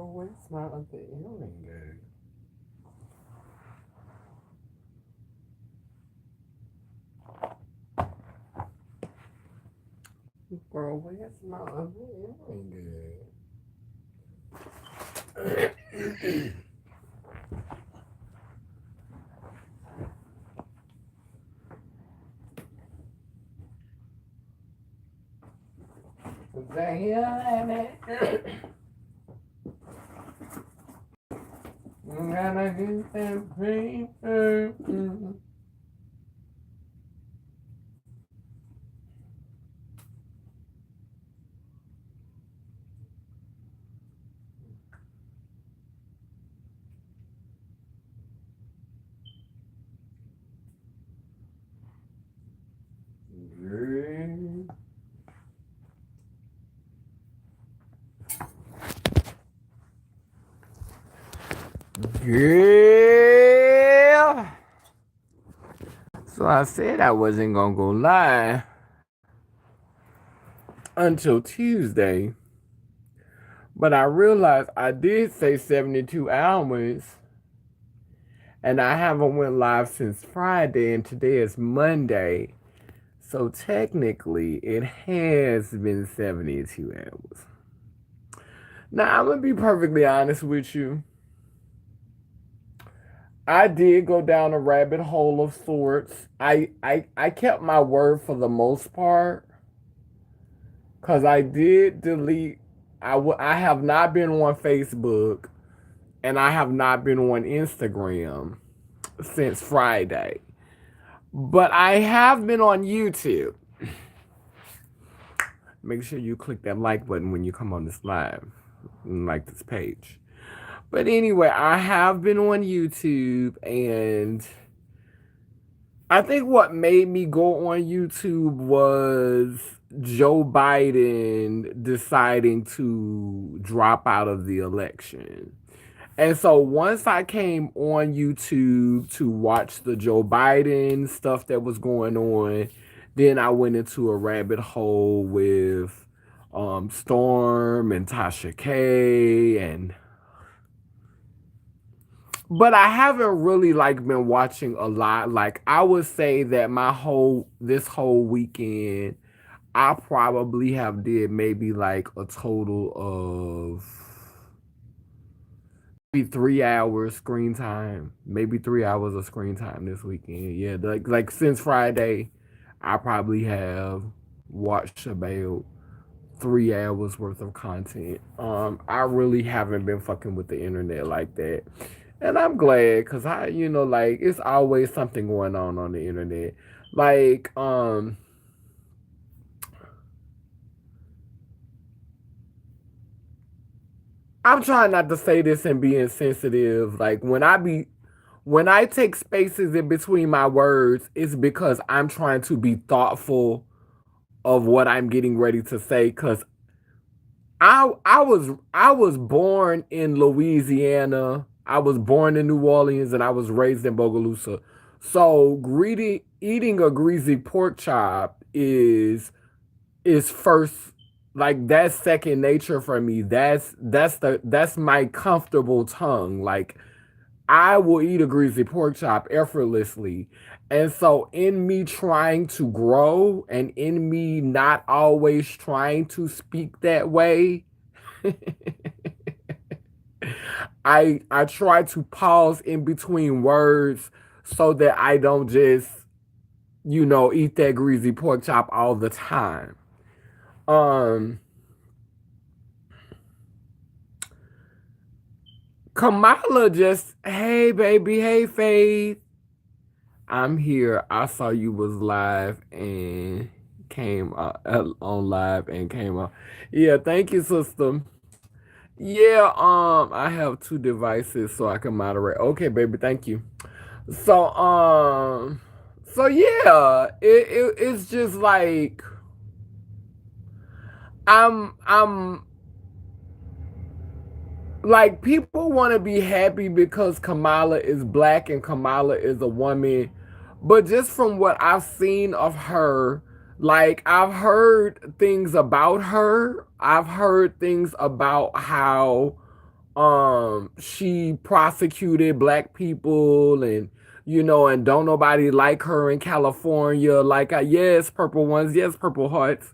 Girl, where's my other earring go? Girl, where's my other earring go? Is that here? Gotta get that paper. Yeah. So I said I wasn't gonna go live until Tuesday, but I realized I did say 72 hours, and I haven't went live since Friday, and today is Monday. So technically, it has been 72 hours. Now, I'm gonna be perfectly honest with you. I did go down a rabbit hole of sorts. I kept my word for the most part, because I did delete. I have not been on Facebook, and I have not been on Instagram since Friday. But I have been on YouTube. Make sure you click that like button when you come on this live and like this page. But anyway, I have been on YouTube, and I think what made me go on YouTube was Joe Biden deciding to drop out of the election. And so once I came on YouTube to watch the Joe Biden stuff that was going on, then I went into a rabbit hole with Storm and Tasha K, and but I haven't really like been watching a lot. Like I would say that this whole weekend I probably have did maybe like a total of maybe 3 hours screen time. Maybe 3 hours of screen time this weekend. Yeah, like since Friday, I probably have watched about 3 hours worth of content. I really haven't been fucking with the internet like that. And I'm glad, cause like it's always something going on the internet. Like, I'm trying not to say this and be insensitive. Like when I take spaces in between my words, it's because I'm trying to be thoughtful of what I'm getting ready to say. Cause I was born in Louisiana. I was born in New Orleans, and I was raised in Bogalusa. So eating a greasy pork chop is first, like that's second nature for me. That's my comfortable tongue. Like I will eat a greasy pork chop effortlessly. And so in me trying to grow and in me not always trying to speak that way, I try to pause in between words so that I don't just, eat that greasy pork chop all the time. Um Kamala just, hey baby, hey Faith. I'm here. I saw you was live and came on live and came on. Yeah, thank you, sister. Yeah, I have two devices so I can moderate. Okay, baby, thank you. So, so yeah, it's just like I'm like people want to be happy because Kamala is black and Kamala is a woman, but just from what I've seen of her, like I've heard things about her. I've heard things about how she prosecuted black people, and and don't nobody like her in California. Like, yes, purple ones, yes, purple hearts.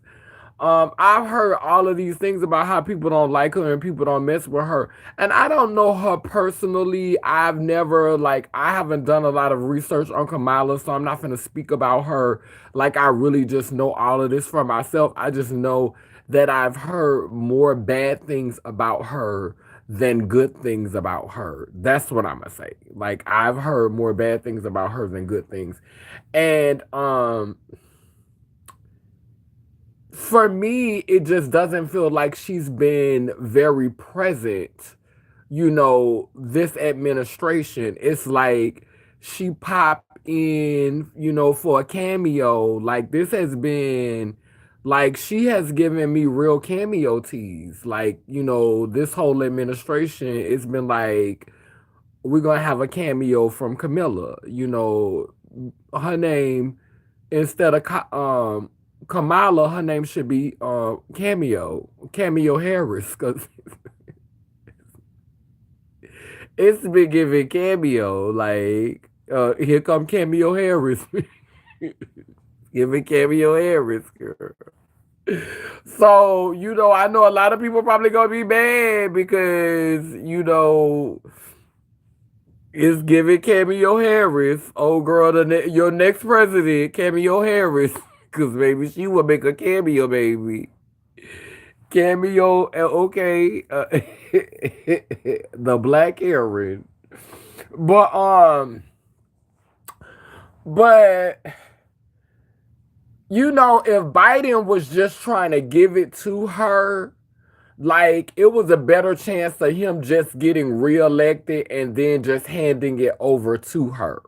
I've heard all of these things about how people don't like her and people don't mess with her. And I don't know her personally. I haven't done a lot of research on Kamala, so I'm not going to speak about her like I really just know all of this for myself. I just know that I've heard more bad things about her than good things about her. That's what I'm going to say. Like, I've heard more bad things about her than good things. And, for me, it just doesn't feel like she's been very present, this administration. It's like she popped in, for a cameo. Like, this has been, like, she has given me real cameo tease. Like, this whole administration, it's been like, we're going to have a cameo from Camilla. Her name, instead of Kamala, her name should be Cameo Harris, because it's been giving cameo. Like, here come Cameo Harris, giving Cameo Harris, girl. So, I know a lot of people probably gonna be mad because, it's giving Cameo Harris. Oh, girl, your next president, Cameo Harris. Because maybe she will make a cameo, baby. Cameo, okay. The Black Aaron. But, but, if Biden was just trying to give it to her, like, it was a better chance of him just getting reelected and then just handing it over to her.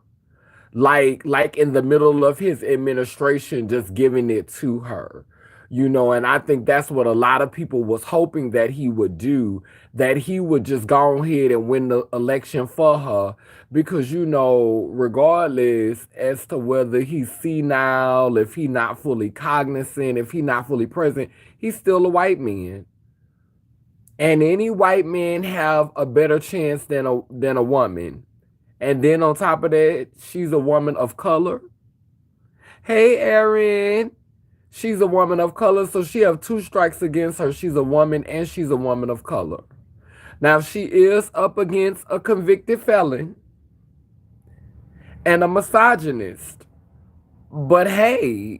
Like in the middle of his administration, just giving it to her. And I think that's what a lot of people was hoping that he would do, that he would just go ahead and win the election for her, because regardless as to whether he's senile, if he not fully cognizant, if he not fully present, he's still a white man. And any white man have a better chance than a woman. And then on top of that, she's a woman of color. Hey, Erin. She's a woman of color, so she have two strikes against her. She's a woman and she's a woman of color. Now, she is up against a convicted felon and a misogynist. But hey,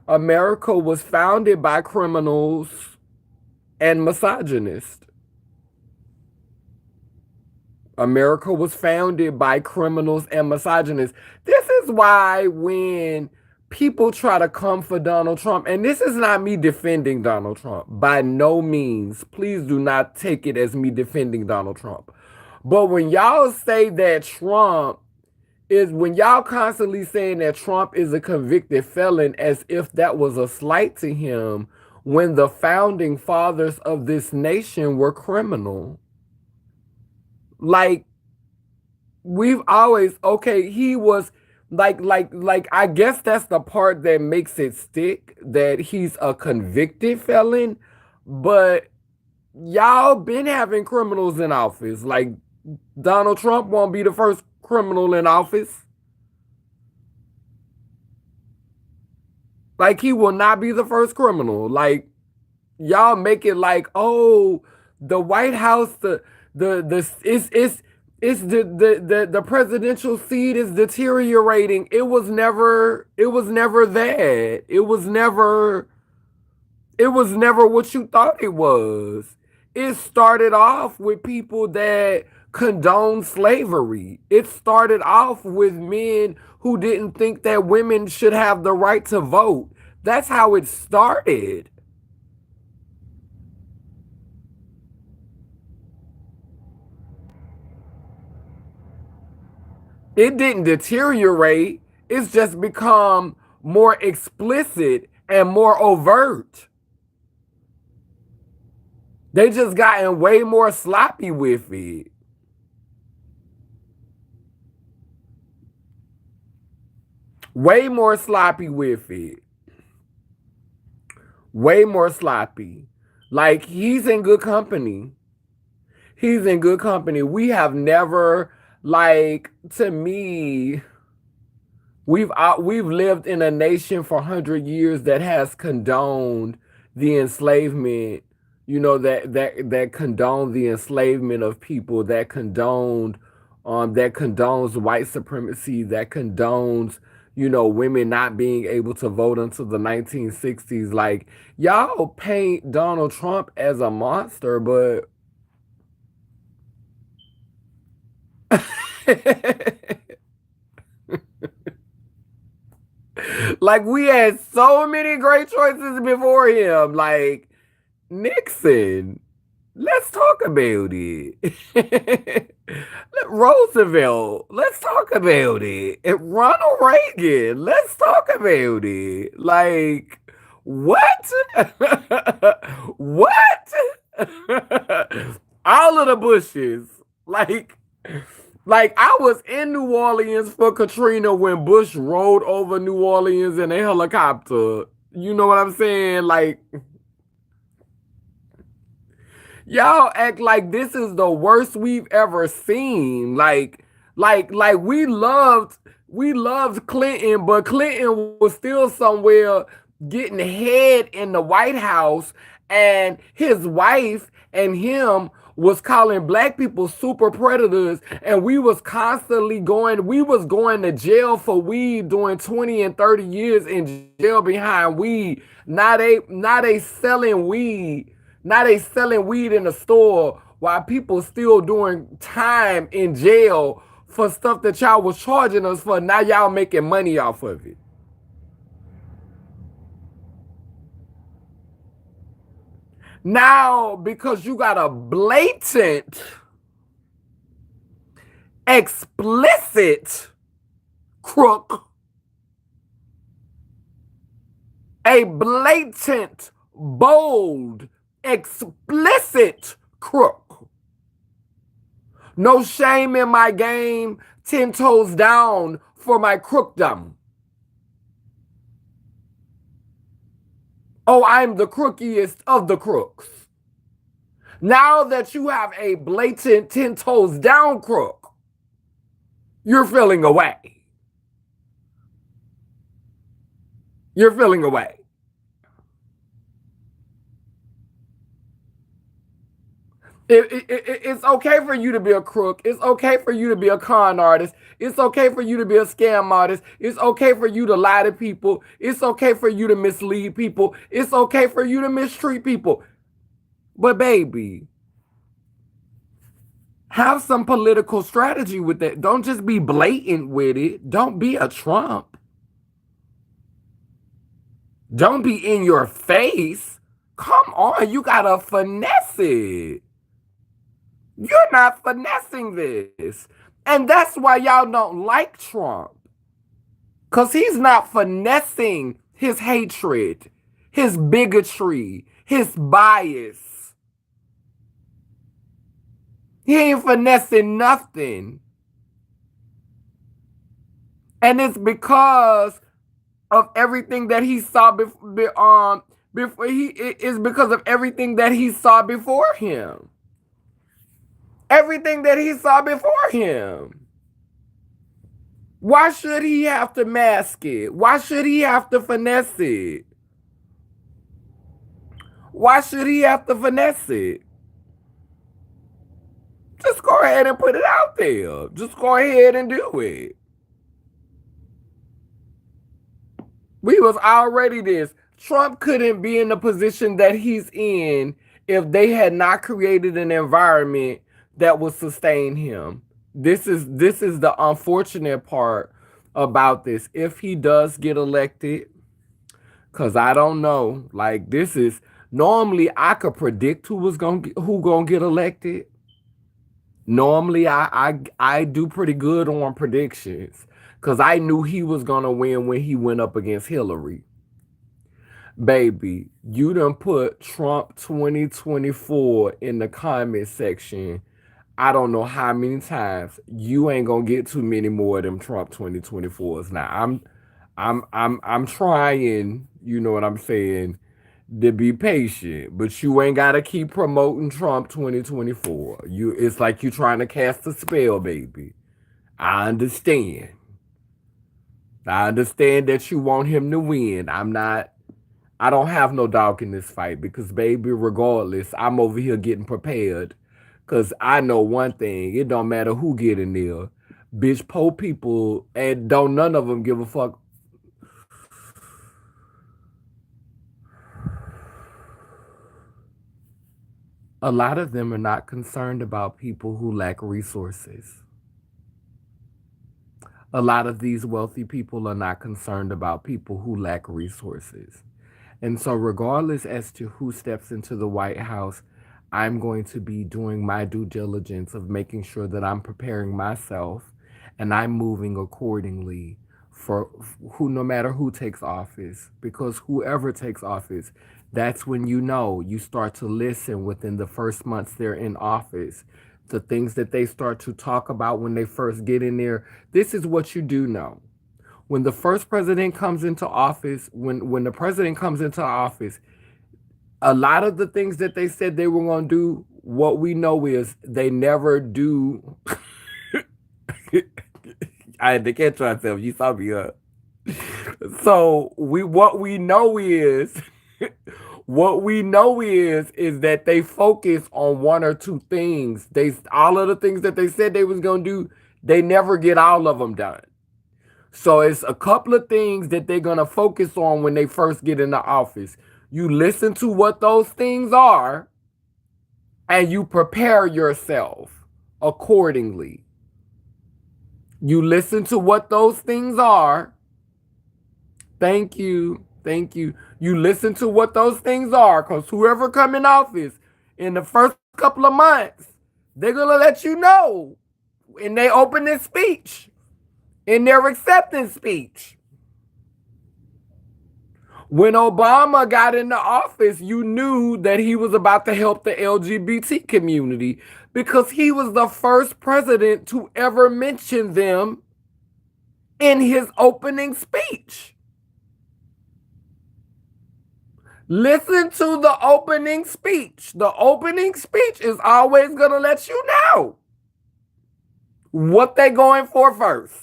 America was founded by criminals and misogynists. America was founded by criminals and misogynists. This is why when people try to come for Donald Trump, and this is not me defending Donald Trump, by no means. Please do not take it as me defending Donald Trump. But when y'all say that when y'all constantly saying that Trump is a convicted felon as if that was a slight to him, when the founding fathers of this nation were criminal. Like, we've always, okay, he was like I guess that's the part that makes it stick, that he's a convicted felon, but y'all been having criminals in office. Like, Donald Trump won't be the first criminal in office. Like, he will not be the first criminal. Like, y'all make it like, oh, the White House, the presidential seat is deteriorating. It was never that. It was never what you thought it was. It started off with people that condoned slavery. It started off with men who didn't think that women should have the right to vote. That's how it started. It didn't deteriorate. It's just become more explicit and more overt. They just gotten way more sloppy with it. Way more sloppy with it. Way more sloppy. Like, he's in good company. He's in good company. We have never, like, to me, we've lived in a nation for 100 years that has condoned the enslavement, that condoned the enslavement of people, that condones white supremacy, that condones, women not being able to vote until the 1960s. Like, y'all paint Donald Trump as a monster, but like, we had so many great choices before him. Like Nixon, let's talk about it. Roosevelt, let's talk about it. And Ronald Reagan, let's talk about it. Like, what? What? All of the Bushes. Like, like, I was in New Orleans for Katrina when Bush rode over New Orleans in a helicopter. You know what I'm saying? Like, y'all act like this is the worst we've ever seen. Like we loved Clinton, but Clinton was still somewhere getting head in the White House, and his wife and him was calling black people super predators, and we was going to jail for weed, doing 20 and 30 years in jail behind weed. Not a selling weed, now they selling weed in the store while people still doing time in jail for stuff that y'all was charging us for. Now y'all making money off of it. Now, because you got a blatant, explicit crook, a blatant, bold, explicit crook. No shame in my game, 10 toes down for my crookdom. Oh, I'm the crookiest of the crooks. Now that you have a blatant 10 toes down crook, you're feeling away. You're feeling away. It's okay for you to be a crook. It's okay for you to be a con artist. It's okay for you to be a scam artist. It's okay for you to lie to people. It's okay for you to mislead people. It's okay for you to mistreat people. But baby, have some political strategy with that. Don't just be blatant with it. Don't be a Trump. Don't be in your face. Come on, you gotta finesse it. You're not finessing this. And that's why y'all don't like Trump. Because he's not finessing his hatred, his bigotry, his bias. He ain't finessing nothing. And it's because of everything that he saw before it's because of everything that he saw before him. Everything that he saw before him. Why should he have to mask it? Why should he have to finesse it? Why should he have to finesse it? Just go ahead and put it out there. Just go ahead and do it. We was already this. Trump couldn't be in the position that he's in if they had not created an environment that would sustain him. This is the unfortunate part about this. If he does get elected, because I don't know, like, this is normally I could predict who gonna get elected. Normally I do pretty good on predictions because I knew he was gonna win when he went up against Hillary. Baby, you done put Trump 2024 in the comment section. I don't know how many times. You ain't gonna get too many more of them Trump 2024s. Now I'm trying, you know what I'm saying, to be patient, but you ain't gotta keep promoting Trump 2024. It's like you trying to cast a spell, baby. I understand. I understand that you want him to win. I don't have no dog in this fight because, baby, regardless, I'm over here getting prepared. Because I know one thing, it don't matter who get in there. Bitch, poor people, and don't none of them give a fuck. A lot of them are not concerned about people who lack resources. A lot of these wealthy people are not concerned about people who lack resources. And so, regardless as to who steps into the White House, I'm going to be doing my due diligence of making sure that I'm preparing myself and I'm moving accordingly for who, no matter who takes office, because whoever takes office, that's when you start to listen within the first months they're in office. The things that they start to talk about when they first get in there, this is what you do know when the first president comes into office, when the president comes into office, a lot of the things that they said they were going to do, what we know is they never do. I had to catch myself. You saw me up. So what we know is is that they focus on one or two things. They all of the things that they said they was going to do, they never get all of them done. So it's a couple of things that they're going to focus on when they first get into office. You listen to what those things are and you prepare yourself accordingly. You listen to what those things are. Thank you. Thank you. You listen to what those things are, because whoever come in office in the first couple of months, they're going to let you know in their opening speech, in their acceptance speech. When Obama got into office, you knew that he was about to help the LGBT community because he was the first president to ever mention them in his opening speech. Listen to the opening speech. The opening speech is always going to let you know what they're going for first.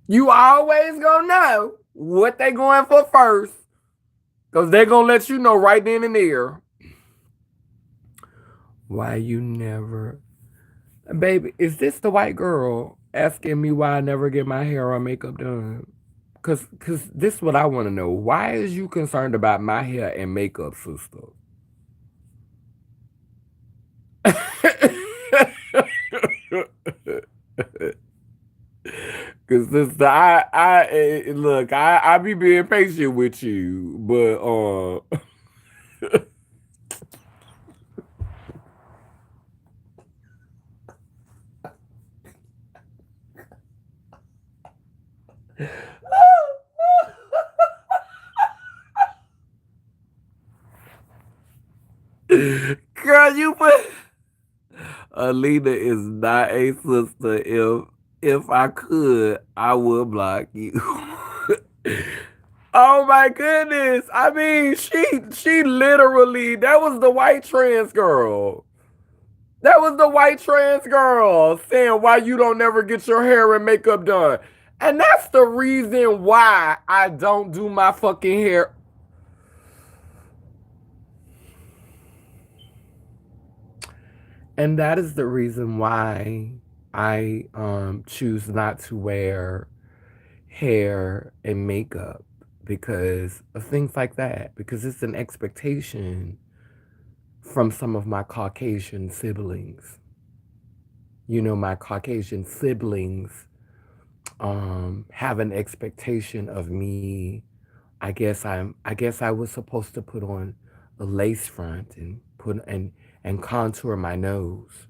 You always gonna know what they going for first, because they're gonna let you know right then and there. Why you never, baby? Is this the white girl asking me why I never get my hair or makeup done? Cause this is what I want to know. Why is you concerned about my hair and makeup, sister? Cause sister, I look, I be being patient with you, but girl, you put Alina is not a sister. If I could, I would block you. Oh my goodness. I mean, she literally, that was the white trans girl. That was the white trans girl saying why you don't never get your hair and makeup done. And that's the reason why I don't do my fucking hair. And that is the reason why I choose not to wear hair and makeup, because of things like that, because it's an expectation from some of my Caucasian siblings. You know, my Caucasian siblings have an expectation of me. I guess I was supposed to put on a lace front and and contour my nose.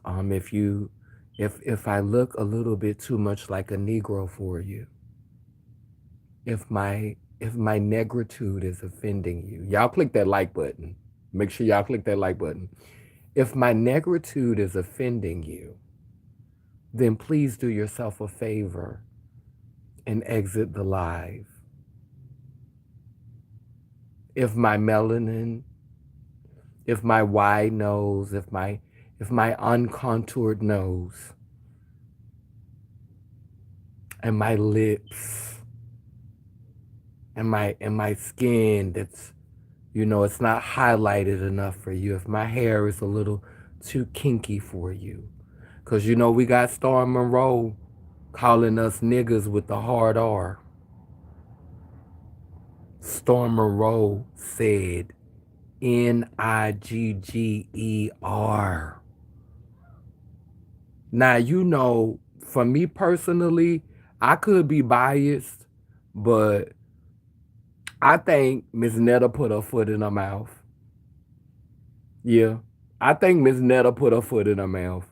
If you if I look a little bit too much like a Negro for you, if my negritude is offending you, y'all click that like button. Make sure y'all click that like button. If my negritude is offending you, then please do yourself a favor and exit the live. If my melanin, if my wide nose, if my uncontoured nose and my lips and my skin that's, it's not highlighted enough for you, if my hair is a little too kinky for you, because we got Storm Monroe calling us niggas with the hard R. Storm Monroe said Nigger. Now, for me personally, I could be biased, but I think Miss Netta put her foot in her mouth. Yeah. I think Miss Netta put her foot in her mouth.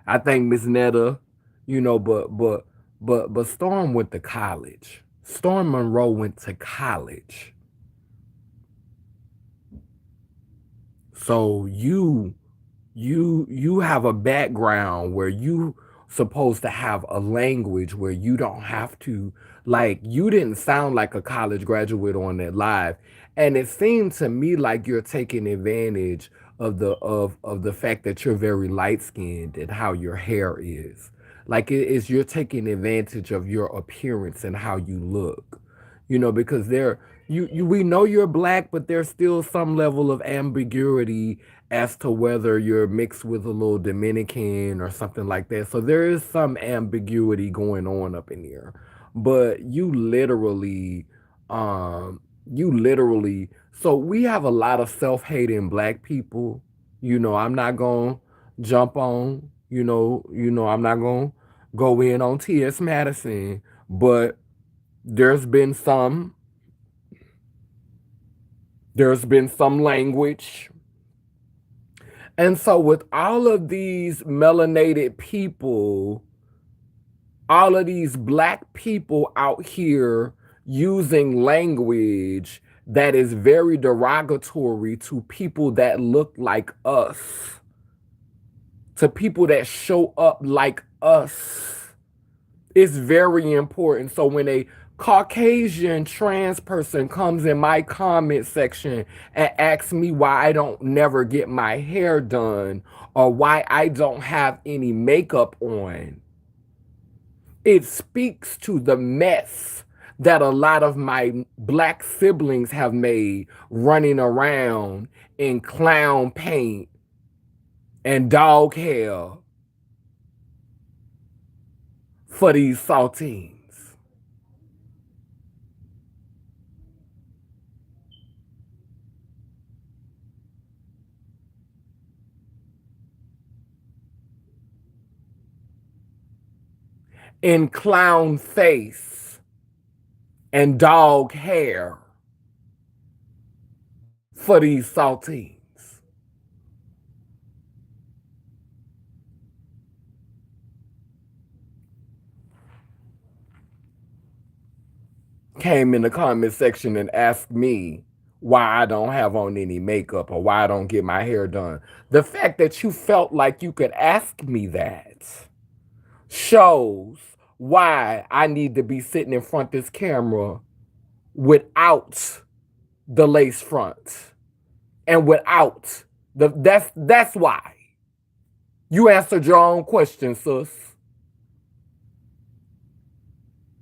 I think Miss Netta, but Storm went to college. Storm Monroe went to college. So you have a background where you supposed to have a language where you don't have to, like, you didn't sound like a college graduate on that live, and it seemed to me like you're taking advantage of the fact that you're very light skinned and how your hair is, like, it is, you're taking advantage of your appearance and how you look, because we know you're black, but there's still some level of ambiguity as to whether you're mixed with a little Dominican or something like that. So there is some ambiguity going on up in here. But so we have a lot of self-hating black people. I'm not gonna jump on, I'm not gonna go in on T.S. Madison, but there's been some there's been some language. And so, with all of these melanated people, all of these black people out here using language that is very derogatory to people that look like us, to people that show up like us, is very important. So when a Caucasian trans person comes in my comment section and asks me why I don't never get my hair done or why I don't have any makeup on, it speaks to the mess that a lot of my black siblings have made running around in clown paint and dog hair for these saltines. In clown face and dog hair for these saltines. Came in the comment section and asked me why I don't have on any makeup or why I don't get my hair done. The fact that you felt like you could ask me that shows why I need to be sitting in front of this camera without the lace front and without that's why. You answered your own question, sis.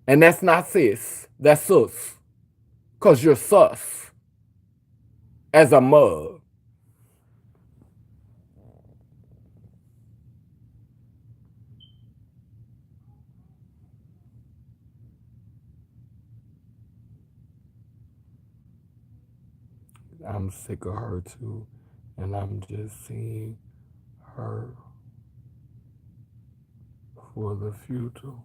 And that's not sis, that's sus. Cause you're sus as a mug. I'm sick of her too. And I'm just seeing her for the future.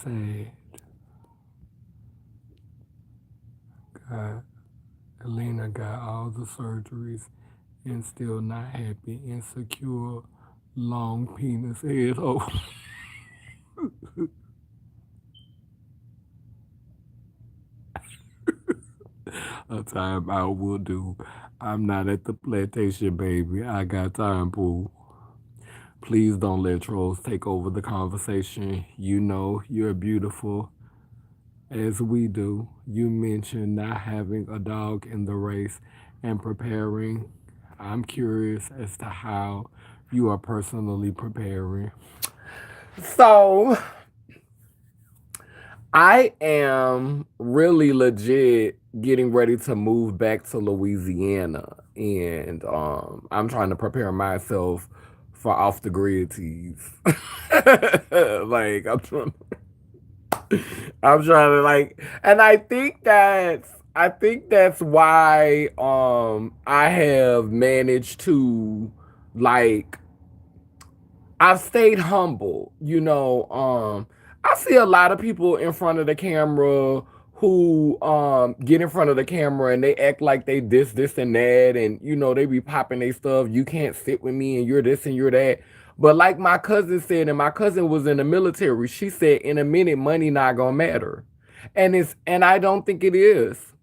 Sad. God, Elena got all the surgeries and still not happy. Insecure, long penis head hole. A time I will do. I'm not at the plantation, baby. I got time, boo. Please don't let trolls take over the conversation. You know you're beautiful as we do. You mentioned not having a dog in the race and preparing. I'm curious as to how you are personally preparing. So, I am really legit getting ready to move back to Louisiana, and I'm trying to prepare myself for off the grid teas. Like I'm trying to like, and I think that's why I have managed to like I've stayed humble, you know. I see a lot of people in front of the camera who get in front of the camera and they act like they this and that, and you know they be popping their stuff. You can't sit with me, and you're this and you're that. But like my cousin said, and my cousin was in the military, she said, in a minute, money not gonna matter, and I don't think it is.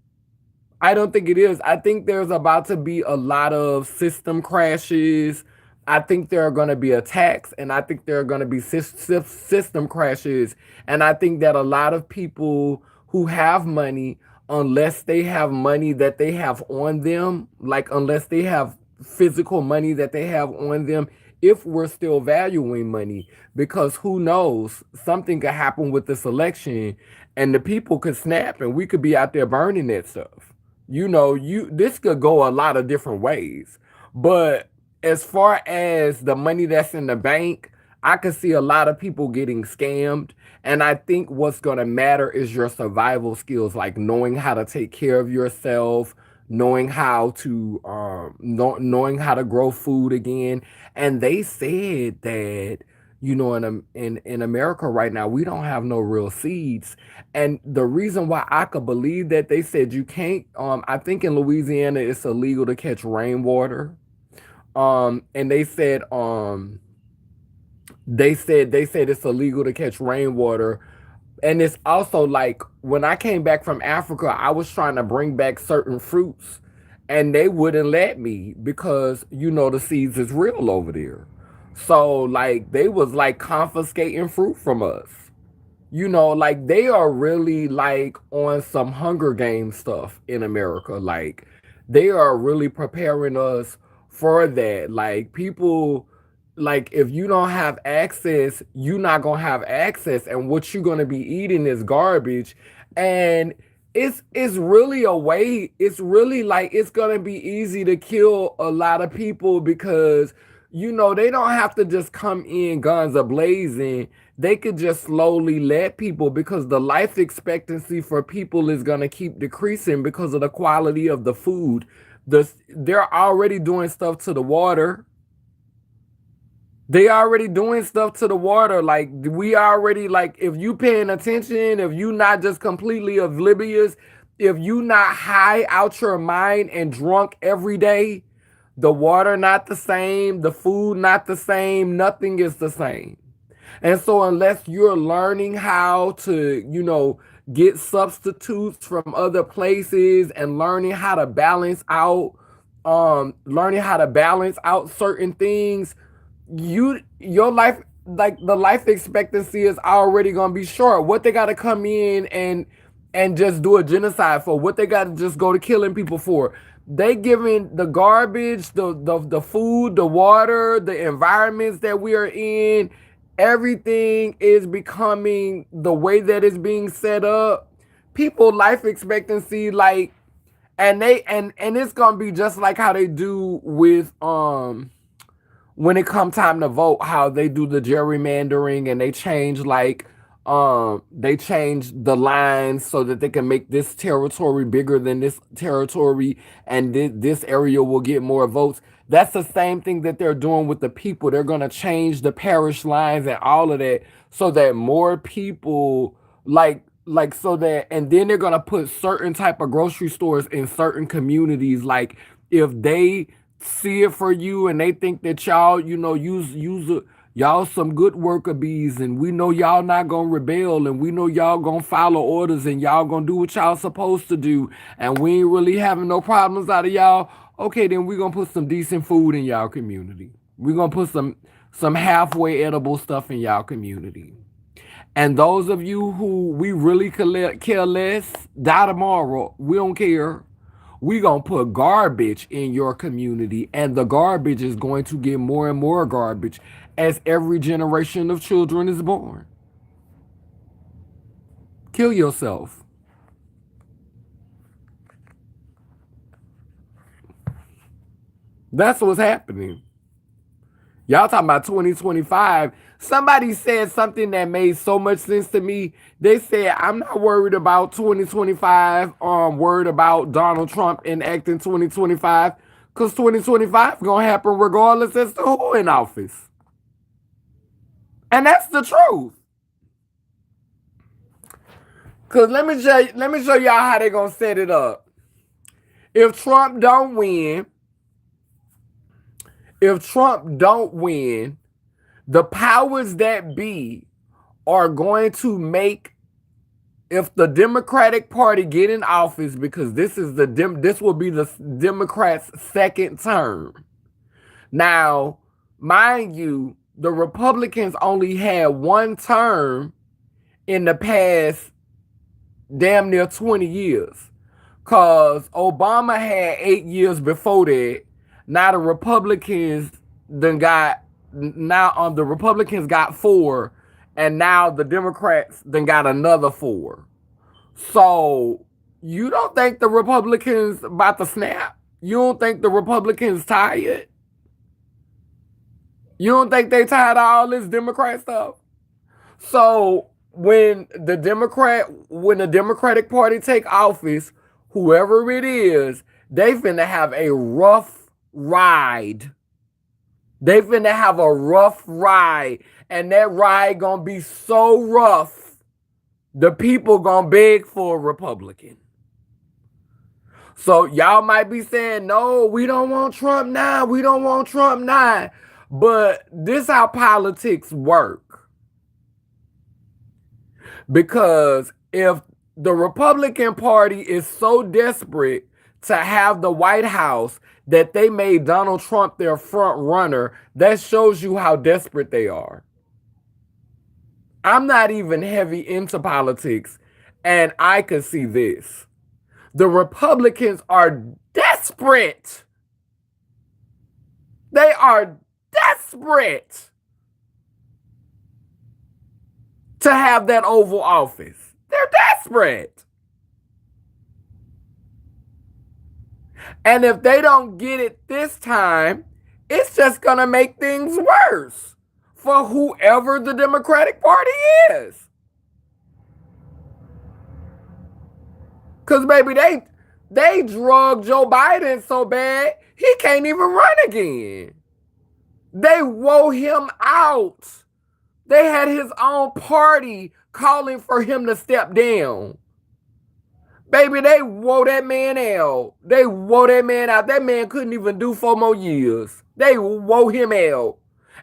I don't think it is. I think there's about to be a lot of system crashes. I think there are going to be attacks, and I think there are going to be system crashes. And I think that a lot of people who have money, unless they have money that they have on them, like unless they have physical money that they have on them, if we're still valuing money, because who knows, something could happen with this election and the people could snap and we could be out there burning that stuff. You know, you this could go a lot of different ways. But as far as the money that's in the bank, I could see a lot of people getting scammed. And I think what's going to matter is your survival skills, like knowing how to take care of yourself, knowing how to knowing how to grow food again. And they said that, you know, in America right now, we don't have no real seeds. And the reason why I could believe that, they said you can't I think in Louisiana it's illegal to catch rainwater. And they said it's illegal to catch rainwater. And it's also like when I came back from Africa, I was trying to bring back certain fruits and they wouldn't let me because you know the seeds is real over there. So like they was like confiscating fruit from us. You know, like they are really like on some Hunger Games stuff in America. Like they are really preparing us for that. Like people, like if you don't have access, you're not gonna have access, and what you're gonna be eating is garbage. And it's really a way. It's really like it's gonna be easy to kill a lot of people because you know they don't have to just come in guns a blazing. They could just slowly let people, because the life expectancy for people is going to keep decreasing because of the quality of the food. They're already doing stuff to the water. They already doing stuff to the water. Like we already, like if you paying attention, if you not just completely oblivious, if you not high out your mind and drunk every day, the water not the same, the food not the same, nothing is the same. And so unless you're learning how to, you know, get substitutes from other places and learning how to balance out certain things, your life, like the life expectancy is already gonna be short. What they gotta come in and just do a genocide for? What they gotta just go to killing people for? They giving the garbage, the food, the water, the environments that we are in, everything is becoming the way that it's being set up. People life expectancy, like, and it's gonna be just like how they do with when it come time to vote, how they do the gerrymandering and they change the lines so that they can make this territory bigger than this territory, and this area will get more votes. That's the same thing that they're doing with the people. They're going to change the parish lines and all of that so that more people, like so that, and then they're going to put certain type of grocery stores in certain communities. Like if they see it for you and they think that y'all, you know, y'all some good worker bees, and we know y'all not gonna rebel, and we know y'all gonna follow orders, and y'all gonna do what y'all supposed to do, and we ain't really having no problems out of y'all. Okay, then we gonna put some decent food in y'all community. We gonna put some halfway edible stuff in y'all community. And those of you who we really care less, die tomorrow. We don't care. We gonna put garbage in your community, and the garbage is going to get more and more garbage as every generation of children is born. Kill yourself. That's what's happening. Y'all talking about 2025. Somebody said something that made so much sense to me. They said, I'm not worried about 2025, worried about Donald Trump enacting 2025, because 2025 gonna happen regardless as to who in office. And that's the truth. Cause let me show y'all how they gonna set it up. If Trump don't win, the powers that be are going to make, if the Democratic Party get in office, because this will be the Democrats' second term. Now, mind you, the Republicans only had one term in the past damn near 20 years. Because Obama had 8 years before that. Now the Republicans got 4, and now the Democrats then got another 4. So you don't think the Republicans about to snap? You don't think the Republicans tired? You don't think they tired of all this Democrat stuff? So when the Democratic Party take office, whoever it is, they finna have a rough ride. They finna have a rough ride. And that ride gonna be so rough, the people gonna beg for a Republican. So y'all might be saying, no, we don't want Trump now. We don't want Trump now. But this how politics work. Because if the Republican Party is so desperate to have the White House that they made Donald Trump their front runner, that shows you how desperate they are. I'm not even heavy into politics, and I could see this. The Republicans are desperate. They are desperate to have that Oval Office. They're desperate. And if they don't get it this time, it's just going to make things worse for whoever the Democratic Party is. Because, baby, they drugged Joe Biden so bad, he can't even run again. They wore him out. They had his own party calling for him to step down. Baby, they wore that man out. They wore that man out. That man couldn't even do 4 more years. They wore him out.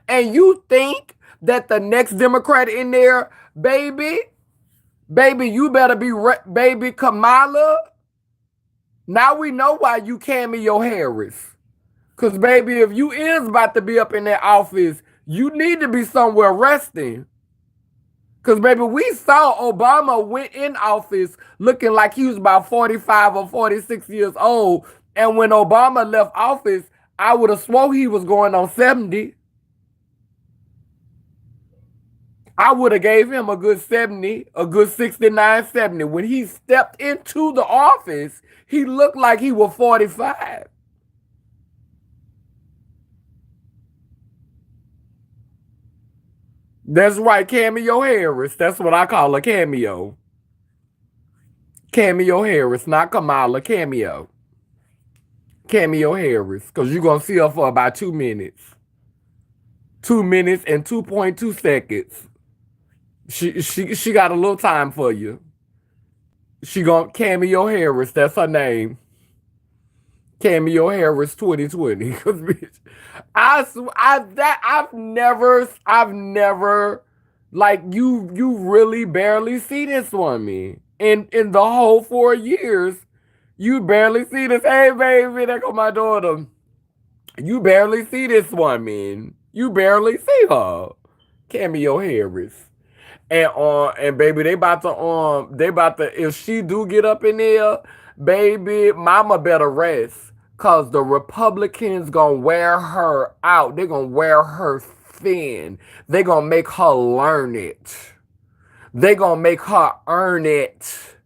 And you think that the next Democrat in there, baby, you better be, baby, Kamala. Now we know why you Cameo Harris. Because, baby, if you is about to be up in that office, you need to be somewhere resting. Because, baby, we saw Obama went in office looking like he was about 45 or 46 years old. And when Obama left office, I would have swore he was going on 70. I would have gave him a good 70, a good 69, 70. When he stepped into the office, he looked like he was 45. That's right, Cameo Harris. That's what I call a cameo. Cameo Harris, not Kamala, Cameo. Cameo Harris, because you're going to see her for about 2 minutes. 2 minutes and 2.2 seconds. She got a little time for you. She gonna Cameo Harris, that's her name. Cameo Harris 2020. Cause bitch, I've never like you really barely see this woman. In the whole 4 years, you barely see this. Hey baby, there go my daughter. You barely see this woman. You barely see her. Cameo Harris. And baby, they about to if she do get up in there, baby, mama better rest. Cause the Republicans gonna wear her out. They gonna wear her thin. They gonna make her learn it. They gonna make her earn it.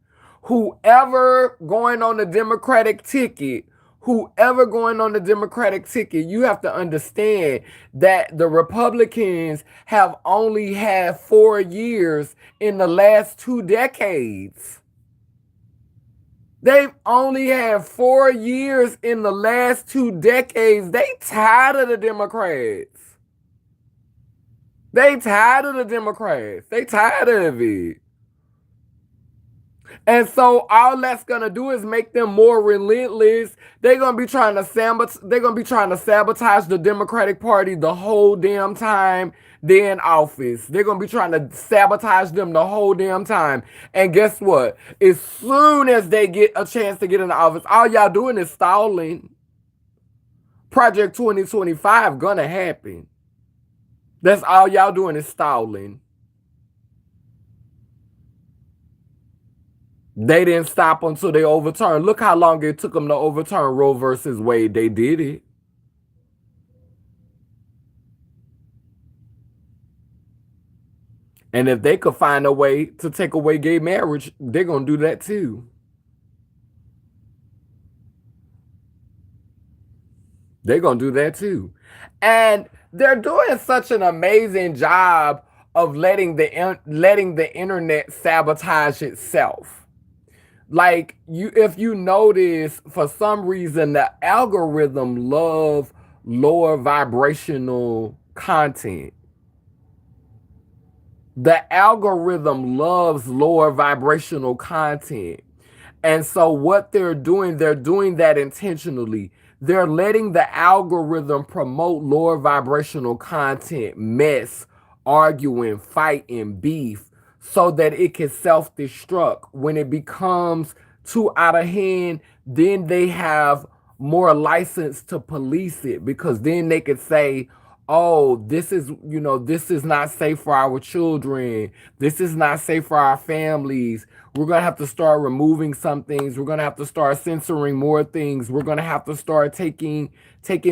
Whoever going on the Democratic ticket, whoever going on the Democratic ticket, you have to understand that the Republicans have only had 4 years in the last 2 decades. They've only had 4 years in the last 2 decades. They tired of the Democrats. They tired of the Democrats. They tired of it. And so all that's gonna do is make them more relentless. They're gonna be trying to sabotage the Democratic Party the whole damn time they're in office. They're gonna be trying to sabotage them the whole damn time. And guess what? As soon as they get a chance to get in the office, all y'all doing is stalling. Project 2025 gonna happen. That's all y'all doing is stalling. They didn't stop until they overturned. Look how long it took them to overturn Roe versus Wade. They did it. And if they could find a way to take away gay marriage, they're going to do that too. They're going to do that too. And they're doing such an amazing job of letting the internet sabotage itself. Like if you notice, for some reason the algorithm love lower vibrational content. The algorithm loves lower vibrational content. And so what they're doing that intentionally. They're letting the algorithm promote lower vibrational content, mess, arguing, fighting, beef, so that it can self-destruct. When it becomes too out of hand, then they have more license to police it, because then they could say, oh, this is not safe for our children. This is not safe for our families. We're going to have to start removing some things. We're going to have to start censoring more things. We're going to have to start taking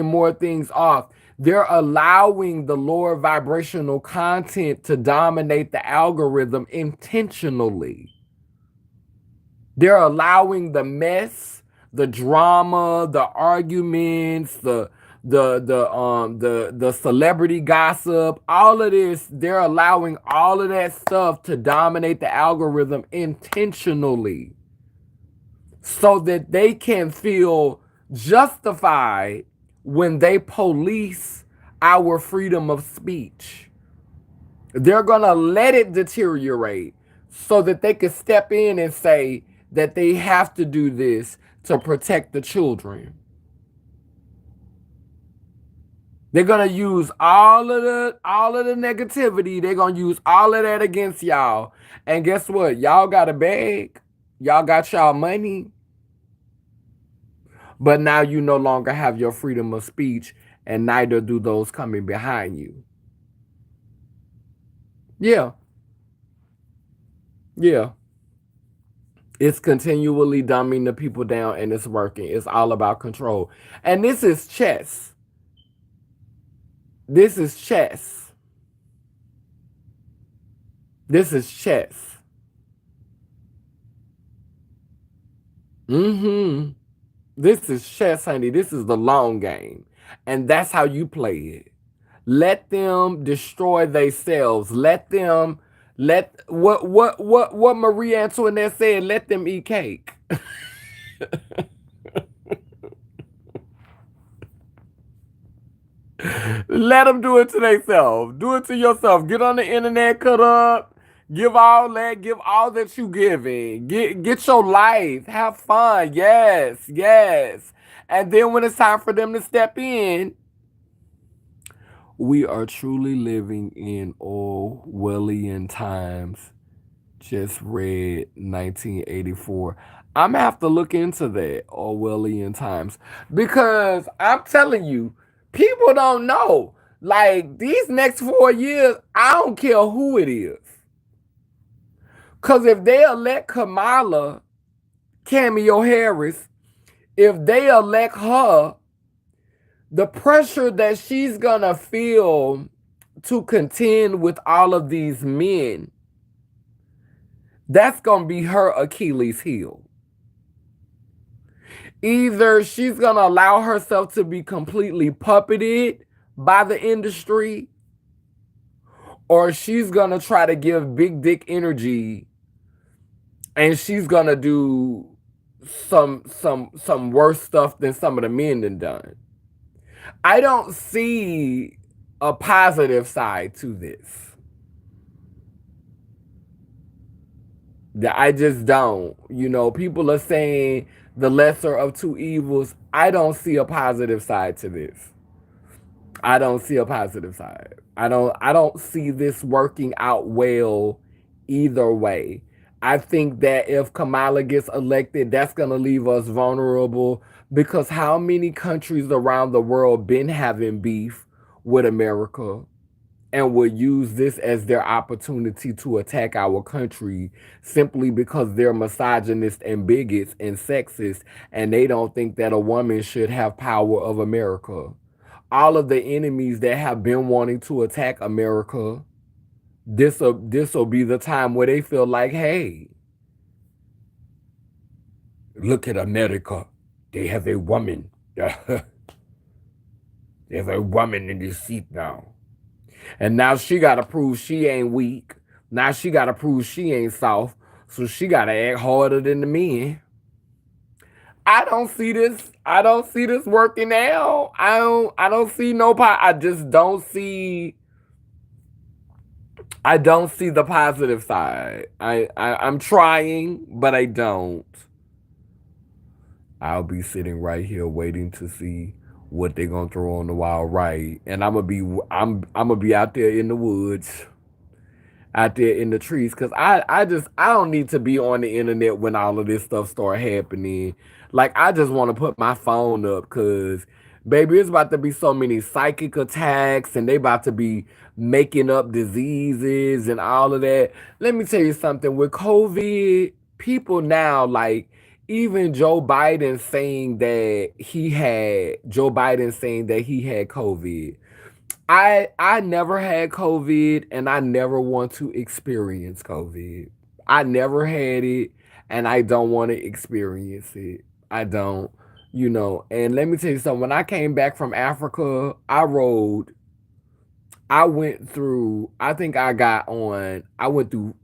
more things off. They're allowing the lower vibrational content to dominate the algorithm intentionally. They're allowing the mess, the drama, the arguments, the celebrity gossip, all of this. They're allowing all of that stuff to dominate the algorithm intentionally, so that they can feel justified when they police our freedom of speech. They're gonna let it deteriorate so that they can step in and say that they have to do this to protect the children. They're gonna use all of the negativity. They're gonna use all of that against y'all. And guess what? Y'all got a bag. Y'all got y'all money. But now you no longer have your freedom of speech, and neither do those coming behind you. Yeah. Yeah. It's continually dumbing the people down, and it's working. It's all about control. And this is chess. This is chess. This is chess. This is chess, honey. This is the long game. And that's how you play it. Let them destroy themselves. Let what Marie Antoinette said, let them eat cake. Let them do it to themselves. Do it to yourself. Get on the internet, cut up. Give all that you giving. Get your life. Have fun. Yes, yes. And then when it's time for them to step in, we are truly living in Orwellian times. Just read 1984. I'm gonna have to look into that, Orwellian times, because I'm telling you, people don't know. Like these next 4 years, I don't care who it is. Cause if they elect Kamala, Cameo Harris, if they elect her, the pressure that she's gonna feel to contend with all of these men, that's gonna be her Achilles heel. Either she's gonna allow herself to be completely puppeted by the industry, or she's gonna try to give big dick energy and she's gonna do some worse stuff than some of the men done. I don't see a positive side to this. I just don't. You know, people are saying the lesser of two evils. I don't see a positive side to this. I don't see a positive side. I don't see this working out well either way. I think that if Kamala gets elected, that's going to leave us vulnerable because how many countries around the world been having beef with America and will use this as their opportunity to attack our country simply because they're misogynist and bigots and sexist and they don't think that a woman should have power of America. All of the enemies that have been wanting to attack America, this'll be the time where they feel like, hey, look at America. They have a woman. They have a woman in this seat now. And now she gotta prove she ain't weak. Now she gotta prove she ain't soft. So she gotta act harder than the men. I don't see this. I don't see this working out. I don't see no I just don't see. I don't see the positive side. I'm trying, but I don't. I'll be sitting right here waiting to see what they're gonna throw on the wild right, and I'm gonna be out there in the woods, out there in the trees, because I don't need to be on the internet when all of this stuff start happening. Like I just want to put my phone up, because baby, it's about to be so many psychic attacks, and they about to be making up diseases and all of that. Let me tell you something. With COVID, people now like even Joe Biden saying that he had COVID. I never had COVID and I never want to experience COVID. I never had it and I don't want to experience it. I don't, And let me tell you something. When I came back from Africa, I went through, I went through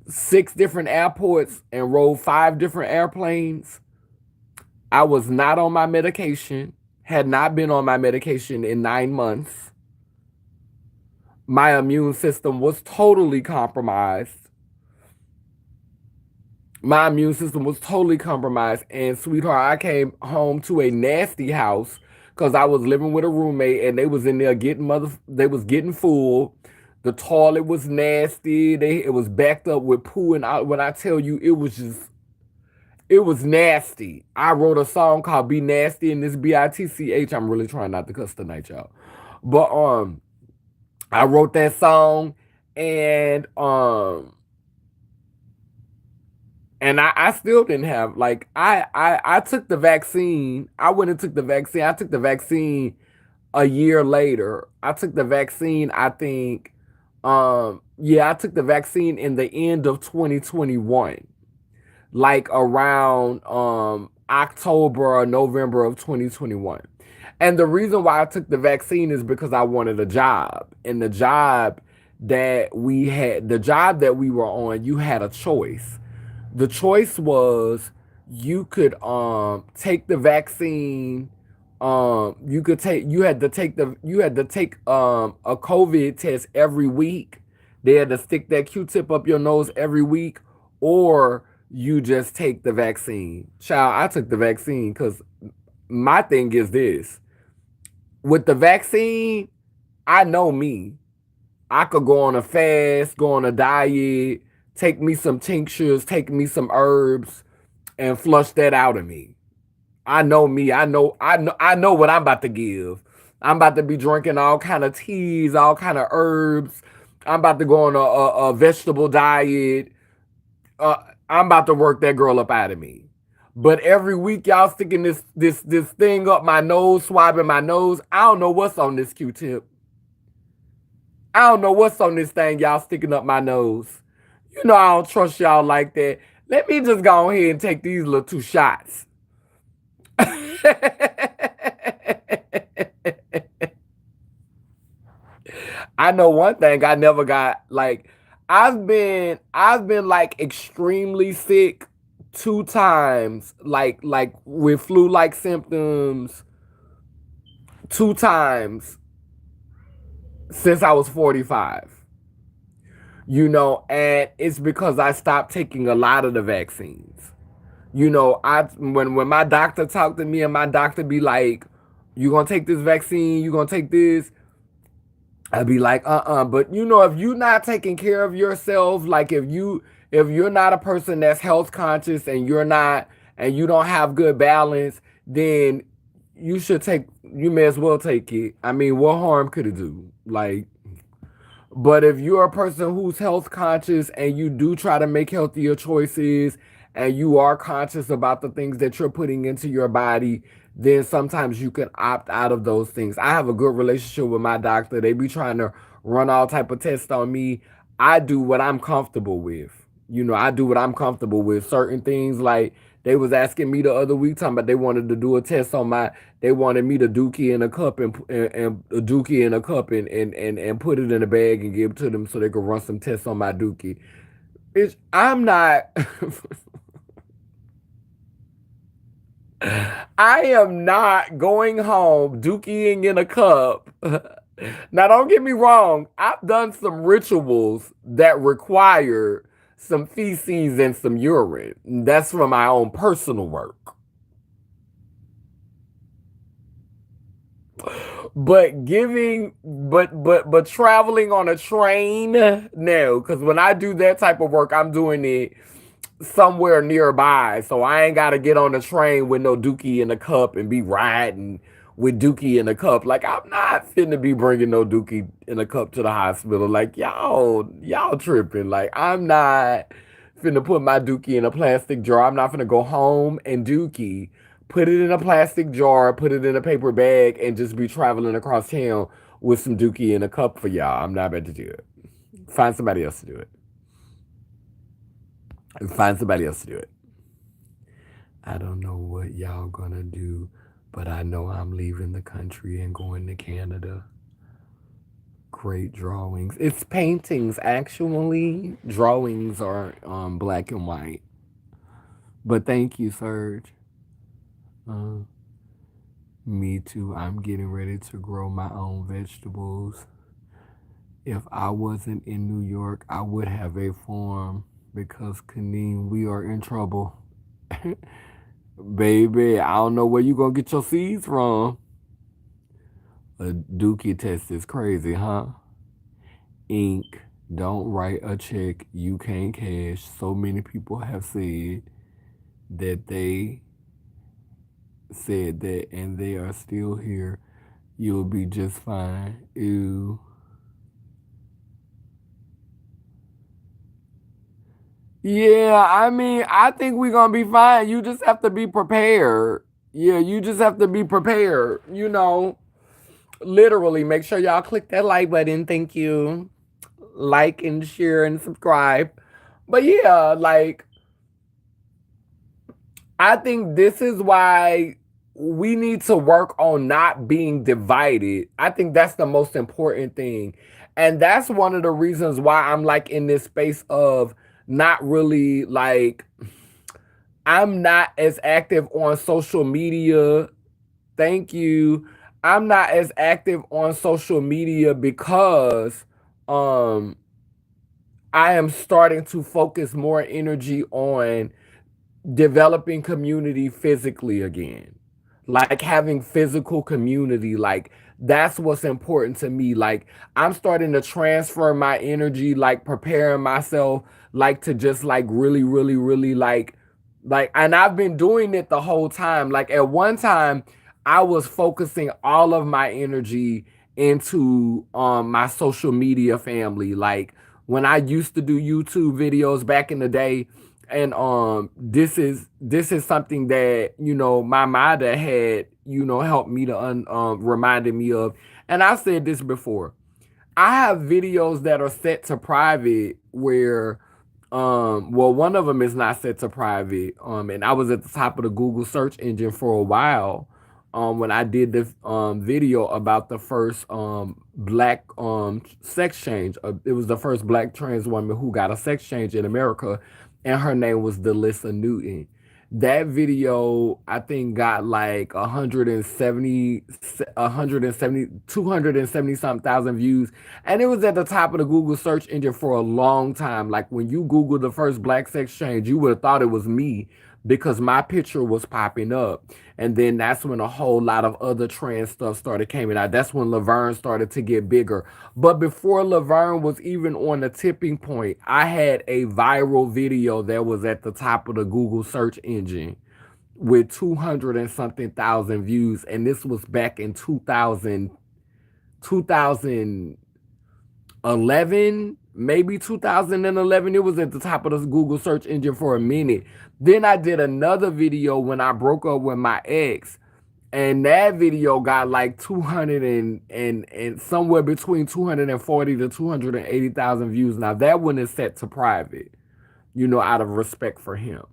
6 different airports and rode 5 different airplanes. I was not on my medication, had not been on my medication in 9 months. My immune system was totally compromised. And sweetheart, I came home to a nasty house because I was living with a roommate and they was in there they was getting full. The toilet was nasty. It was backed up with poo, and when I tell you, it was nasty. I wrote a song called "Be Nasty" in this BITCH. I'm really trying not to cuss tonight, y'all. But I wrote that song, and I still didn't have I took the vaccine. I went and took the vaccine. I took the vaccine a year later. I took the vaccine, I think, I took the vaccine in the end of 2021. Like around October or November of 2021. And the reason why I took the vaccine is because I wanted a job. And the job that we were on, you had a choice. The choice was you could take the vaccine. You had to take a COVID test every week. They had to stick that Q-tip up your nose every week, or you just take the vaccine. Child, I took the vaccine because my thing is this. With the vaccine, I know me. I could go on a fast, go on a diet, take me some tinctures, take me some herbs, and flush that out of me. I know me. I know what I'm about to give. I'm about to be drinking all kind of teas, all kind of herbs. I'm about to go on a vegetable diet. Uh, I'm about to work that girl up out of me. But every week y'all sticking this thing up my nose, swabbing my nose. I don't know what's on this Q-tip. I don't know what's on this thing y'all sticking up my nose. You know I don't trust y'all like that. Let me just go ahead and take these little 2 shots. I know one thing I never got like I've been like extremely sick 2 times like with flu like symptoms 2 times since I was 45. And it's because I stopped taking a lot of the vaccines. I when my doctor talked to me and my doctor be like, "You gonna take this vaccine? You gonna take this?" I'd be like, But if you're not taking care of yourself, like if you're not a person that's health conscious and you don't have good balance, then you may as well take it. I mean, what harm could it do? Like, but if you're a person who's health conscious and you do try to make healthier choices and you are conscious about the things that you're putting into your body, then sometimes you can opt out of those things. I have a good relationship with my doctor. They be trying to run all type of tests on me. I do what I'm comfortable with. I do what I'm comfortable with. Certain things like they was asking me the other week talking about they wanted to do a test on my they wanted me to dookie in a cup and a dookie in a cup and put it in a bag and give it to them so they could run some tests on my dookie. I'm not I am not going home dookieing in a cup. Now, don't get me wrong. I've done some rituals that require some feces and some urine. That's for my own personal work. But traveling on a train, no. Because when I do that type of work, I'm doing it somewhere nearby. So I ain't gotta get on the train with no dookie in a cup and be riding with dookie in a cup. Like I'm not finna be bringing no dookie in a cup to the hospital. Like y'all tripping. Like I'm not finna put my dookie in a plastic jar. I'm not finna go home and dookie, put it in a plastic jar, put it in a paper bag, and just be traveling across town with some dookie in a cup for y'all. I'm not about to do it. Find somebody else to do it. Find somebody else to do it. I don't know what y'all gonna do, but I know I'm leaving the country and going to Canada. Great drawings. It's paintings, actually. Drawings are black and white. But thank you, Serge. Uh, Me too. I'm getting ready to grow my own vegetables. If I wasn't in New York, I would have a farm because Kaneen, we are in trouble. Baby, I don't know where you gonna get your seeds from. A dookie test is crazy, huh? Ink, don't write a check you can't cash. So many people have that they said that and they are still here. You'll be just fine. Ew. Yeah, I mean, I think we're gonna be fine. You just have to be prepared. Yeah, you just have to be prepared. Literally, make sure y'all click that like button. Thank you. Like and share and subscribe. But yeah, like, I think this is why we need to work on not being divided. I think that's the most important thing. And that's one of the reasons why I'm like in this space of not really like I'm not as active on social media. Thank you. I'm not as active on social media because um I am starting to focus more energy on developing community physically again. Like having physical community, like that's what's important to me. Like I'm starting to transfer my energy, like preparing myself, like to just like really, really, really like Like, and I've been doing it the whole time. Like at one time, I was focusing all of my energy into my social media family. Like when I used to do YouTube videos back in the day, and this is something that my mother had helped me to reminded me of. And I said this before. I have videos that are set to private where well, one of them is not set to private. And I was at the top of the Google search engine for a while when I did the video about the first black sex change. It was the first black trans woman who got a sex change in America, and her name was Delissa Newton. That video, I think, got like 270 something thousand views. And it was at the top of the Google search engine for a long time. Like when you Google the first black sex change, you would have thought it was me because my picture was popping up. And then that's when a whole lot of other trans stuff started coming out. That's when Laverne started to get bigger. But before Laverne was even on the tipping point, I had a viral video that was at the top of the Google search engine with 200 and something thousand views. And this was back in 2011, maybe 2011. It was at the top of the Google search engine for a minute. Then I did another video when I broke up with my ex, and that video got like 200 and somewhere between 240 to 280,000 views. Now that one is set to private, out of respect for him.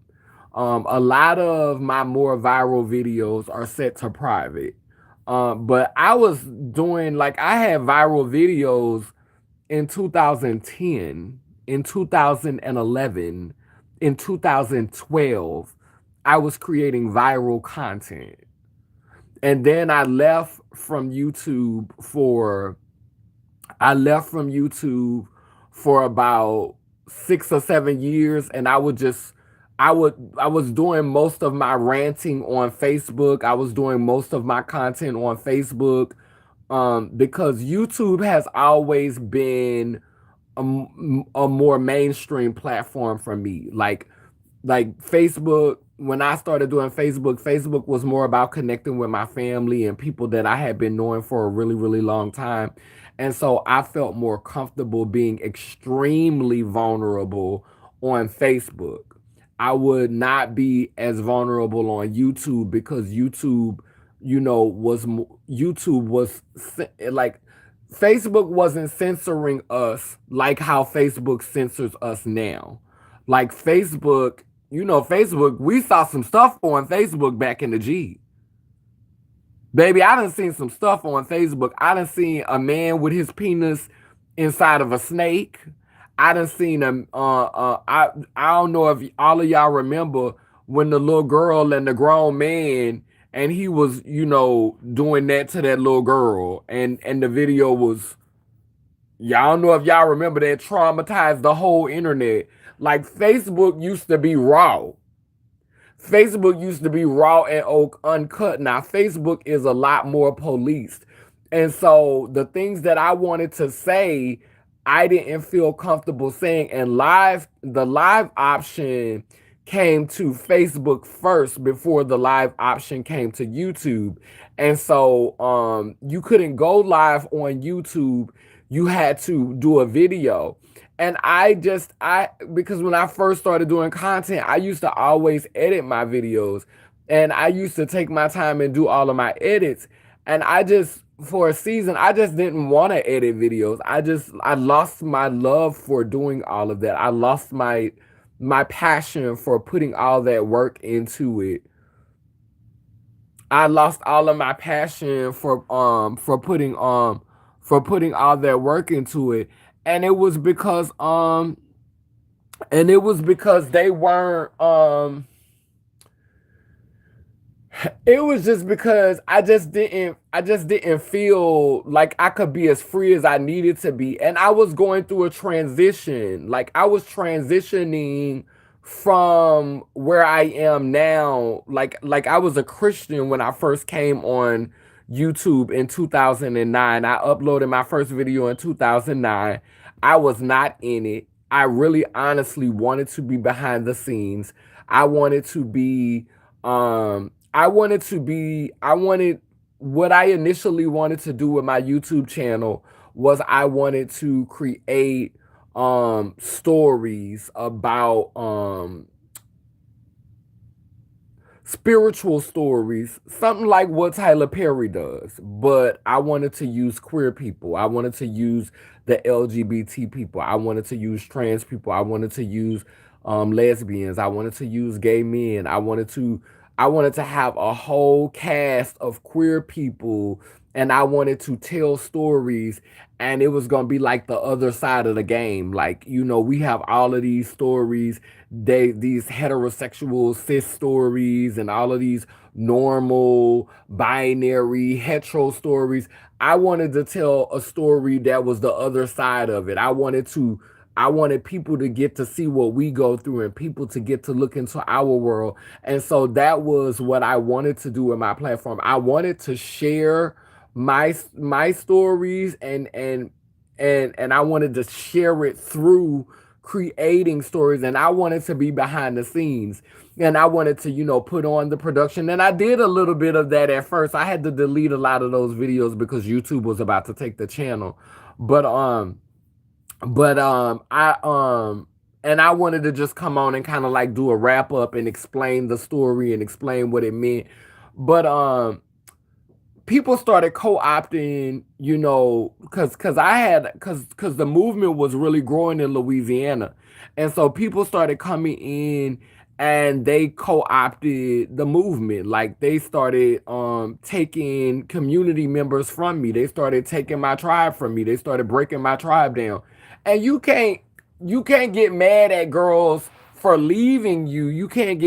A lot of my more viral videos are set to private. But I was doing, like, I had viral videos in 2010, in 2011, in 2012. I was creating viral content. And then I left from YouTube for about 6 or 7 years, and I was doing most of my ranting on Facebook. I was doing most of my content on Facebook, because YouTube has always been a more mainstream platform for me. Like Facebook, when I started doing Facebook was more about connecting with my family and people that I had been knowing for a really, really long time. And so I felt more comfortable being extremely vulnerable on Facebook. I would not be as vulnerable on YouTube because YouTube was like, Facebook wasn't censoring us like how Facebook censors us now. Like Facebook, we saw some stuff on Facebook back in the G. Baby, I done seen some stuff on Facebook. I done seen a man with his penis inside of a snake. I done seen him. I don't know if all of y'all remember when the little girl and the grown man, and he was doing that to that little girl, and the video was, y'all know if y'all remember, that traumatized the whole internet. Like Facebook used to be raw. Facebook used to be raw and uncut. Now Facebook is a lot more policed. And so the things that I wanted to say, I didn't feel comfortable saying. And the live option came to Facebook first before the live option came to YouTube. And so you couldn't go live on YouTube. You had to do a video. And because when I first started doing content, I used to always edit my videos, and I used to take my time and do all of my edits. And for a season, I just didn't want to edit videos. I lost my love for doing all of that. I lost my passion for putting all that work into it. I lost all of my passion for putting all that work into it. And it was because they weren't it was just because I just didn't feel like I could be as free as I needed to be. And I was going through a transition. Like I was transitioning from where I am now. Like I was a Christian when I first came on YouTube in 2009. I uploaded my first video in 2009. I was not in it. I really honestly wanted to be behind the scenes. I wanted to be I wanted what I initially wanted to do with my YouTube channel was I wanted to create stories about spiritual stories, something like what Tyler Perry does. But I wanted to use queer people. I wanted to use the LGBT people. I wanted to use trans people. I wanted to use lesbians. I wanted to use gay men. I wanted to have a whole cast of queer people, and I wanted to tell stories, and it was going to be like the other side of the game. Like, we have all of these stories, these heterosexual cis stories and all of these normal binary hetero stories. I wanted to tell a story that was the other side of it. I wanted people to get to see what we go through and people to get to look into our world. And so that was what I wanted to do with my platform. I wanted to share my stories, and I wanted to share it through creating stories, and I wanted to be behind the scenes, and I wanted to put on the production, and I did a little bit of that at first. I had to delete a lot of those videos because YouTube was about to take the channel. But and I wanted to just come on and kind of like do a wrap up and explain the story and explain what it meant. But people started co-opting, because the movement was really growing in Louisiana. And so people started coming in and they co-opted the movement. Like they started taking community members from me. They started taking my tribe from me. They started breaking my tribe down. And you can't get mad at girls for leaving you. You can't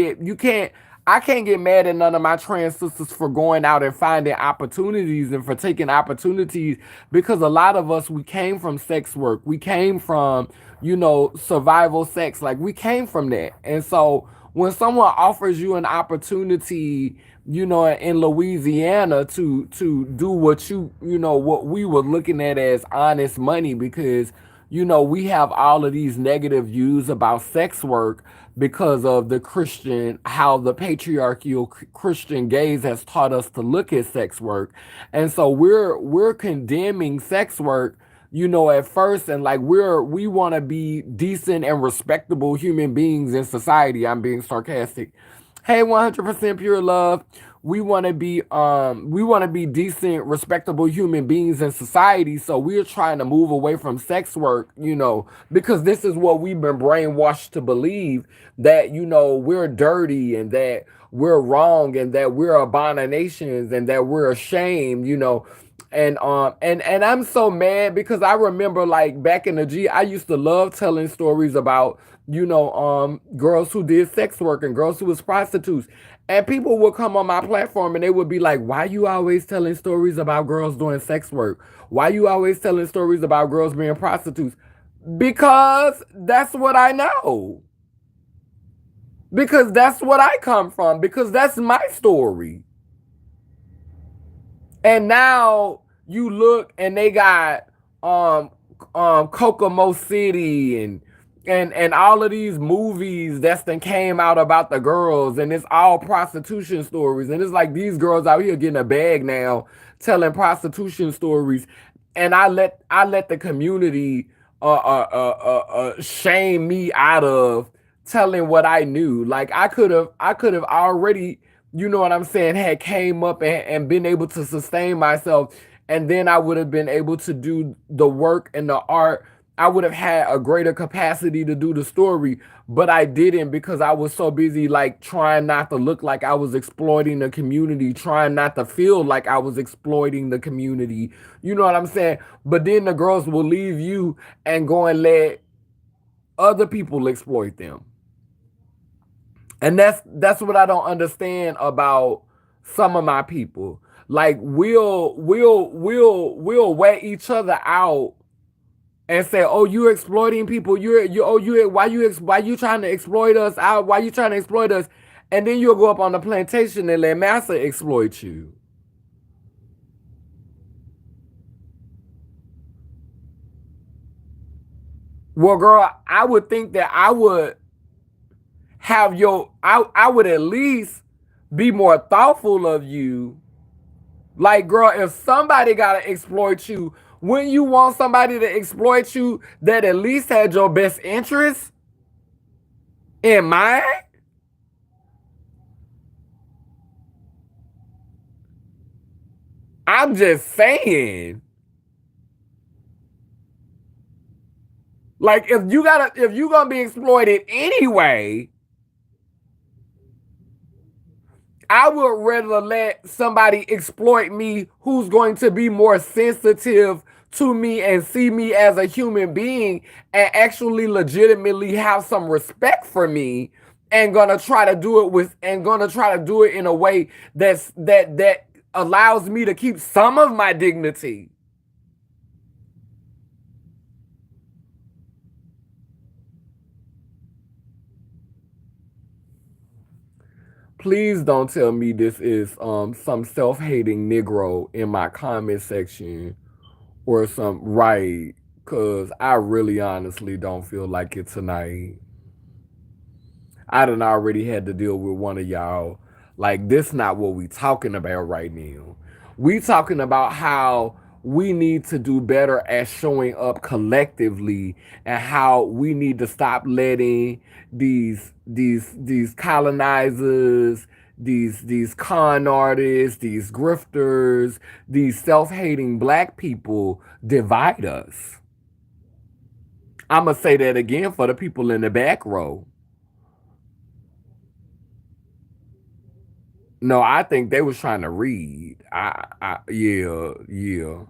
I can't get mad at none of my trans sisters for going out and finding opportunities and for taking opportunities, because a lot of us, we came from sex work. We came from, survival sex. Like we came from that. And so when someone offers you an opportunity, in Louisiana to do what we were looking at as honest money, because we have all of these negative views about sex work because of the Christian, how the patriarchal Christian gaze has taught us to look at sex work. And so we're condemning sex work, at first, and like we want to be decent and respectable human beings in society. I'm being sarcastic. Hey, 100% pure love. We want to be decent, respectable human beings in society. So we're trying to move away from sex work, because this is what we've been brainwashed to believe, that we're dirty and that we're wrong and that we're abominations and that we're ashamed, and I'm so mad because I remember, like, back in the G, I used to love telling stories about, girls who did sex work and girls who was prostitutes. And people would come on my platform and they would be like, why you always telling stories about girls doing sex work? Why you always telling stories about girls being prostitutes? Because that's what I know. Because that's what I come from. Because that's my story. And now you look and they got Kokomo City and all of these movies that's then came out about the girls, and it's all prostitution stories, and it's like these girls out here getting a bag now telling prostitution stories, and I let the community shame me out of telling what I knew. Like I could have already, what I'm saying, had came up and been able to sustain myself, and then I would have been able to do the work and the art. I would have had a greater capacity to do the story, but I didn't because I was so busy, like, trying not to look like I was exploiting the community, trying not to feel like I was exploiting the community. You know what I'm saying? But then the girls will leave you and go and let other people exploit them. And that's what I don't understand about some of my people. Like we'll wet each other out and say, "Oh, you're exploiting people. Why you trying to exploit us out? Why you trying to exploit us?" And then you'll go up on the plantation and let massa exploit you. Well, girl, I would think that I would. have I would at least be more thoughtful of you. Like, girl, if somebody gotta exploit you, when you want somebody to exploit you that at least had your best interest in mind? I'm just saying. Like, if you gonna be exploited anyway, I would rather let somebody exploit me who's going to be more sensitive to me and see me as a human being and actually legitimately have some respect for me and gonna try to do it in a way that allows me to keep some of my dignity. Please don't tell me this is some self-hating Negro in my comment section or some right, cause I really honestly don't feel like it tonight. I done already had to deal with one of y'all. Like, this not what we talking about right now. We talking about how we need to do better at showing up collectively and how we need to stop letting these colonizers, these con artists, these grifters, these self-hating black people divide us. I'm gonna say that again for the people in the back row. No, I think they was trying to read. Yeah, yeah,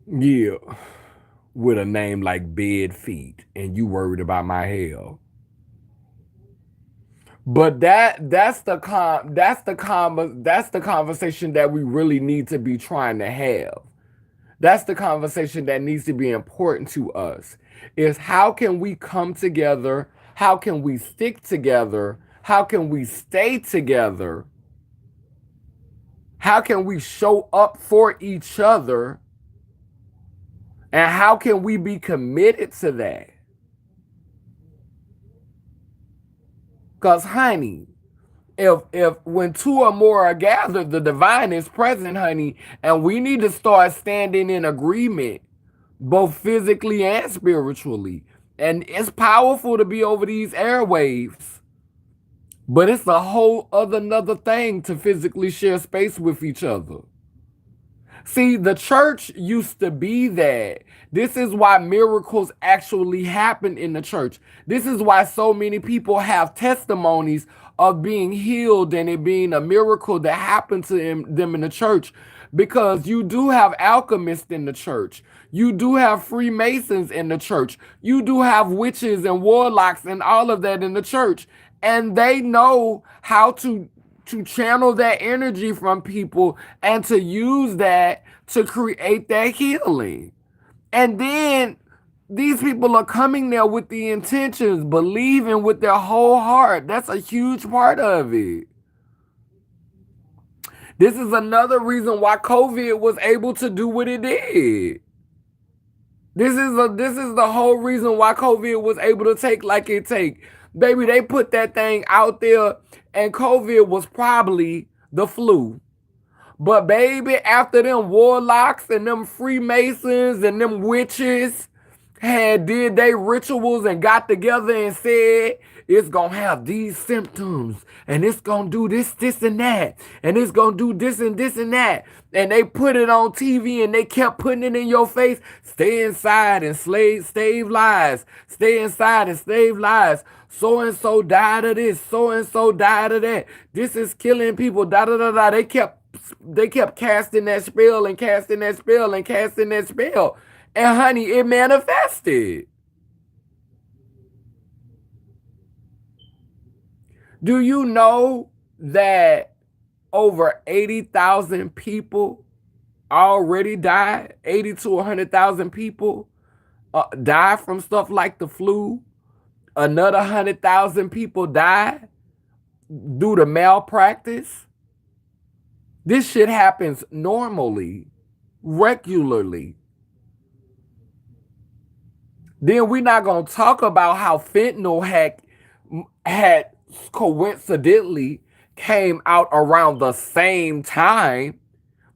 yeah. With a name like Bed Feet, and you worried about my hair. But that's the conversation that we really need to be trying to have. That's the conversation that needs to be important to us. Is how can we come together? How can we stick together? How can we stay together? How can we show up for each other? And how can we be committed to that? Because, honey, if when two or more are gathered, the divine is present, honey, and we need to start standing in agreement, both physically and spiritually. And it's powerful to be over these airwaves, but it's a whole other another thing to physically share space with each other. See, the church used to be that. This is why miracles actually happen in the church. This is why so many people have testimonies of being healed and it being a miracle that happened to them in the church. Because you do have alchemists in the church. You do have Freemasons in the church. You do have witches and warlocks and all of that in the church. And they know how to channel that energy from people and to use that to create that healing. And then these people are coming there with the intentions, believing with their whole heart. That's a huge part of it. This is another reason why COVID was able to do what it did. This is the whole reason why COVID was able to take like it take. Baby, they put that thing out there and COVID was probably the flu. But baby, after them warlocks and them Freemasons and them witches had did they rituals and got together and said it's gonna have these symptoms and it's gonna do this and that and it's gonna do this and that, and they put it on TV and they kept putting it in your face. Stay inside and save lives. Stay inside and save lives. So and so died of this. So and so died of that. This is killing people. Da da da da. They kept casting that spell and casting that spell and casting that spell. And honey, it manifested. Do you know that over 80,000 people already died? 80 to 100,000 people died from stuff like the flu. Another 100,000 people died due to malpractice. This shit happens normally, regularly. Then we're not going to talk about how fentanyl had coincidentally came out around the same time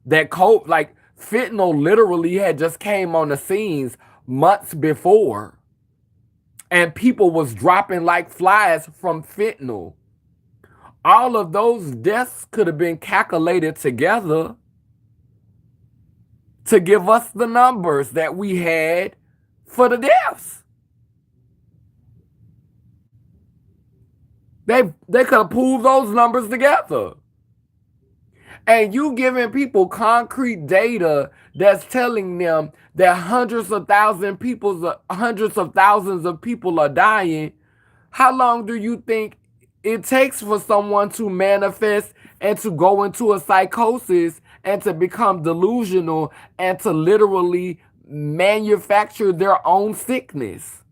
that like fentanyl literally had just came on the scenes months before, and people was dropping like flies from fentanyl. All of those deaths could have been calculated together to give us the numbers that we had for the deaths. They could have pulled those numbers together. And you giving people concrete data that's telling them that hundreds of thousands of people are dying. How long do you think it takes for someone to manifest and to go into a psychosis and to become delusional and to literally manufacture their own sickness?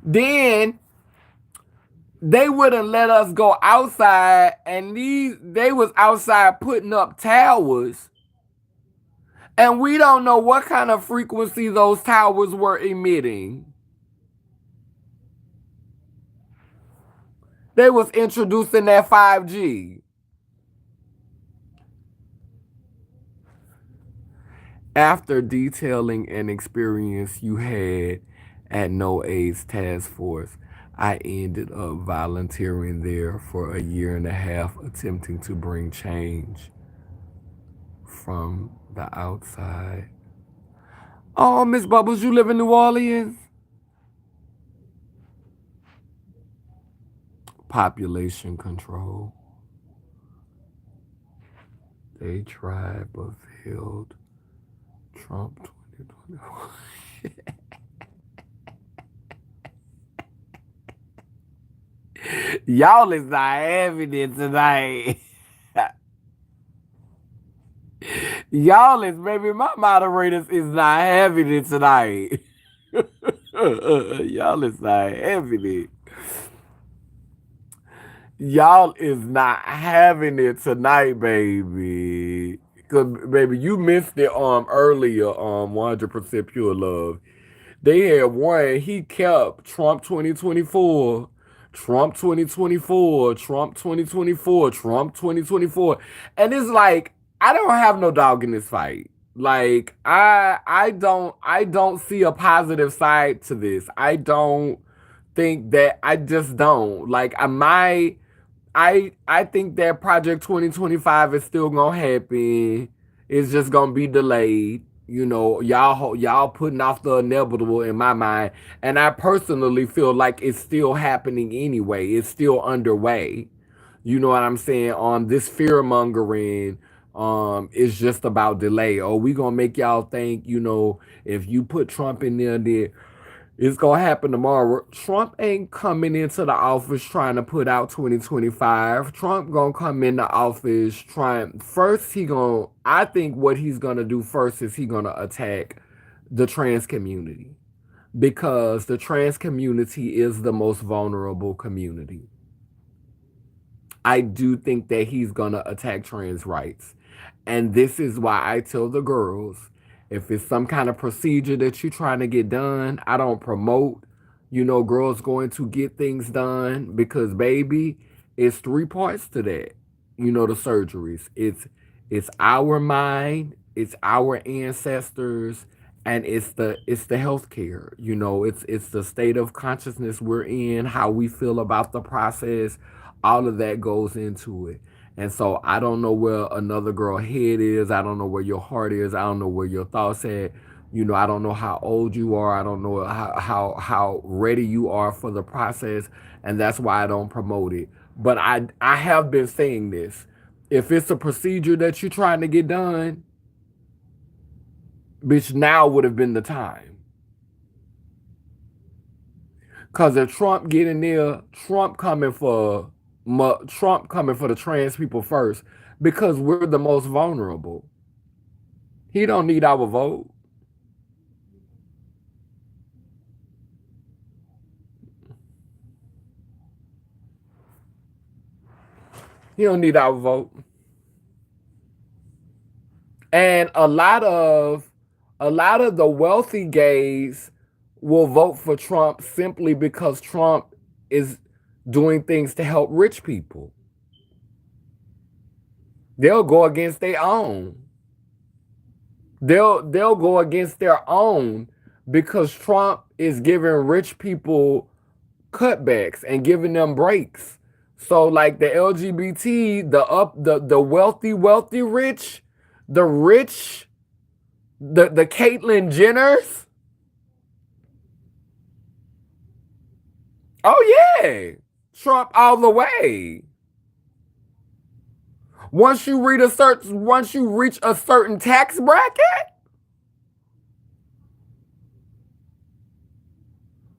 Then they wouldn't let us go outside, and they was outside putting up towers, and we don't know what kind of frequency those towers were emitting. They was introducing that 5G. After detailing an experience you had at No AIDS Task Force, I ended up volunteering there for a year and a half, attempting to bring change from the outside. Oh, Miss Bubbles, you live in New Orleans? Population control. They tried but failed. Trump 2021. Y'all is not having it tonight. Y'all is, baby, my moderators is not having it tonight. Y'all is not having it. Y'all is not having it tonight, baby. Cause baby, you missed it earlier 100% pure love. They had one. He kept Trump 2024, Trump 2024, Trump 2024, Trump 2024. And it's like, I don't have no dog in this fight. Like I don't see a positive side to this. I don't think that I just don't. Like I think that Project 2025 is still gonna happen. It's just gonna be delayed. You know, y'all putting off the inevitable in my mind, and I personally feel like it's still happening anyway. It's still underway. You know what I'm saying? This fear mongering is just about delay. Oh, we gonna make y'all think, if you put Trump in there, then it's gonna happen tomorrow. Trump ain't coming into the office trying to put out 2025. Trump gonna come in the office trying first. I think what he's gonna do first is he gonna attack the trans community, because the trans community is the most vulnerable community. I do think that he's gonna attack trans rights. And this is why I tell the girls, if it's some kind of procedure that you're trying to get done, I don't promote, girls going to get things done, because baby, it's three parts to that. The surgeries. It's our mind, it's our ancestors, and it's the healthcare. It's the state of consciousness we're in, how we feel about the process. All of that goes into it. And so I don't know where another girl head is. I don't know where your heart is. I don't know where your thoughts at. I don't know how old you are. I don't know how ready you are for the process. And that's why I don't promote it. But I have been saying this. If it's a procedure that you're trying to get done, bitch, now would have been the time. Because if Trump get in there, Trump coming for the trans people first, because we're the most vulnerable. He don't need our vote. He don't need our vote. And a lot of a lot of the wealthy gays will vote for Trump simply because Trump is doing things to help rich people. They'll go against their own. They'll go against their own because Trump is giving rich people cutbacks and giving them breaks. So like the LGBT, the wealthy rich, the rich, the Caitlyn Jenners. Oh yeah. Trump all the way. Once you reach a certain tax bracket,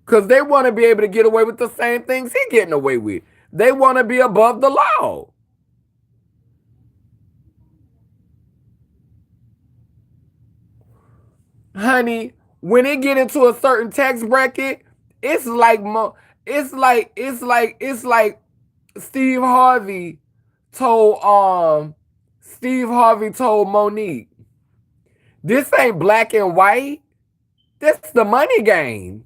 because they want to be able to get away with the same things he's getting away with. They want to be above the law. Honey, when it get into a certain tax bracket, it's like it's like Steve Harvey told Monique, this ain't black and white. This the money game.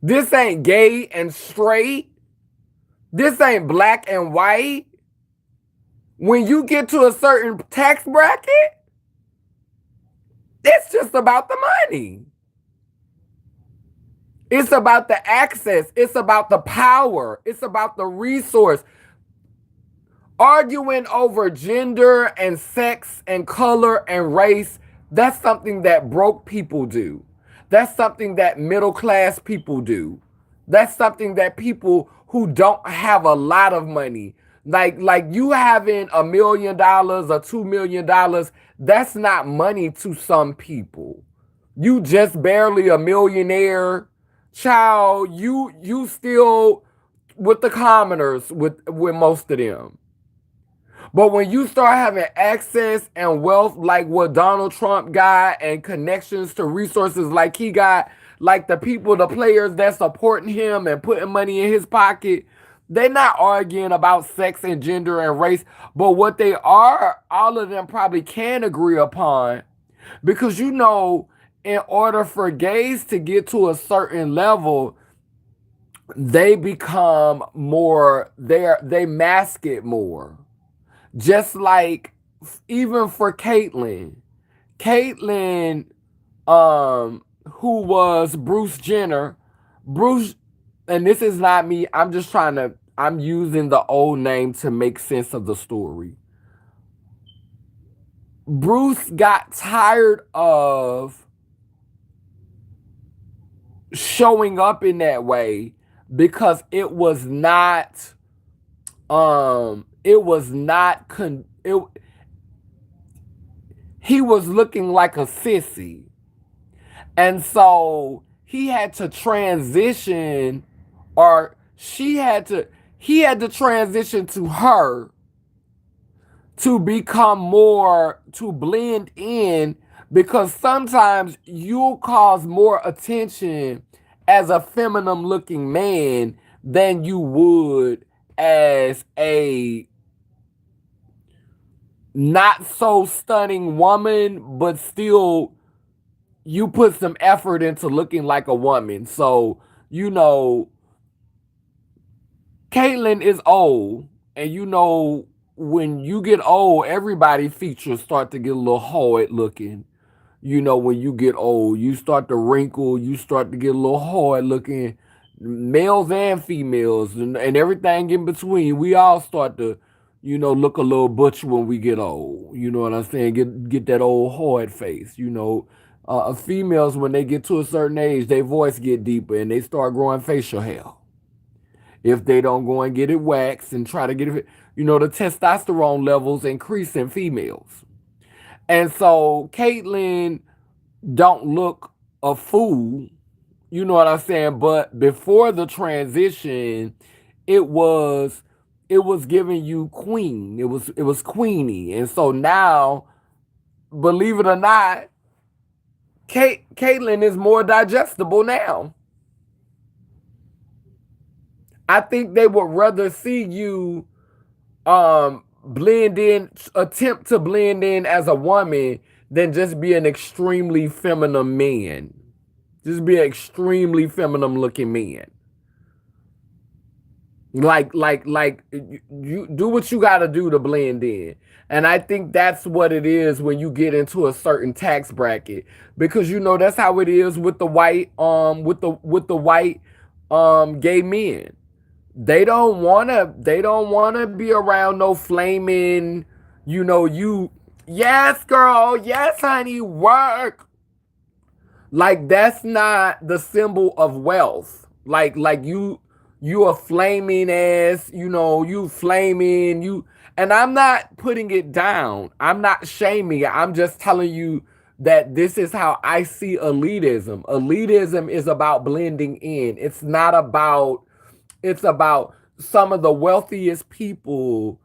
This ain't gay and straight. This ain't black and white. When you get to a certain tax bracket, it's just about the money. It's about the access. It's about the power. It's about the resource. Arguing over gender and sex and color and race, that's something that broke people do. That's something that middle class people do. That's something that people who don't have a lot of money, like you having $1 million or $2 million, that's not money to some people. You just barely a millionaire. Child, you still with the commoners with most of them. But when you start having access and wealth like what Donald Trump got and connections to resources like he got, like the people, the players that supporting him and putting money in his pocket, they're not arguing about sex and gender and race. But what they are, all of them probably can agree upon, because in order for gays to get to a certain level, they become more, they mask it more. Just like even for Caitlyn, who was Bruce Jenner, and this is not me, I'm using the old name to make sense of the story. Bruce got tired of showing up in that way because he was looking like a sissy. And so he had to transition, or he had to transition to her to become more, to blend in, because sometimes you'll cause more attention as a feminine looking man than you would as a not so stunning woman, but still you put some effort into looking like a woman. So, Caitlyn is old, and when you get old, everybody's features start to get a little hard looking. When you get old, you start to wrinkle, you start to get a little hard looking. Males and females and everything in between, we all start to, look a little butch when we get old. You know what I'm saying? Get that old hard face. Females, when they get to a certain age, their voice get deeper and they start growing facial hair. If they don't go and get it waxed and try to get it, the testosterone levels increase in females. And so Caitlyn don't look a fool, you know what I'm saying? But before the transition, it was giving you queen. It was queenie. And so now, believe it or not, Caitlyn is more digestible now. I think they would rather see you attempt to blend in as a woman than just be an extremely feminine man. Just be an extremely feminine looking man. Like you do what you got to do to blend in. And I think that's what it is when you get into a certain tax bracket, because you know that's how it is with the white white gay men. They don't want to be around no flaming, you yes girl, yes honey, work. Like that's not the symbol of wealth. Like you a flaming ass, you flaming, and I'm not putting it down. I'm not shaming it. I'm just telling you that this is how I see elitism. Elitism is about blending in. It's about some of the wealthiest people,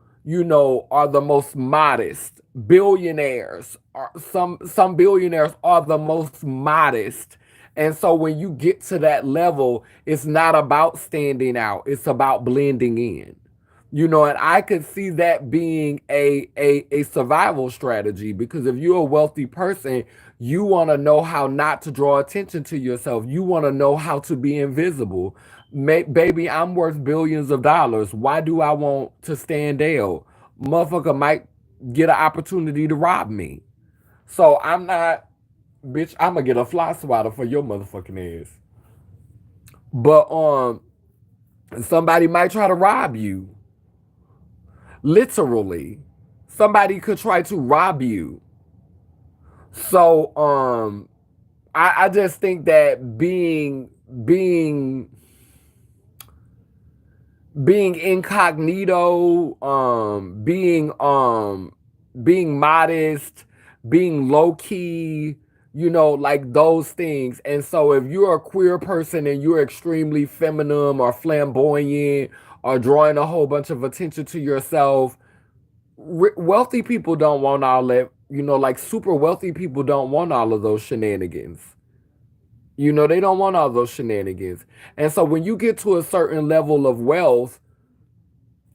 are the most modest. Billionaires are some billionaires are the most modest. And so when you get to that level, it's not about standing out. It's about blending in. And I could see that being a survival strategy, because if you're a wealthy person, you want to know how not to draw attention to yourself. You want to know how to be invisible. Baby, I'm worth billions of dollars. Why do I want to stand out? Motherfucker might get an opportunity to rob me. So I'm not, bitch, I'm gonna get a fly swatter for your motherfucking ass. But somebody might try to rob you. Literally. Somebody could try to rob you. So I just think that being incognito, being modest, being low key, like those things. And so if you're a queer person and you're extremely feminine or flamboyant or drawing a whole bunch of attention to yourself, wealthy people don't want all that, like super wealthy people don't want all of those shenanigans. They don't want all those shenanigans. And so when you get to a certain level of wealth,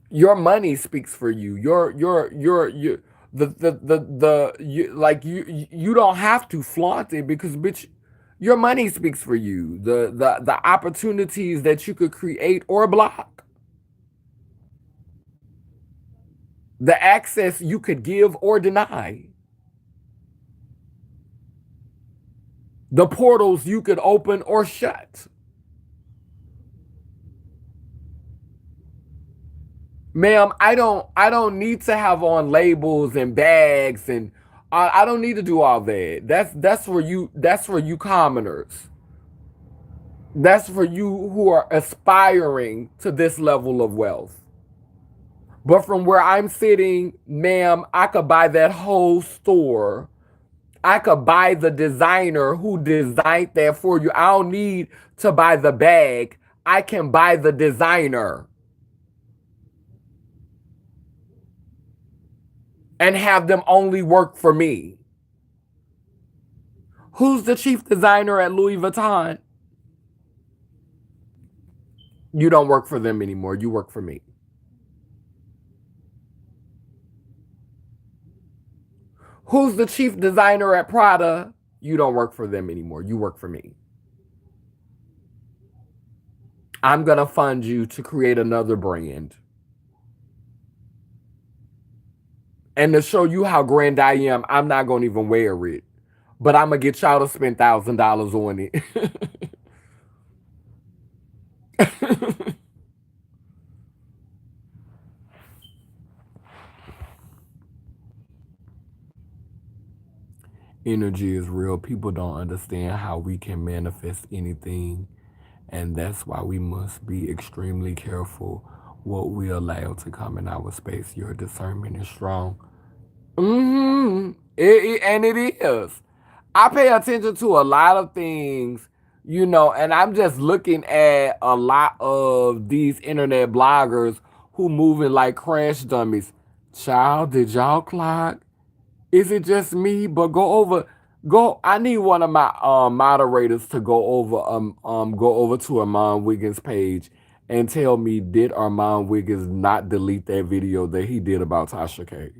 your money speaks for you. Your you don't have to flaunt it, because bitch, your money speaks for you. The opportunities that you could create or block, the access you could give or deny, the portals you could open or shut. Ma'am, I don't need to have on labels and bags, and I don't need to do all that. That's for you commoners. That's for you who are aspiring to this level of wealth. But from where I'm sitting, ma'am, I could buy that whole store. I could buy the designer who designed that for you. I don't need to buy the bag. I can buy the designer and have them only work for me. Who's the chief designer at Louis Vuitton? You don't work for them anymore. You work for me. Who's the chief designer at Prada? You don't work for them anymore. You work for me. I'm going to fund you to create another brand. And to show you how grand I am, I'm not going to even wear it. But I'm going to get y'all to spend $1,000 on it. Energy is real. People don't understand how we can manifest anything. And that's why we must be extremely careful what we allow to come in our space. Your discernment is strong. And it is. I pay attention to a lot of things, and I'm just looking at a lot of these internet bloggers who moving like crash dummies. Child, did y'all clock? Is it just me? But go. I need one of my moderators to go over to Armand Wiggins' page and tell me, did Armand Wiggins not delete that video that he did about Tasha K?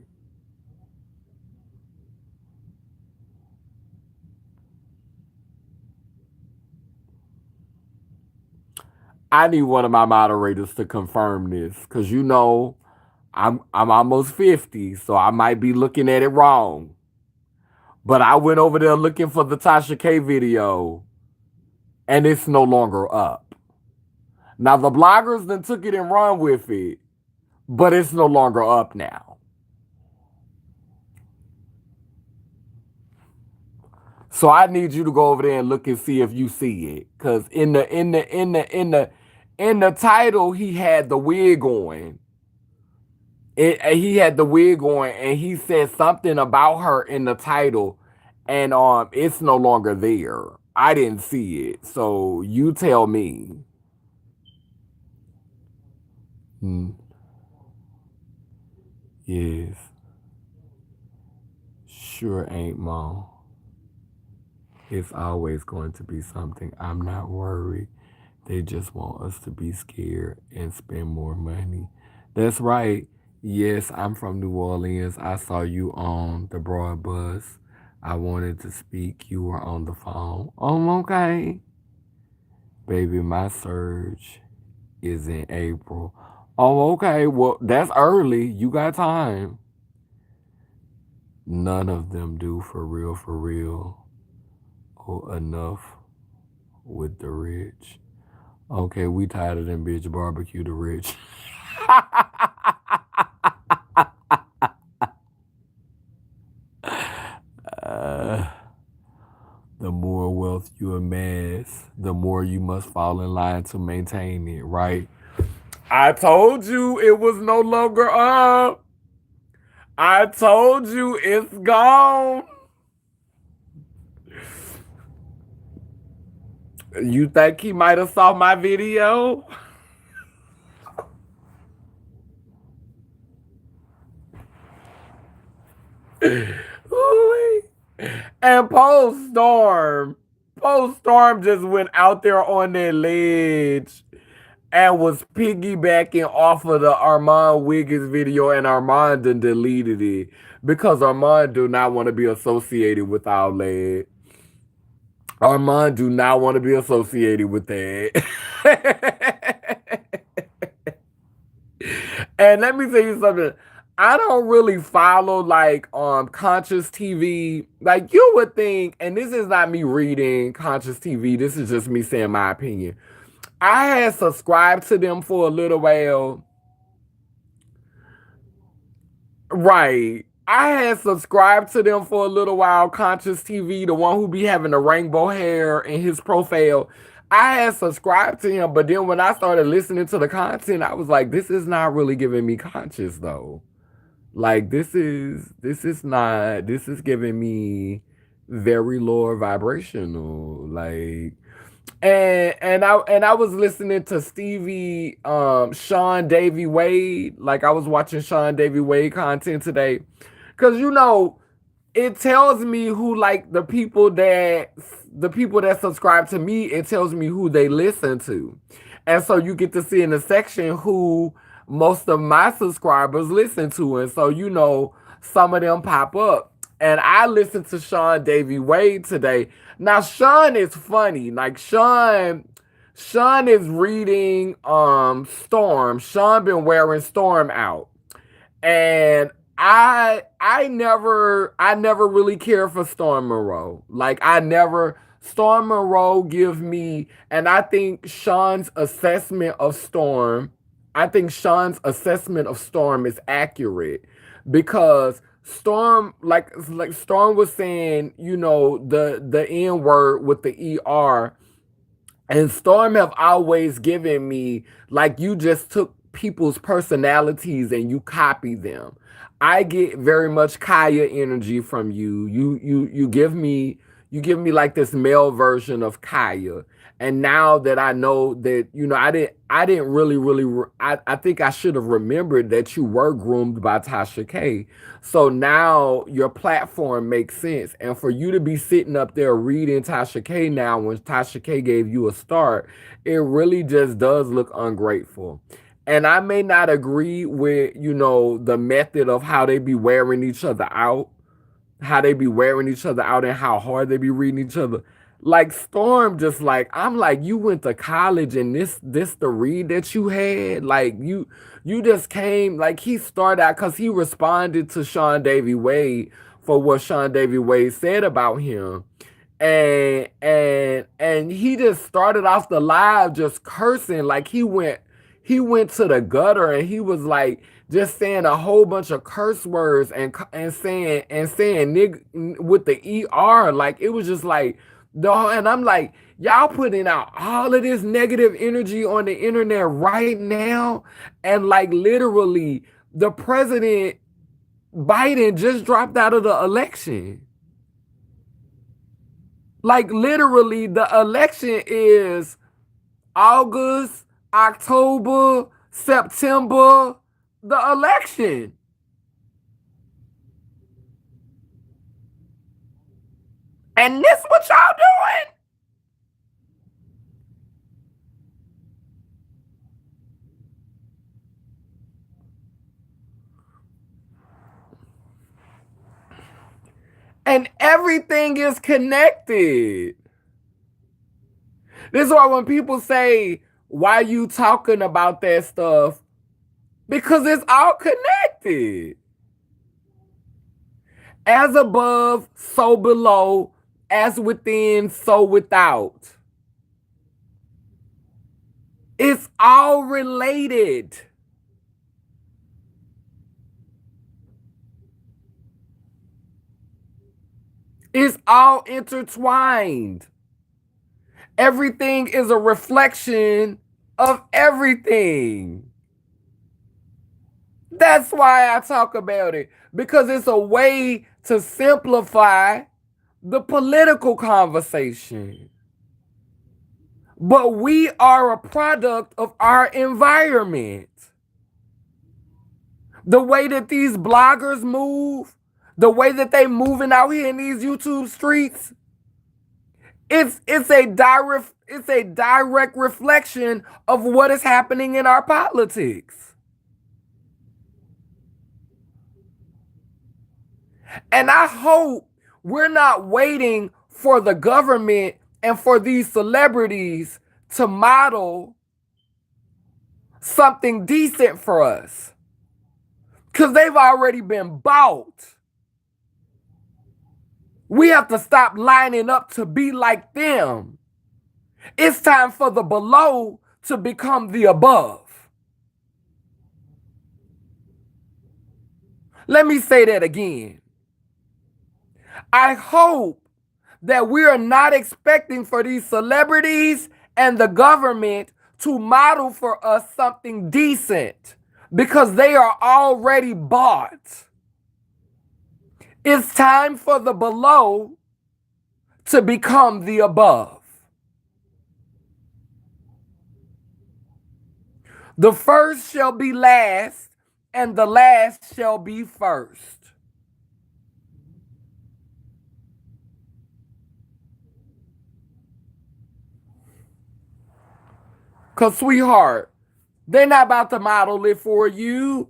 I need one of my moderators to confirm this because you know I'm almost 50, so I might be looking at it wrong. But I went over there looking for the Tasha K video, and it's no longer up. Now the bloggers then took it and run with it, but it's no longer up now. So I need you to go over there and look and see if you see it, because in the title he had the wig on. He had the wig on, and he said something about her in the title, and it's no longer there. I didn't see it, so you tell me. Hmm. Yes, sure ain't, Mom. It's always going to be something. I'm not worried. They just want us to be scared and spend more money. That's right. Yes, I'm from New Orleans. I saw you on the broad bus. I wanted to speak. You were on the phone. Oh, okay. Baby, my surge is in April. Oh, okay. Well, that's early. You got time. None of them do for real, for real. Oh, enough with the rich. Okay, we tired of them bitch barbecue the rich. uh, the more wealth you amass, the more you must fall in line to maintain it, right? I told you it was no longer up. I told you it's gone. You think he might have saw my video? And Post Storm just went out there on that ledge and was piggybacking off of the Armand Wiggins video, and Armand done deleted it because Armand do not want to be associated with our lad. Armand do not want to be associated with that. And let me tell you something. I don't really follow like conscious TV. Like you would think, and this is not me reading conscious TV. This is just me saying my opinion. I had subscribed to them for a little while. Right. I had subscribed to them for a little while. Conscious TV, the one who be having the rainbow hair in his profile. I had subscribed to him, but then when I started listening to the content, I was like, this is not really giving me conscious though. Like this is giving me very lower vibrational. Like and I was listening to Stevie Sean Davy Wade. Like I was watching Sean Davy Wade content today. Cause you know, it tells me who like the people that subscribe to me, it tells me who they listen to. And so you get to see in the section who most of my subscribers listen to. And so you know some of them pop up. And I listened to Sean Davy Wade today. Now Sean is funny. Like Sean is reading Storm. Sean been wearing Storm out. And I never really cared for Storm Monroe. Like I never Storm Monroe give me, and I think Sean's assessment of Storm is accurate because Storm like Storm was saying, you know, the N word with the ER, and Storm have always given me like you just took people's personalities and you copy them. I get very much Kaya energy from you. You give me like this male version of Kaya. And now that I know that, you know, I didn't I think I should have remembered that you were groomed by Tasha K. So now your platform makes sense. And for you to be sitting up there reading Tasha K now when Tasha K gave you a start, it really just does look ungrateful. And I may not agree with, you know, the method of how they be wearing each other out, and how hard they be reading each other. Like Storm, just like I'm like, you went to college and this the read that you had. Like you just came, like he started out because he responded to Sean Davy Wade for what Sean Davy Wade said about him. And he just started off the live just cursing. Like he went to the gutter and he was like just saying a whole bunch of curse words and saying nigga with the ER. Like it was just like and I'm like, y'all putting out all of this negative energy on the internet right now. And like literally the president Biden just dropped out of the election. Like literally the election is August, October, September, the election. And this what y'all doing? And everything is connected. This is why when people say, why you talking about that stuff? Because it's all connected. As above, so below, as within, so without. It's all related. It's all intertwined. Everything is a reflection of everything. That's why I talk about it, because it's a way to simplify the political conversation. But we are a product of our environment. The way that these bloggers move, the way that they moving out here in these YouTube streets, it's a direct reflection of what is happening in our politics. And I hope we're not waiting for the government and for these celebrities to model something decent for us. Because they've already been bought. We have to stop lining up to be like them. It's time for the below to become the above. Let me say that again. I hope that we are not expecting for these celebrities and the government to model for us something decent, because they are already bought. It's time for the below to become the above. The first shall be last, and the last shall be first. Because, sweetheart, they're not about to model it for you.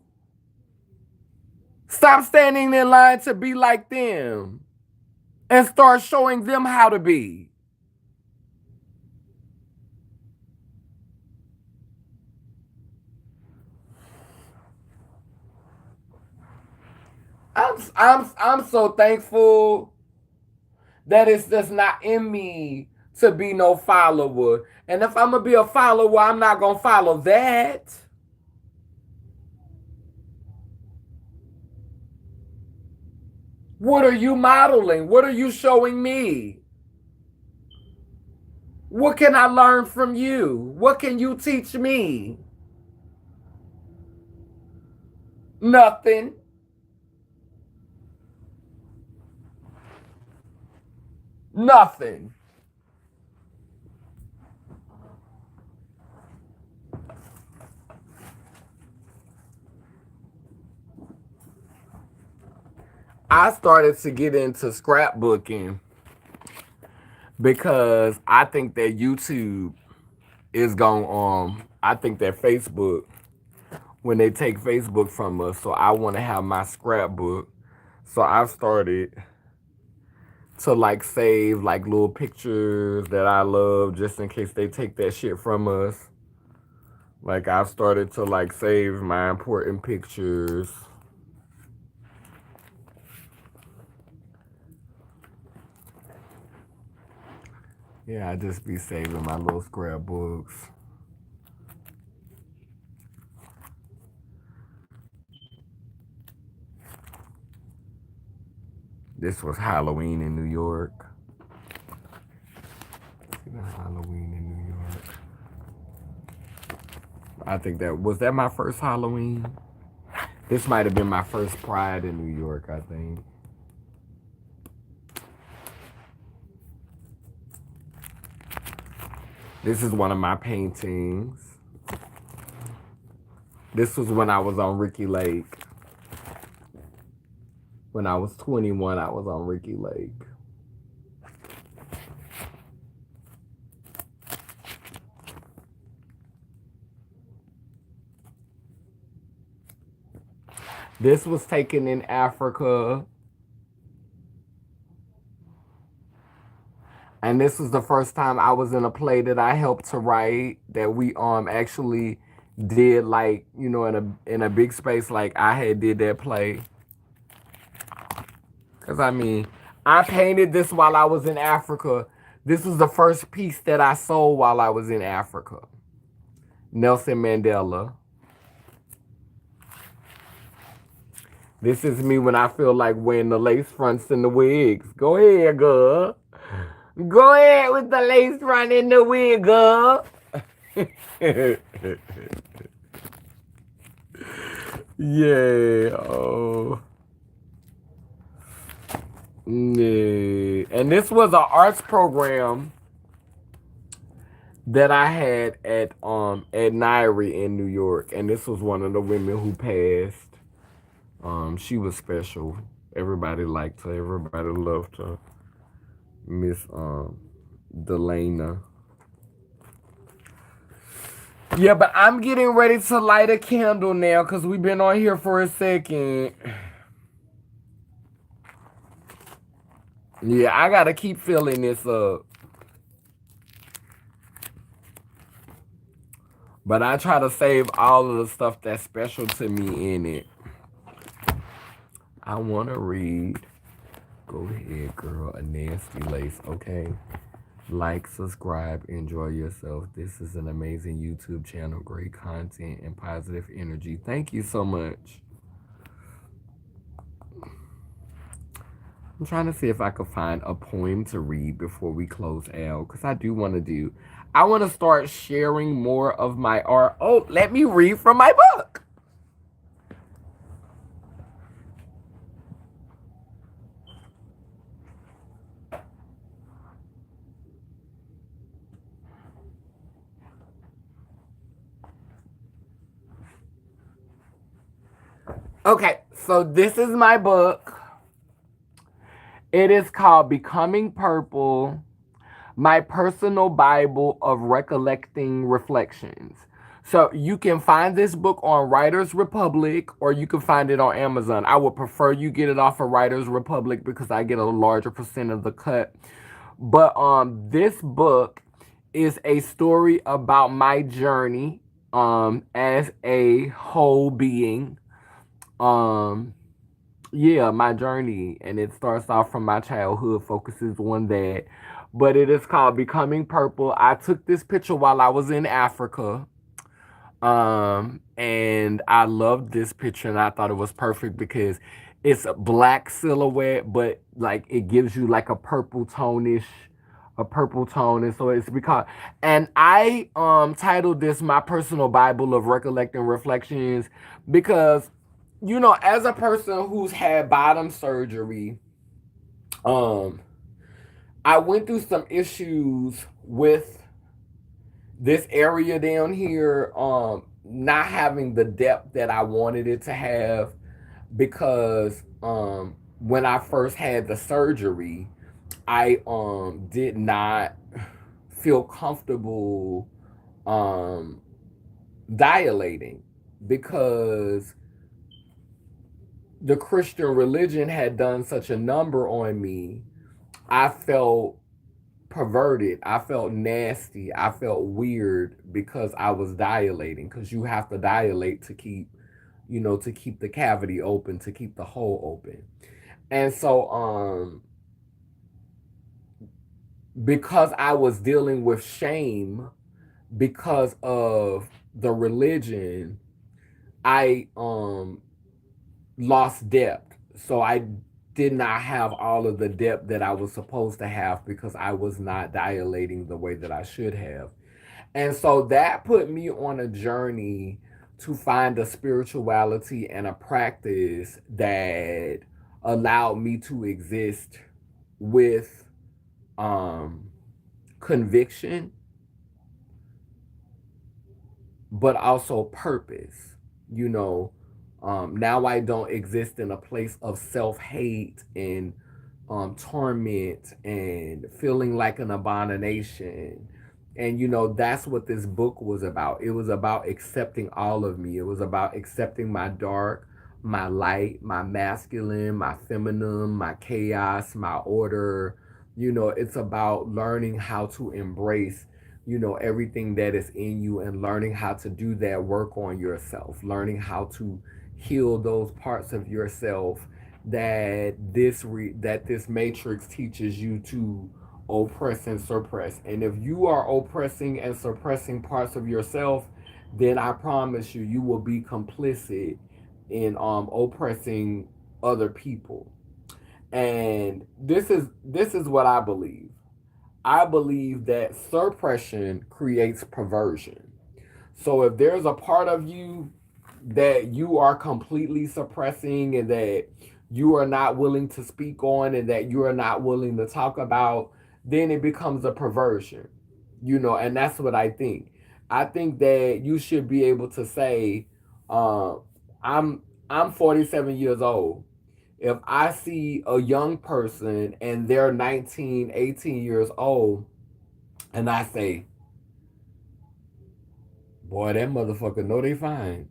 Stop standing in line to be like them and start showing them how to be. I'm so thankful that it's just not in me to be no follower. And if I'm gonna be a follower, I'm not gonna follow that. What are you modeling? What are you showing me? What can I learn from you? What can you teach me? Nothing. Nothing. I started to get into scrapbooking because I think that YouTube is going I think that Facebook, when they take Facebook from us, so I want to have my scrapbook. So I started to like save like little pictures that I love just in case they take that shit from us. Like I've started to like save my important pictures. Yeah, I just be saving my little scrapbooks. This was Halloween in New York. Halloween in New York. I think that my first Halloween. This might have been my first Pride in New York, I think. This is one of my paintings. This was when I was on Ricky Lake. When I was 21, I was on Ricky Lake. This was taken in Africa. And this was the first time I was in a play that I helped to write, that we actually did, like, you know, in a big space. Like I had did that play. Cause I mean, I painted this while I was in Africa. This was the first piece that I sold while I was in Africa. Nelson Mandela. This is me when I feel like wearing the lace fronts and the wigs. Go ahead, girl. Go ahead with the lace front and the wig, girl. Yeah. Oh. Yeah. And this was an arts program that I had at Nairi in New York, and this was one of the women who passed. She was special. Everybody liked her. Everybody loved her. Miss Delana. Yeah, but I'm getting ready to light a candle now because we've been on here for a second. Yeah, I gotta keep filling this up. But I try to save all of the stuff that's special to me in it. I want to read. Go ahead, girl. A nasty lace, okay? Like, subscribe, enjoy yourself. This is an amazing YouTube channel. Great content and positive energy. Thank you so much. I'm trying to see if I could find a poem to read before we close out, because I want to start sharing more of my art. Oh, let me read from my book. Okay, so this is my book. It is called Becoming Purple, my personal Bible of recollecting reflections. So you can find this book on Writers Republic, or you can find it on Amazon. I would prefer you get it off of Writers Republic because I get a larger percent of the cut. But this book is a story about my journey as a whole being. Yeah, my journey, and it starts off from my childhood, focuses on that. But it is called Becoming Purple. I took this picture while I was in Africa. And I loved this picture, and I thought it was perfect because it's a black silhouette, but like it gives you like a purple tonish, a purple tone. And so it's because, and I titled this My Personal Bible of Recollecting Reflections because, you know, as a person who's had bottom surgery, um I went through some issues with this area down here, not having the depth that I wanted it to have, because when I first had the surgery, I did not feel comfortable um dilating, because the Christian religion had done such a number on me I felt perverted. I felt nasty. I felt weird because I was dilating. Because you have to dilate to keep, to keep the cavity open, to keep the hole open. And so, because I was dealing with shame because of the religion, I lost depth. So I did not have all of the depth that I was supposed to have because I was not dilating the way that I should have. And so that put me on a journey to find a spirituality and a practice that allowed me to exist with um, conviction, but also purpose. You know, now I don't exist in a place of self hate and torment and feeling like an abomination. And that's what this book was about. It was about accepting all of me. It was about accepting my dark, my light, my masculine, my feminine, my chaos, my order. It's about learning how to embrace everything that is in you, and learning how to do that work on yourself, learning how to heal those parts of yourself that this matrix teaches you to oppress and suppress. And if you are oppressing and suppressing parts of yourself, then I promise you, you will be complicit in oppressing other people. And this is what I believe. I believe that suppression creates perversion. So if there's a part of you that you are completely suppressing, and that you are not willing to speak on, and that you are not willing to talk about, then it becomes a perversion. And that's what I think. I think that you should be able to say, uh, I'm I'm 47 years old. If I see a young person and they're 19, 18 years old, and I say, boy, that motherfucker know they fine.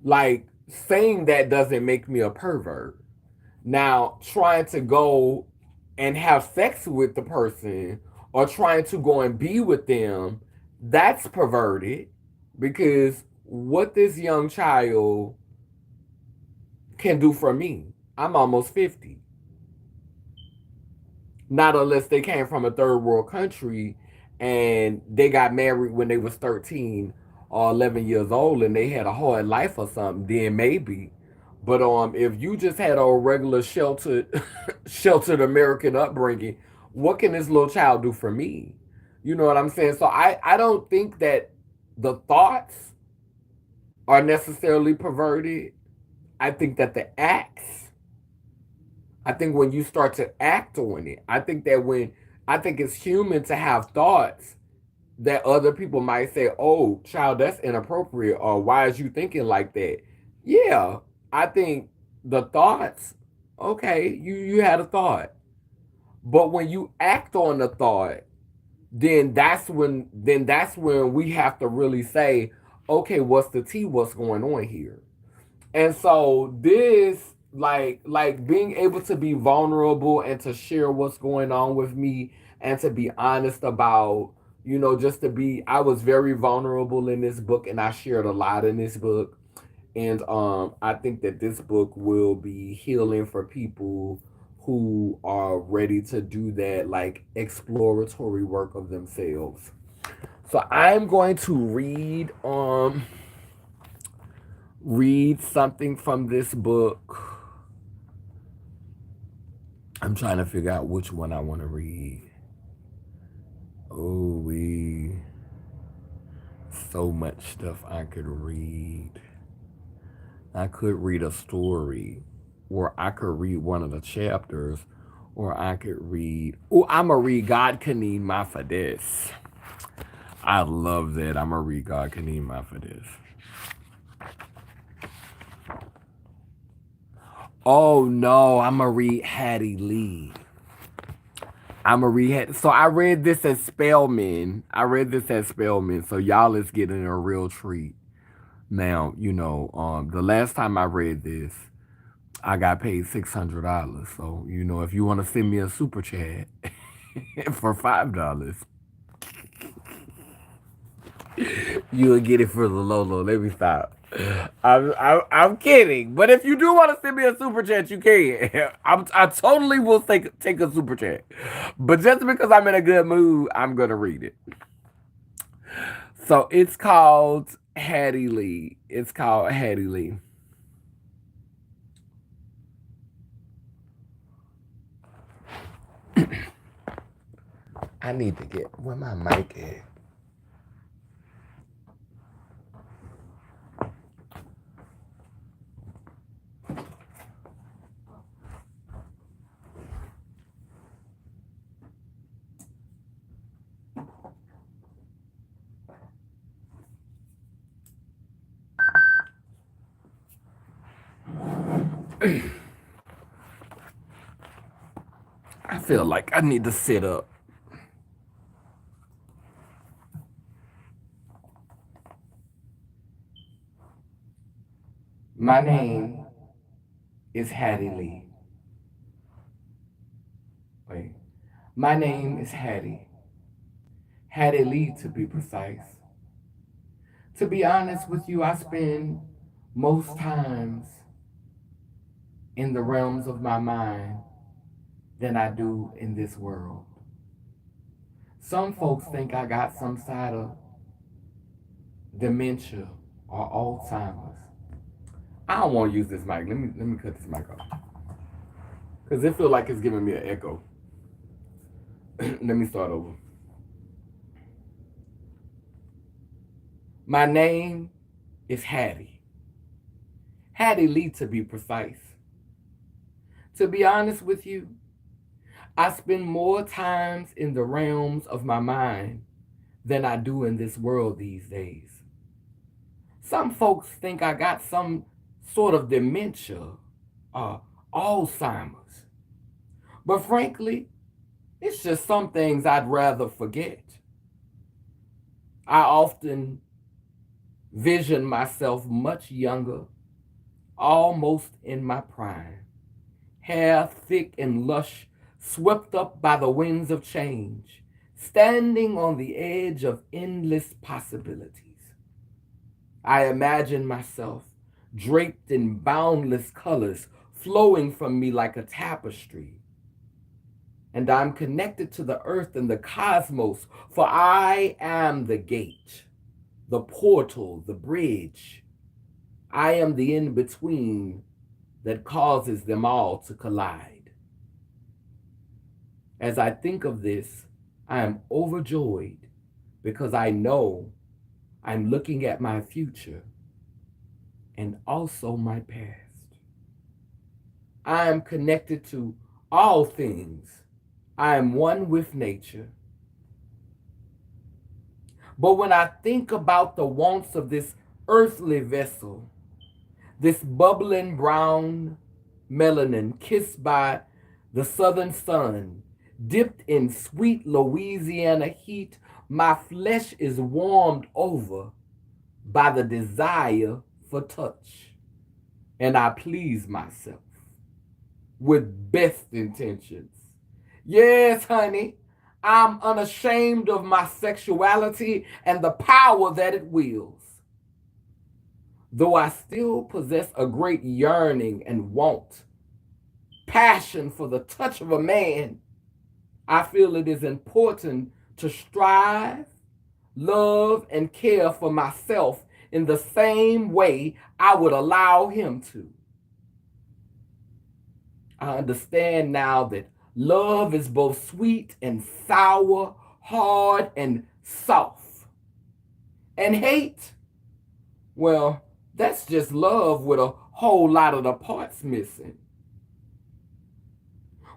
Like, saying that doesn't make me a pervert. Now, trying to go and have sex with the person, or trying to go and be with them, that's perverted, because what this young child can do for me, I'm almost 50. Not unless they came from a third world country and they got married when they was 13 or 11 years old and they had a hard life or something, then maybe. But if you just had a regular sheltered sheltered American upbringing, what can this little child do for me? You know what I'm saying? So I don't think that the thoughts are necessarily perverted. I think that the acts, I think when you start to act on it, I think it's human to have thoughts that other people might say, "Oh, child, that's inappropriate," or "Why is you thinking like that?" Yeah, I think the thoughts, okay, you had a thought, but when you act on the thought, then that's when we have to really say, "Okay, what's the tea? What's going on here?" And so this, like being able to be vulnerable and to share what's going on with me, and to be honest about, just to be, I was very vulnerable in this book, and I shared a lot in this book. And I think that this book will be healing for people who are ready to do that, like, exploratory work of themselves. So I'm going to read something from this book. I'm trying to figure out which one I want to read. Oh, we so much stuff I could read. I could read a story, or I could read one of the chapters, or I could read. Oh, I'm gonna read God Can Need My for this. I love that. I'm gonna read God Can Need My for this. Oh no, I'm gonna read Hattie Lee. I'm gonna read. So I read this at Spelman. So y'all is getting a real treat. Now, the last time I read this, I got paid $600. So, if you want to send me a super chat for $5, you'll get it for the low low. Let me stop. I'm kidding. But if you do want to send me a super chat, you can. I totally will take a super chat. But just because I'm in a good mood, I'm gonna read it. So it's called Hattie Lee. It's called Hattie Lee. I need to get where my mic at. I feel like I need to sit up. My name is Hattie Lee. Wait. My name is Hattie. Hattie Lee, to be precise. To be honest with you, I spend most times in the realms of my mind than I do in this world. Some folks think I got some side of dementia or Alzheimer's. I don't want to use this mic. Let me cut this mic off. Because it feels like it's giving me an echo. Let me start over. My name is Hattie. Hattie Lee, to be precise. To be honest with you, I spend more times in the realms of my mind than I do in this world these days. Some folks think I got some sort of dementia or Alzheimer's. But frankly, it's just some things I'd rather forget. I often vision myself much younger, almost in my prime, hair thick and lush, swept up by the winds of change, standing on the edge of endless possibilities. I imagine myself draped in boundless colors, flowing from me like a tapestry. And I'm connected to the earth and the cosmos, for I am the gate, the portal, the bridge. I am the in-between that causes them all to collide. As I think of this, I am overjoyed because I know I'm looking at my future and also my past. I am connected to all things. I am one with nature. But when I think about the wants of this earthly vessel, this bubbling brown melanin kissed by the southern sun, dipped in sweet Louisiana heat, my flesh is warmed over by the desire for touch. And I please myself with best intentions. Yes, honey, I'm unashamed of my sexuality and the power that it wields. Though I still possess a great yearning and want, passion for the touch of a man, I feel it is important to strive, love, and care for myself in the same way I would allow him to. I understand now that love is both sweet and sour, hard and soft. And hate, well, that's just love with a whole lot of the parts missing.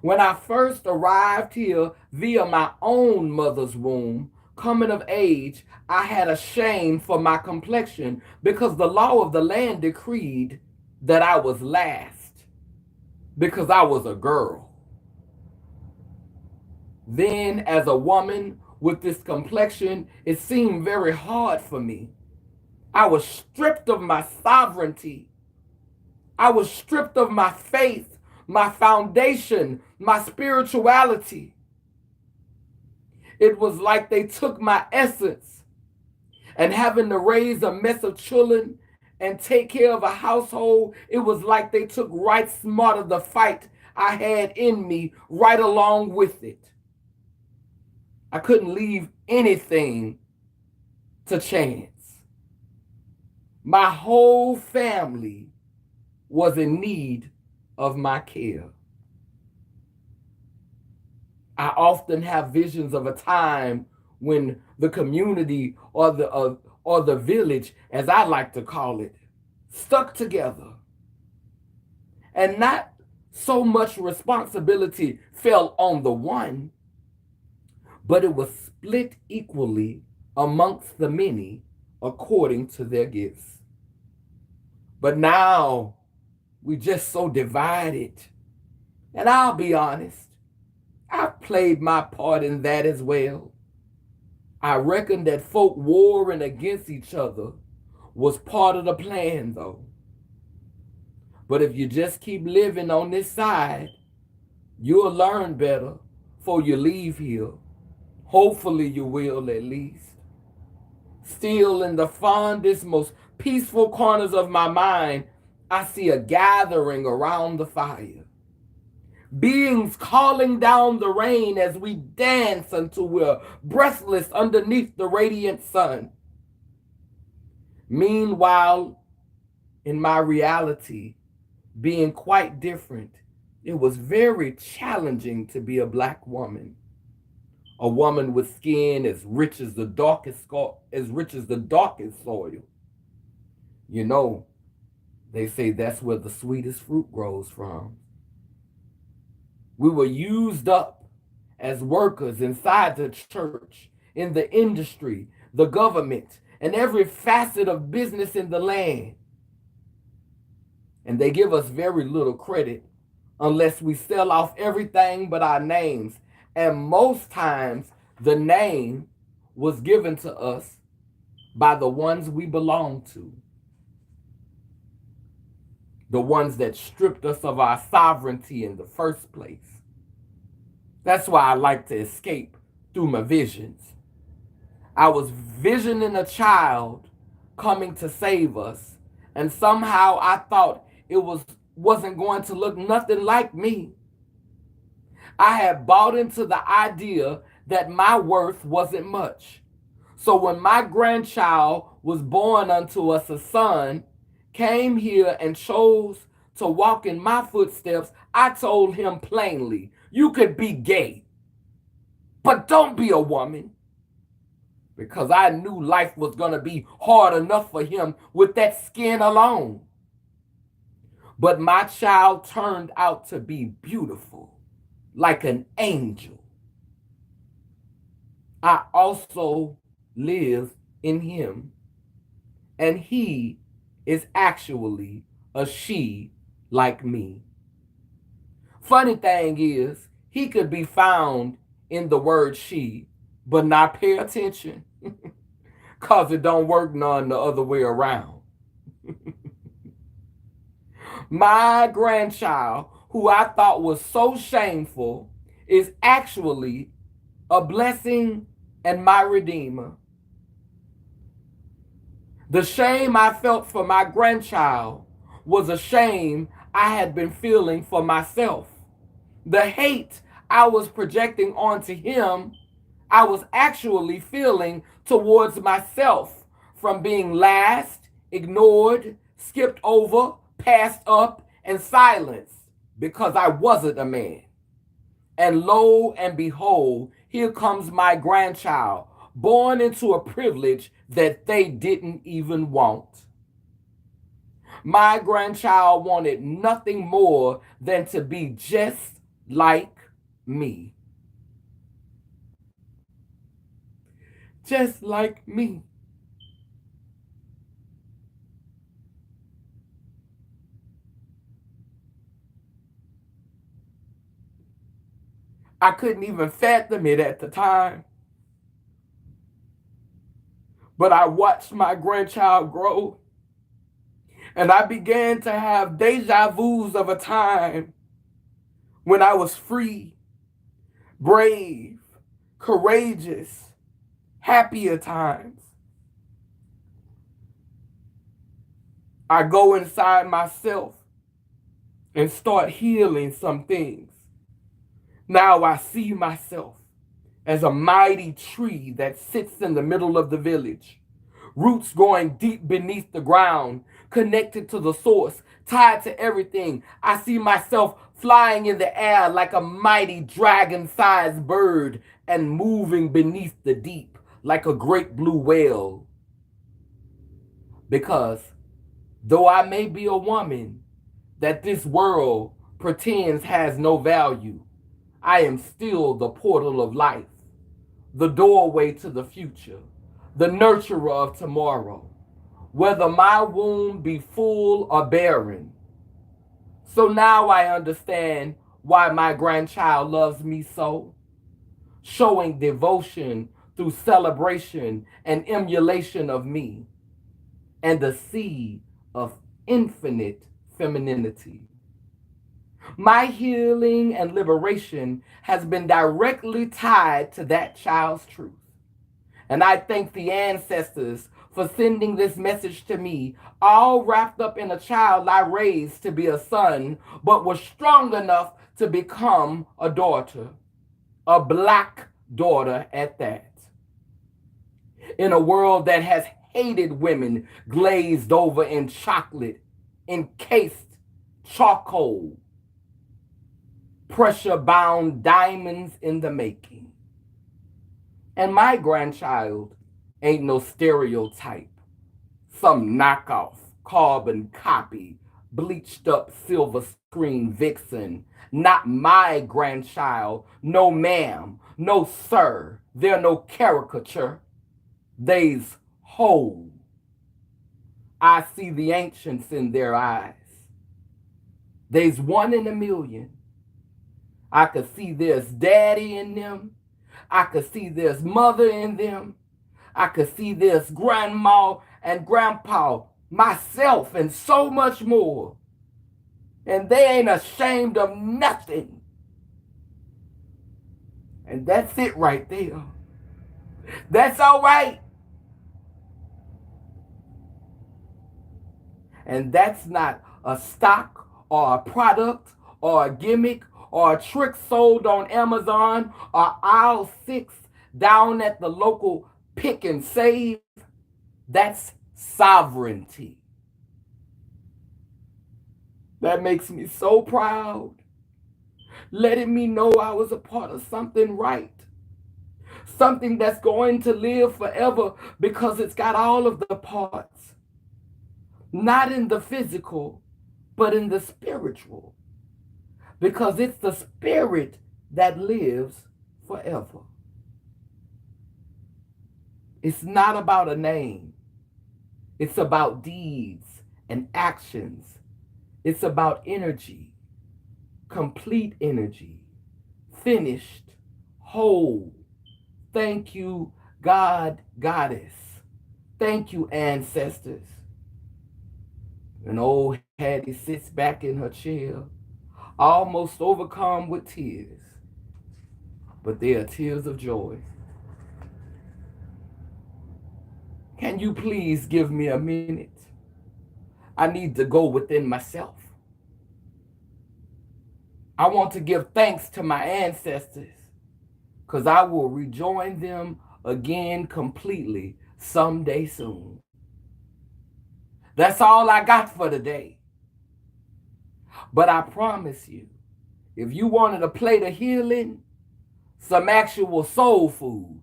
When I first arrived here via my own mother's womb, coming of age, I had a shame for my complexion because the law of the land decreed that I was last because I was a girl. Then, as a woman with this complexion, it seemed very hard for me. I was stripped of my sovereignty. I was stripped of my faith, my foundation, my spirituality. It was like they took my essence, and having to raise a mess of children and take care of a household, it was like they took right smart of the fight I had in me right along with it. I couldn't leave anything to chance. My whole family was in need of my care. I often have visions of a time when the community or the village, as I like to call it, stuck together, and not so much responsibility fell on the one, but it was split equally amongst the many according to their gifts. But now we just so divided. And I'll be honest, I've played my part in that as well. I reckon that folk warring against each other was part of the plan, though. But if you just keep living on this side, you'll learn better before you leave here. Hopefully you will, at least. Still, in the fondest, most peaceful corners of my mind, I see a gathering around the fire. Beings calling down the rain as we dance until we're breathless underneath the radiant sun. Meanwhile, in my reality, being quite different, it was very challenging to be a black woman. A woman with skin as rich as the darkest soil. You know, they say that's where the sweetest fruit grows from. We were used up as workers inside the church, in the industry, the government, and every facet of business in the land. And they give us very little credit unless we sell off everything but our names. And most times, the name was given to us by the ones we belong to. The ones that stripped us of our sovereignty in the first place. That's why I like to escape through my visions. I was visioning a child coming to save us, and somehow I thought wasn't going to look nothing like me. I had bought into the idea that my worth wasn't much. So when my grandchild was born unto us a son, came here and chose to walk in my footsteps, I told him plainly, you could be gay, but don't be a woman. Because I knew life was going to be hard enough for him with that skin alone. But my child turned out to be beautiful, like an angel. I also live in him, and he is actually a she like me. Funny thing is, he could be found in the word she, but not pay attention, because it don't work none the other way around. My grandchild, who I thought was so shameful, is actually a blessing and my redeemer. The shame I felt for my grandchild was a shame I had been feeling for myself. The hate I was projecting onto him, I was actually feeling towards myself from being last, ignored, skipped over, passed up, and silenced because I wasn't a man. And lo and behold, here comes my grandchild, born into a privilege that they didn't even want. My grandchild wanted nothing more than to be just like me. Just like me. I couldn't even fathom it at the time. But I watched my grandchild grow, And I began to have deja vus of a time when I was free, brave, courageous, happier times. I go inside myself and start healing some things. Now I see myself as a mighty tree that sits in the middle of the village, roots going deep beneath the ground, connected to the source, tied to everything. I see myself flying in the air like a mighty dragon-sized bird and moving beneath the deep like a great blue whale. Because though I may be a woman that this world pretends has no value, I am still the portal of life, the doorway to the future, the nurturer of tomorrow, whether my womb be full or barren. So now I understand why my grandchild loves me so, showing devotion through celebration and emulation of me, and the seed of infinite femininity. My healing and liberation has been directly tied to that child's truth. And I thank the ancestors for sending this message to me, all wrapped up in a child I raised to be a son, but was strong enough to become a daughter, a black daughter at that. In a world that has hated women glazed over in chocolate, encased charcoal, pressure-bound diamonds in the making. And my grandchild ain't no stereotype, some knockoff, carbon copy, bleached up silver screen vixen. Not my grandchild, no ma'am, no sir, they're no caricature, they's whole. I see the ancients in their eyes. They's one in a million. I could see there's daddy in them. I could see there's mother in them. I could see there's grandma and grandpa, myself, and so much more. And they ain't ashamed of nothing. And that's it right there. That's all right. And that's not a stock or a product or a gimmick or a trick sold on Amazon or aisle 6 down at the local pick and save. That's sovereignty. That makes me so proud, letting me know I was a part of something right, something that's going to live forever because it's got all of the parts, not in the physical, but in the spiritual, because it's the spirit that lives forever. It's not about a name. It's about deeds and actions. It's about energy, complete energy, finished, whole. Thank you, God, Goddess. Thank you, ancestors. And old Hattie sits back in her chair, almost overcome with tears. But they are tears of joy. Can you please give me a minute? I need to go within myself. I want to give thanks to my ancestors, because I will rejoin them again completely someday soon. That's all I got for today. But I promise you, if you wanted a plate of healing, some actual soul food,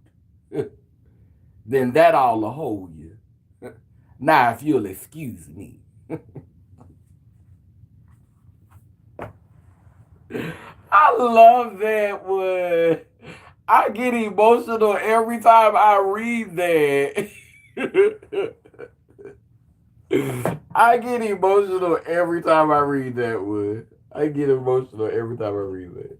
then that all'll hold you. Now, if you'll excuse me. I love that one. I get emotional every time I read that. I get emotional every time I read that one. I get emotional every time I read that.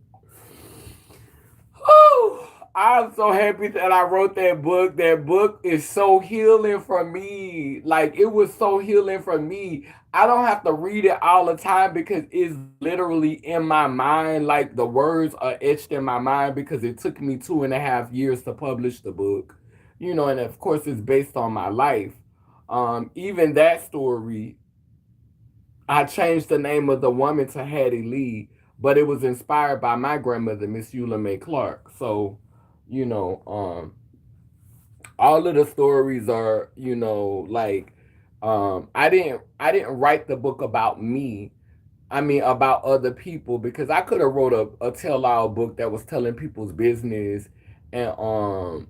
Oh, I'm so happy that I wrote that book. That book is so healing for me. Like it was so healing for me. I don't have to read it all the time because it's literally in my mind. Like the words are etched in my mind because it took me 2.5 years to publish the book. And of course it's based on my life. Even that story, I changed the name of the woman to Hattie Lee, but it was inspired by my grandmother, Miss Eula May Clark. So, you know, um, all of the stories are, like, I didn't write the book about me. I mean, about other people because I could have wrote a tell-all book that was telling people's business and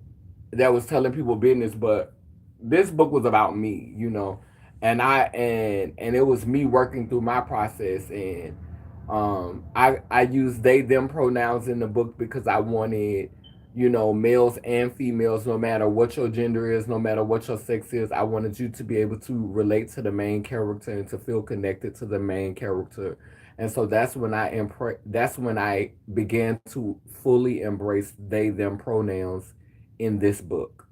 that was telling people business, but this book was about me. And it was me working through my process, and I used they them pronouns in the book because I wanted males and females, no matter what your gender is, no matter what your sex is. I wanted you to be able to relate to the main character and to feel connected to the main character. And so that's when I began to fully embrace they them pronouns in this book.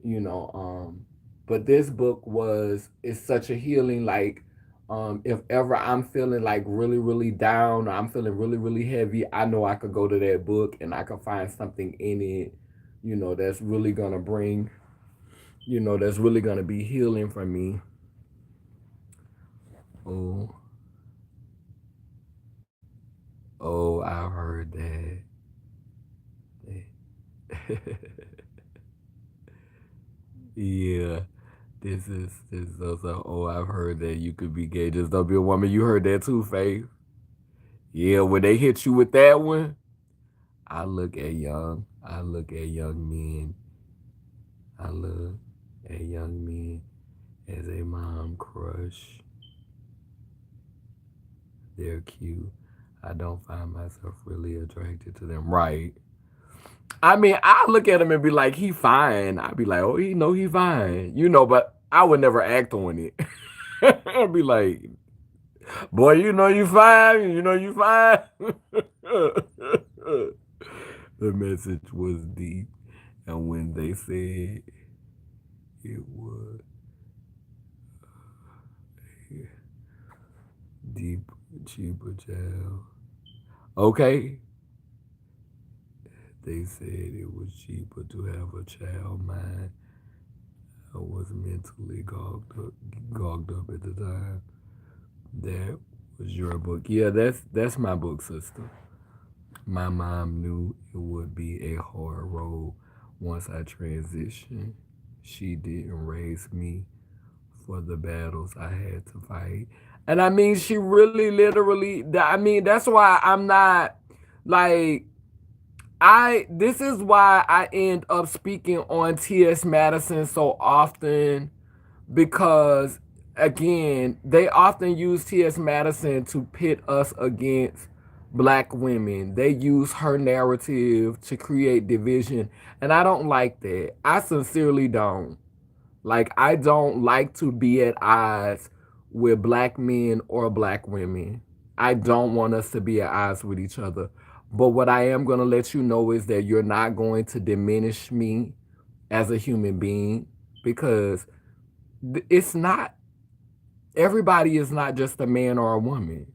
You know, but this book is such a healing, like, if ever I'm feeling like really, really down, or I'm feeling really, really heavy, I know I could go to that book and I could find something in it, that's really gonna bring, that's really gonna be healing for me. Oh, oh, I heard that. Yeah, this is also. Oh, I've heard that you could be gay, just don't be a woman. You heard that too, Faith? Yeah, when they hit you with that one, I look at young men. I look at young men as a mom crush. They're cute. I don't find myself really attracted to them. Right. I mean, I look at him and be like, he fine. I'd be like, oh, he fine. But I would never act on it. I'd be like, boy, you fine. You fine. The message was deep. And when they said it was deep, cheaper child. Okay. They said it was cheaper to have a child mind. I was mentally gogged up at the time. That was your book. Yeah, that's my book, sister. My mom knew it would be a hard road once I transitioned. She didn't raise me for the battles I had to fight. And I mean, she really literally, I mean, that's why I'm not like, this is why I end up speaking on T.S. Madison so often, because again, they often use T.S. Madison to pit us against black women. They use her narrative to create division, and I don't like that. I sincerely don't. Like, I don't like to be at odds with black men or black women. I don't want us to be at odds with each other. But what I am going to let you know is that you're not going to diminish me as a human being, because it's not, everybody is not just a man or a woman.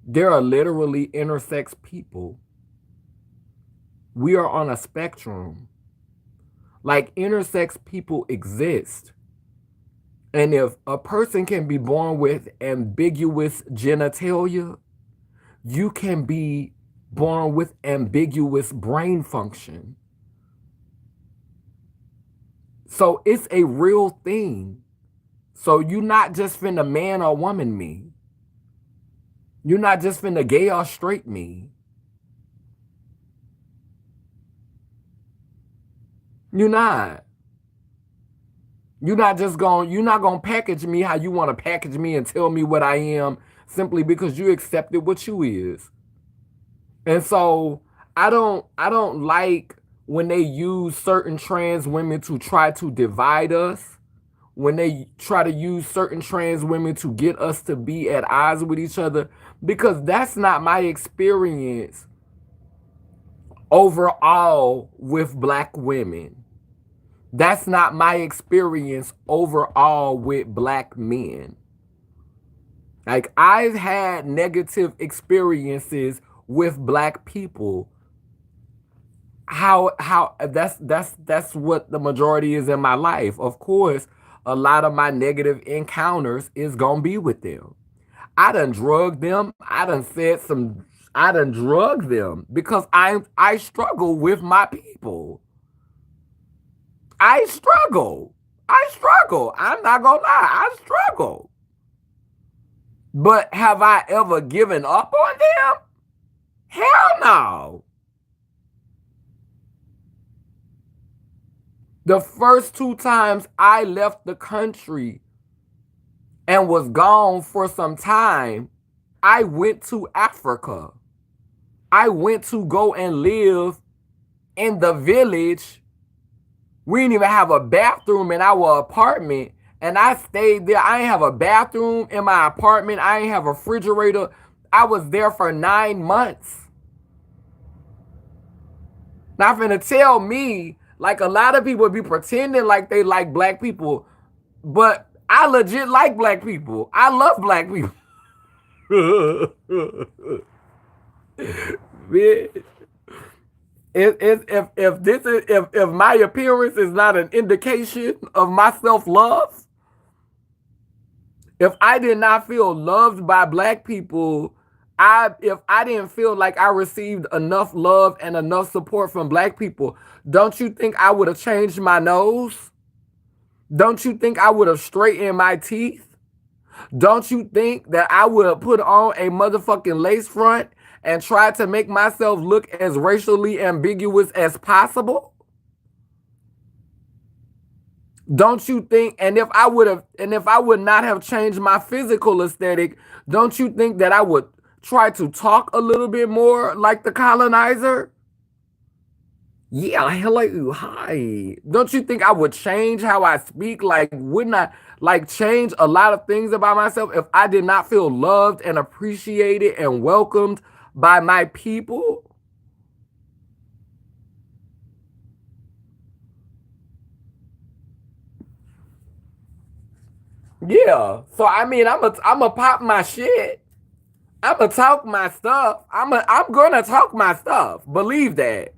There are literally intersex people. We are on a spectrum. Like, intersex people exist. And if a person can be born with ambiguous genitalia, you can be born with ambiguous brain function. So it's a real thing. So you're not just finna man or woman me. You're not just finna gay or straight me. You're not. You're not gonna package me how you want to package me and tell me what I am simply because you accepted what you is. And so I don't like when they use certain trans women to try to divide us, when they try to use certain trans women to get us to be at odds with each other, because that's not my experience overall with black women. That's not my experience overall with black men. Like, I've had negative experiences with black people. How that's what the majority is in my life. Of course, a lot of my negative encounters is gonna be with them. I done drugged them. I done drugged them because I struggle with my people. I struggle. I struggle. I'm not gonna lie. I struggle. But have I ever given up on them? Hell no. The first two times I left the country and was gone for some time, I went to Africa. I went to go and live in the village. We didn't even have a bathroom in our apartment. And I stayed there. I didn't have a bathroom in my apartment. I didn't have a refrigerator. I was there for 9 months. Not finna tell me, like, a lot of people be pretending like they like black people, but I legit like black people. I love black people. If my appearance is not an indication of my self-love, if I did not feel loved by black people, if I didn't feel like I received enough love and enough support from black people, don't you think I would have changed my nose? Don't you think I would have straightened my teeth? Don't you think that I would have put on a motherfucking lace front and tried to make myself look as racially ambiguous as possible? Don't you think, and if I would not have changed my physical aesthetic, don't you think that I would try to talk a little bit more like the colonizer? Yeah, hello, hi. Don't you think I would change how I speak? Like, wouldn't I like change a lot of things about myself if I did not feel loved and appreciated and welcomed by my people? Yeah. So I mean, I'm a pop my shit. I'm gonna talk my stuff. I'm gonna talk my stuff. Believe that.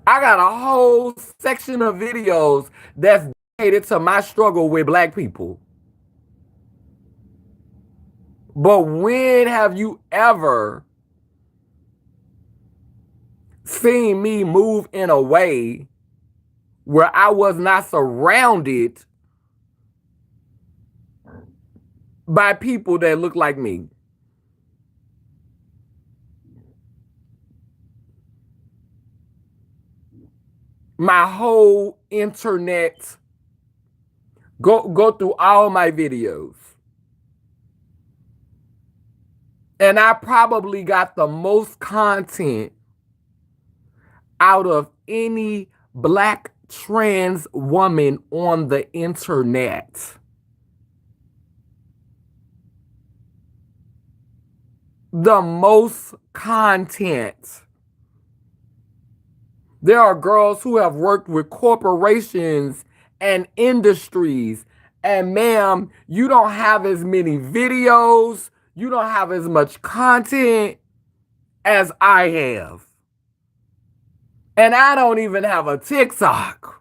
I got a whole section of videos that's dedicated to my struggle with black people. But when have you ever seen me move in a way where I was not surrounded by people that look like me? My whole internet, go through all my videos. And I probably got the most content out of any black trans woman on the internet. The most content. There are girls who have worked with corporations and industries. And ma'am, you don't have as many videos, you don't have as much content as I have. And I don't even have a TikTok.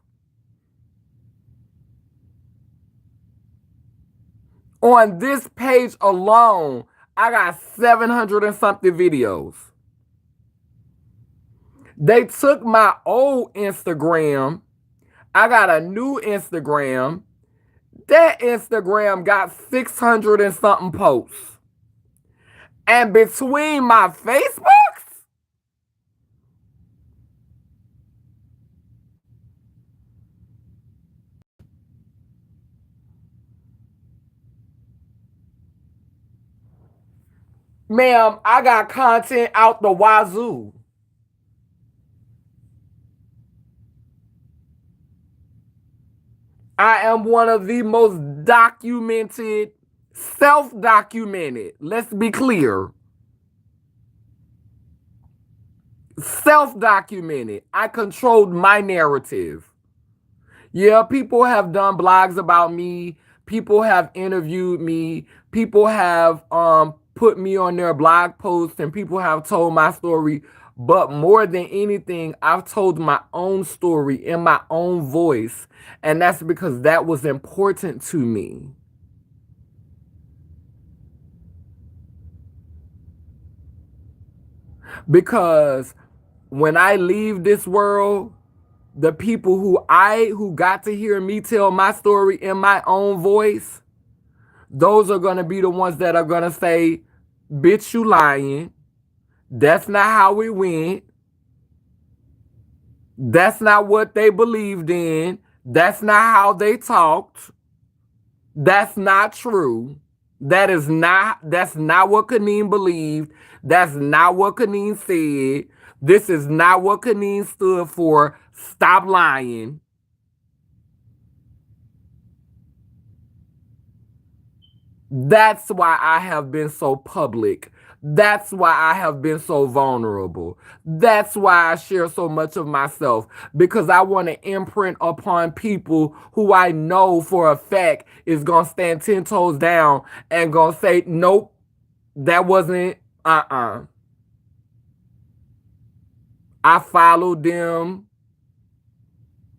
On this page alone, I got 700 and something videos. They took my old Instagram. I got a new Instagram. That Instagram got 600 and something posts. And between my Facebooks, ma'am, I got content out the wazoo. I am one of the most documented, self-documented, let's be clear, Self-documented. I controlled my narrative. Yeah, people have done blogs about me. People have interviewed me. People have put me on their blog posts and people have told my story. But more than anything, I've told my own story in my own voice. And that's because that was important to me. Because when I leave this world, the people who got to hear me tell my story in my own voice, those are gonna be the ones that are gonna say, "Bitch, you lying. That's not how it went. That's not what they believed in. That's not how they talked. That's not true. That's not what Kaneen believed. That's not what Kaneen said. This is not what Kaneen stood for. Stop lying." That's why I have been so public. That's why I have been so vulnerable. That's why I share so much of myself because I want to imprint upon people who I know for a fact is going to stand 10 toes down and going to say, nope, that wasn't, uh. I followed them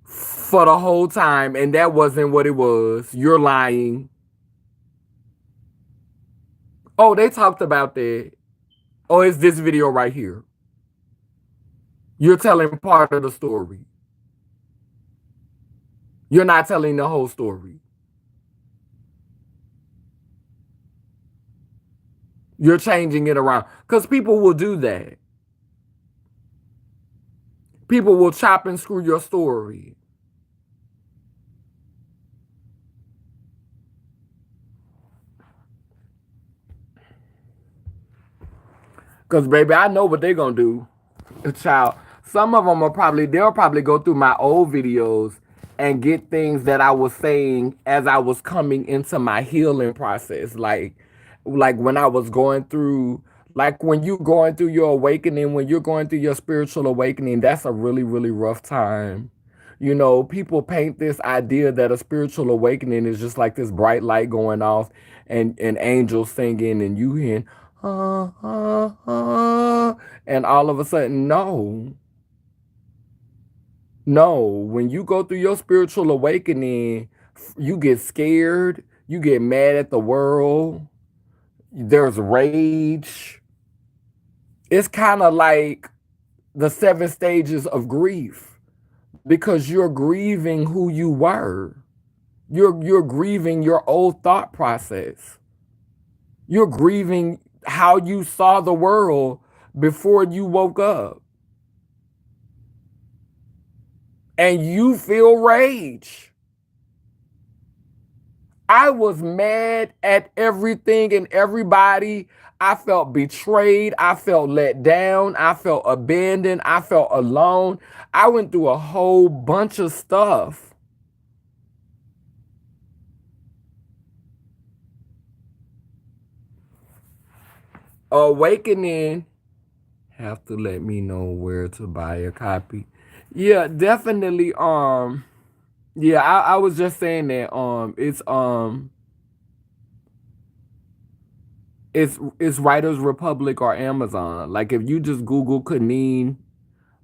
for the whole time and that wasn't what it was. You're lying. Oh, they talked about that. Oh, it's this video right here. You're telling part of the story. You're not telling the whole story. You're changing it around. Because people will do that. People will chop and screw your story. Because, baby, I know what they're going to do. Child, some of them they'll probably go through my old videos and get things that I was saying as I was coming into my healing process. Like when I was going through, like when you're going through your awakening, when you're going through your spiritual awakening, that's a really, really rough time. You know, people paint this idea that a spiritual awakening is just like this bright light going off and angels singing and you hearing, and all of a sudden, no. No, when you go through your spiritual awakening, you get scared, you get mad at the world, there's rage. It's kind of like the 7 stages of grief because you're grieving who you were. You're grieving your old thought process. You're grieving how you saw the world before you woke up. And you feel rage. I was mad at everything and everybody. I felt betrayed. I felt let down. I felt abandoned. I felt alone. I went through a whole bunch of stuff. Awakening. Have to let me know where to buy a copy. Yeah, definitely. Yeah, I was just saying that. It's Writers Republic or Amazon. Like if you just Google Kaneen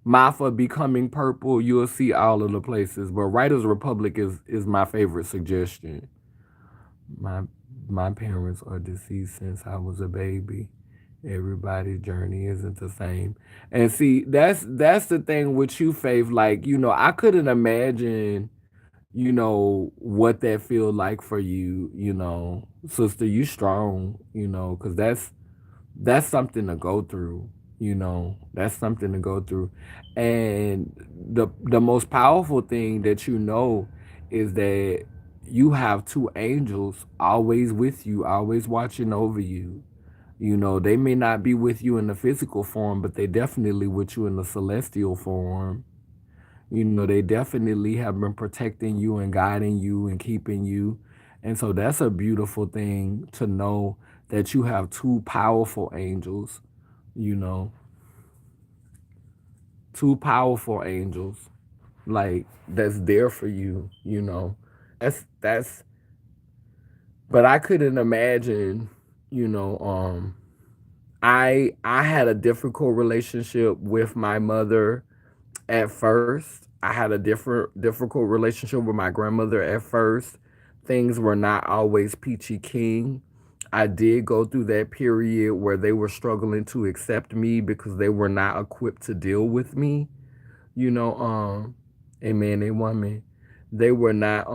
Mafa becoming purple, you'll see all of the places. But Writers Republic is my favorite suggestion. My my parents are deceased since I was a baby. Everybody's journey isn't the same. And see, that's the thing with you, Faith. Like, I couldn't imagine, what that feel like for you, sister, you strong, because that's something to go through, that's something to go through. And the most powerful thing that is that you have two angels always with you, always watching over you. They may not be with you in the physical form, but they definitely with you in the celestial form. They definitely have been protecting you and guiding you and keeping you. And so that's a beautiful thing to know that you have two powerful angels, you know. two powerful angels, like that's there for you, you know. That's but I couldn't imagine, you know, I had a difficult relationship with my mother at first. I had a difficult relationship with my grandmother at first. Things were not always peachy keen. I did go through that period where they were struggling to accept me because they were not equipped to deal with me. You know, a man and woman. They were not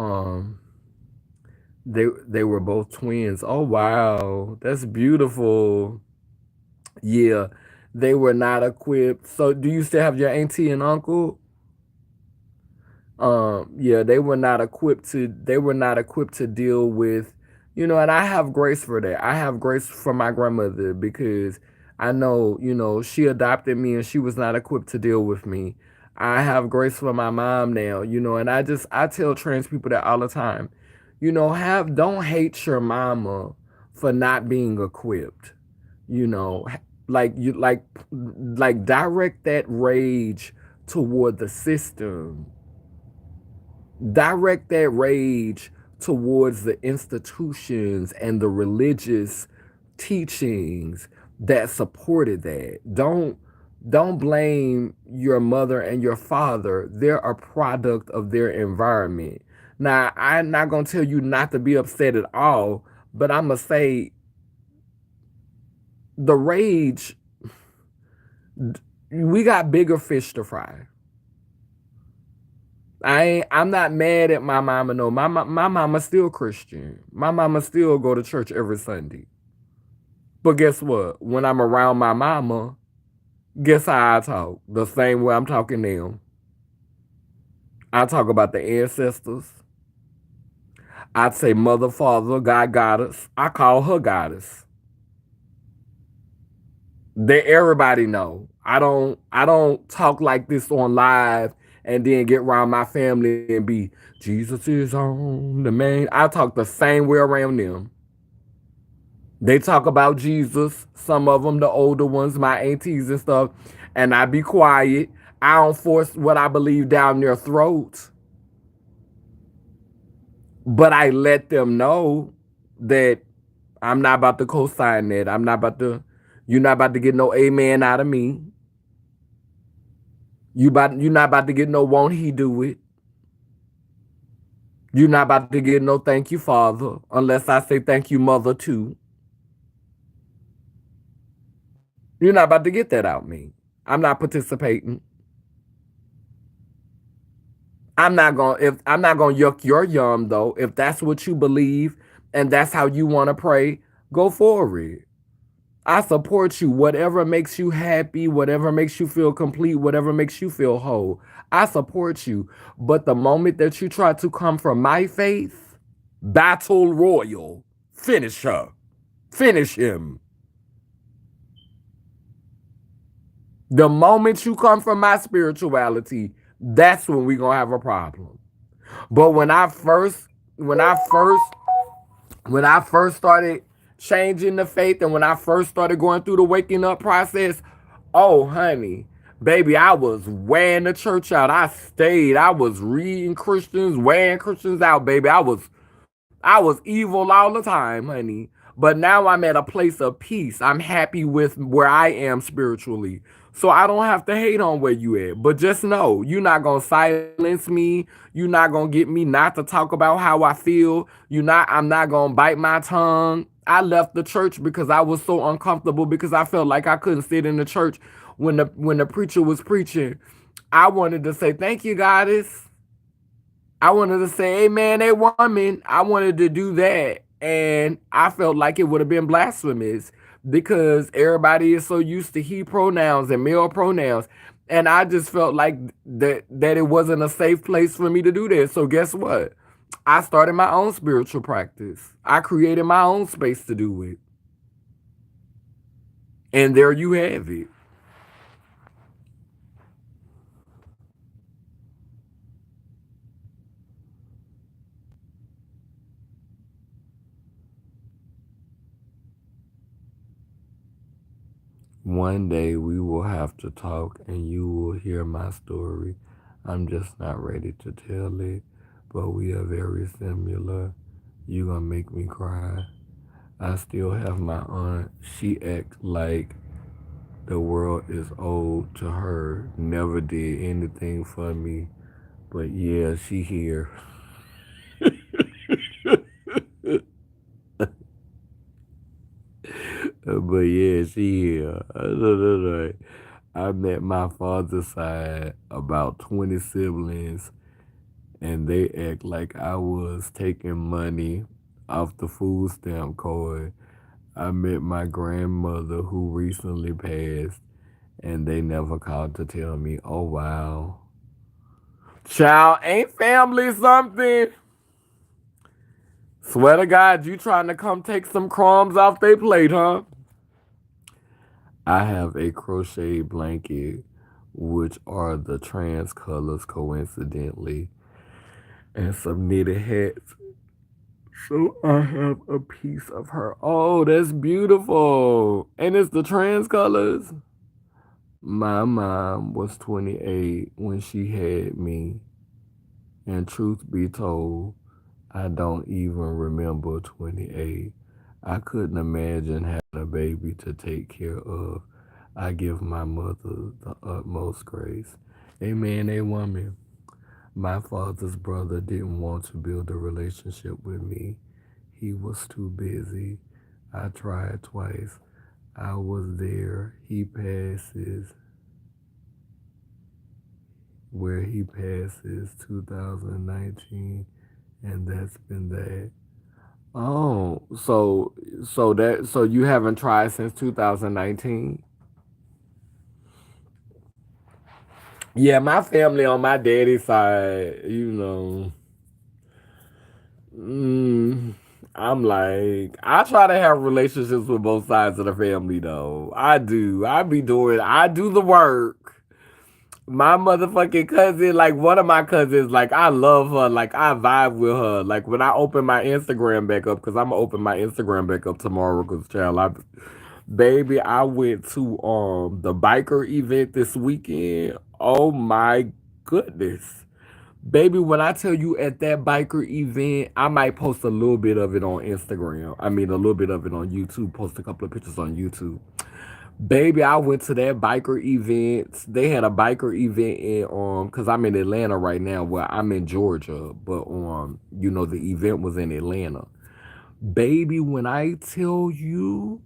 they were both twins. Oh wow, that's beautiful. Yeah, they were not equipped. So, do you still have your auntie and uncle? Yeah, they were not equipped to deal with, you know, and I have grace for that. I have grace for my grandmother because I know, you know, she adopted me and she was not equipped to deal with me. I have grace for my mom now, you know, and I tell trans people that all the time. You know, have don't hate your mama for not being equipped. You know, like you like direct that rage toward the system, direct that rage towards the institutions and the religious teachings that supported that. Don't blame your mother and your father. They're a product of their environment. Now, I'm not going to tell you not to be upset at all, but I'm going to say the rage, we got bigger fish to fry. I'm not mad at my mama. No, my mama still Christian. My mama still go to church every Sunday. But guess what? When I'm around my mama, guess how I talk? The same way I'm talking now. I talk about the ancestors. I'd say mother, father, God, goddess. I call her goddess. They everybody know. I don't talk like this on live and then get around my family and be Jesus is on the main. I talk the same way around them. They talk about Jesus, some of them, the older ones, my aunties and stuff, and I be quiet. I don't force what I believe down their throats, but I let them know that I'm not about to co-sign that. You're not about to get no amen out of me. You're not about to get no won't he do it. You're not about to get no thank you, Father, unless I say thank you, Mother, too. You're not about to get that out me. I'm not participating. I'm not gonna yuck your yum though. If that's what you believe and that's how you want to pray, go for it. I support you. Whatever makes you happy, whatever makes you feel complete, whatever makes you feel whole. I support you. But the moment that you try to come from my faith, battle royal, finish her, finish him. The moment you come from my spirituality, that's when we gonna have a problem. But when I first, when I first started changing the faith and when I first started going through the waking up process, oh honey, baby, I was wearing the church out. I stayed. I was reading Christians, wearing Christians out, baby. I was evil all the time, honey. But now I'm at a place of peace. I'm happy with where I am spiritually. So I don't have to hate on where you at. But just know, you're not going to silence me. You're not going to get me not to talk about how I feel. I'm not going to bite my tongue. I left the church because I was so uncomfortable because I felt like I couldn't sit in the church when the preacher was preaching. I wanted to say, thank you, goddess. I wanted to say, hey man, that woman, I wanted to do that. And I felt like it would have been blasphemous because everybody is so used to he pronouns and male pronouns. And I just felt like that it wasn't a safe place for me to do that. So guess what? I started my own spiritual practice. I created my own space to do it. And there you have it. one day we will have to talk and you will hear my story. I'm just not ready to tell it, but we are very similar. You gonna make me cry. I still have my aunt. She act like the world is old to her. Never did anything for me. But yeah, she here. But yeah, she here. I met my father's side about 20 siblings, and they act like I was taking money off the food stamp card. I met my grandmother who recently passed, and they never called to tell me, oh wow. Child, ain't family something? Swear to God, you trying to come take some crumbs off their plate, huh? I have a crochet blanket, which are the trans colors coincidentally, and some knitted hats. So I have a piece of her. Oh, that's beautiful. And it's the trans colors. My mom was 28 when she had me. And truth be told, I don't even remember 28. I couldn't imagine having a baby to take care of. I give my mother the utmost grace. Amen, a woman. My father's brother didn't want to build a relationship with me. He was too busy. I tried twice. I was there. He passes. Where he passes 2019, and that's been that. Oh, so you haven't tried since 2019? Yeah, my family on my daddy's side, mm, I'm like, I try to have relationships with both sides of the family though. I do. I do the work. My motherfucking cousin, like one of my cousins, like I love her, like I vibe with her. Like when I open my Instagram back up, because I'm gonna open my Instagram back up tomorrow, because child, baby, I went to the biker event this weekend. Oh my goodness. Baby, when I tell you at that biker event, I might post a little bit of it on Instagram. I mean, a little bit of it on YouTube, post a couple of pictures on YouTube. Baby, I went to that biker event. They had a biker event in cuz I'm in Atlanta right now. Well, I'm in Georgia, but the event was in Atlanta. Baby, when I tell you